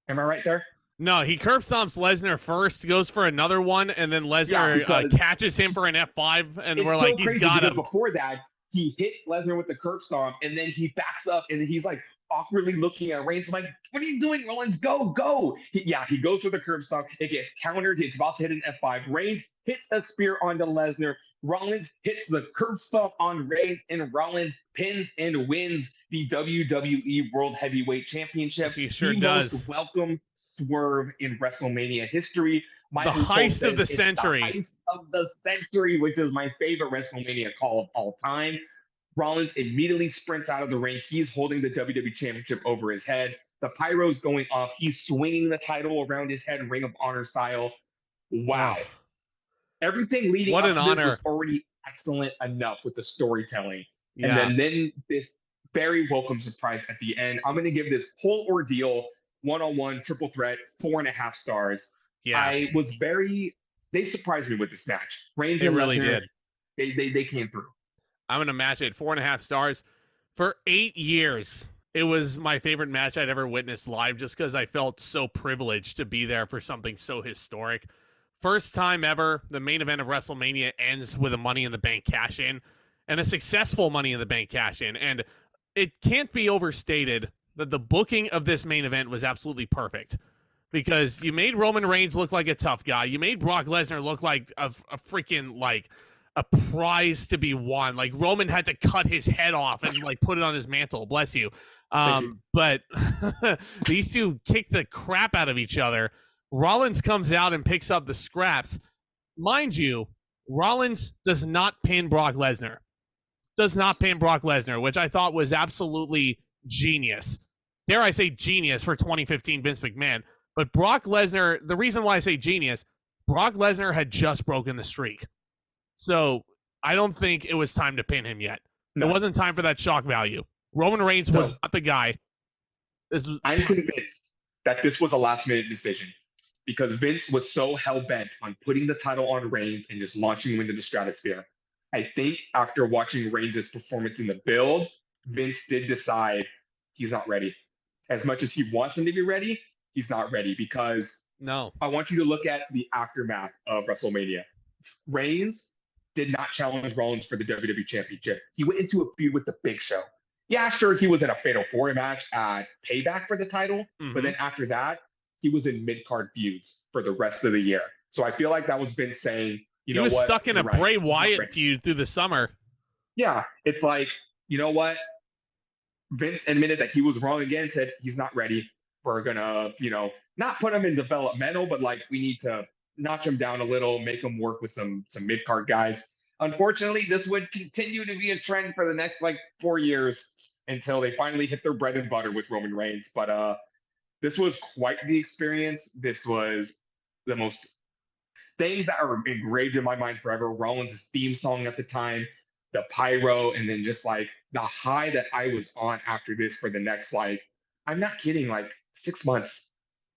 Am I right there? No, he curb stomps Lesnar first, goes for another one, and then Lesnar catches him for an F5, and we're like, he's got him. Before that, he hit Lesnar with the curb stomp, and then he backs up, and then he's like awkwardly looking at Reigns. I'm like, what are you doing, Rollins? Go, go. He goes for the curb stomp. It gets countered. He's about to hit an F5. Reigns hits a spear onto Lesnar. Rollins hits the curb stomp on Reigns, and Rollins pins and wins the WWE World Heavyweight Championship. He sure does. Most welcome swerve in WrestleMania history. The heist of the century. The heist of the century, which is my favorite WrestleMania call of all time. Rollins immediately sprints out of the ring. He's holding the WWE Championship over his head. The pyro's going off. He's swinging the title around his head, Ring of Honor style. Wow. Everything leading up to this was already excellent enough with the storytelling. Yeah. And then this very welcome surprise at the end. I'm going to give this whole ordeal, one-on-one, triple threat, 4.5 stars. Yeah. They surprised me with this match. Reigns and really Lesnar, did. They came through. I'm going to match it 4.5 stars. For 8 years, it was my favorite match I'd ever witnessed live just because I felt so privileged to be there for something so historic. First time ever, the main event of WrestleMania ends with a Money in the Bank cash-in, and a successful Money in the Bank cash-in. And it can't be overstated that the booking of this main event was absolutely perfect. Because you made Roman Reigns look like a tough guy. You made Brock Lesnar look like a freaking, like, a prize to be won. Like, Roman had to cut his head off and, like, put it on his mantle. Bless you. But these two kicked the crap out of each other. Rollins comes out and picks up the scraps. Mind you, Rollins does not pin Brock Lesnar. Does not pin Brock Lesnar, which I thought was absolutely genius. Dare I say genius for 2015 Vince McMahon. But Brock Lesnar, the reason why I say genius, Brock Lesnar had just broken the streak. So I don't think it was time to pin him yet. No. It wasn't time for that shock value. Roman Reigns was not the guy. I'm convinced that this was a last-minute decision because Vince was so hell-bent on putting the title on Reigns and just launching him into the stratosphere. I think after watching Reigns' performance in the build, Vince did decide he's not ready. As much as he wants him to be ready, he's not ready because I want you to look at the aftermath of WrestleMania. Reigns did not challenge Rollins for the WWE Championship. He went into a feud with the Big Show. Yeah, sure, he was in a Fatal 4 match at Payback for the title, but then after that, he was in mid-card feuds for the rest of the year. So I feel like that was Vince saying, you know what? He was stuck in a Bray Wyatt feud through the summer. Yeah, it's like, you know what? Vince admitted that he was wrong again, said he's not ready. We're going to, not put him in developmental, but like we need to notch him down a little, make him work with some mid-card guys. Unfortunately, this would continue to be a trend for the next 4 years until they finally hit their bread and butter with Roman Reigns. But this was quite the experience. This was the most things that are engraved in my mind forever. Rollins' theme song at the time, the pyro, and then just the high that I was on after this for the next, I'm not kidding, 6 months.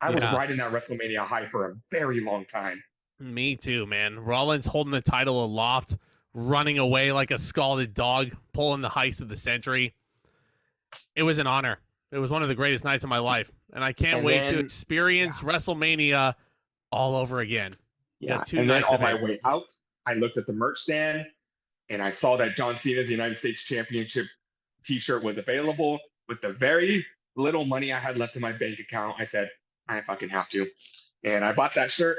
I was riding that WrestleMania high for a very long time. Me too, man. Rollins holding the title aloft, running away like a scalded dog, pulling the heist of the century. It was an honor. It was one of the greatest nights of my life. And I can't wait to experience WrestleMania all over again. Yeah, and then on my way out, I looked at the merch stand, and I saw that John Cena's United States Championship t-shirt was available. With the very little money I had left in my bank account, I said, I fucking have to. And I bought that shirt.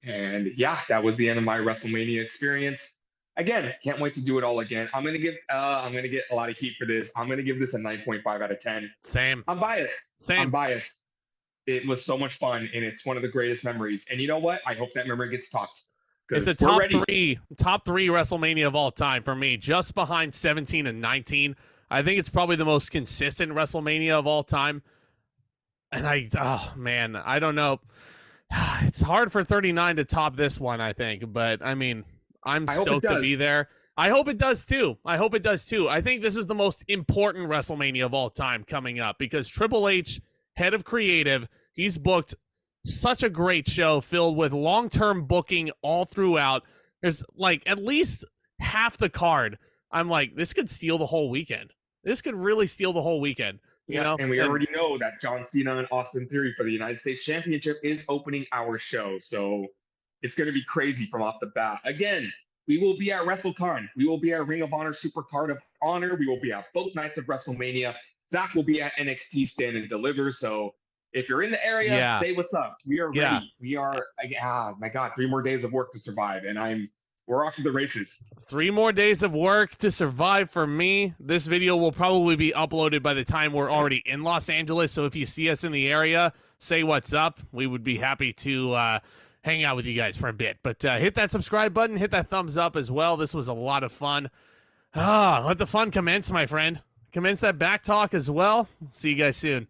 And yeah, that was the end of my WrestleMania experience. Again, can't wait to do it all again. I'm gonna get a lot of heat for this. I'm gonna give this a 9.5 out of 10. Same. I'm biased. I'm biased. It was so much fun, and it's one of the greatest memories. And you know what? I hope that memory gets topped. It's a top three WrestleMania of all time for me, just behind 17 and 19. I think it's probably the most consistent WrestleMania of all time. And oh man, I don't know. It's hard for 39 to top this one, I think. But I mean, I'm stoked to be there. I hope it does too. I think this is the most important WrestleMania of all time coming up because Triple H, head of creative, he's booked such a great show filled with long-term booking all throughout. There's like at least half the card. I'm like, this could steal the whole weekend. This could really steal the whole weekend. You know? And we already know that John Cena and Austin Theory for the United States Championship is opening our show. So it's going to be crazy from off the bat. Again, we will be at WrestleCon. We will be at Ring of Honor Supercard of Honor. We will be at both nights of WrestleMania. Zack will be at NXT Stand and Deliver. So if you're in the area, say what's up. We are ready. We are, my God, 3 more days of work to survive. And we're off to the races. 3 more days of work to survive for me. This video will probably be uploaded by the time we're already in Los Angeles. So if you see us in the area, say what's up. We would be happy to hang out with you guys for a bit. But hit that subscribe button. Hit that thumbs up as well. This was a lot of fun. Let the fun commence, my friend. Commence that back talk as well. See you guys soon.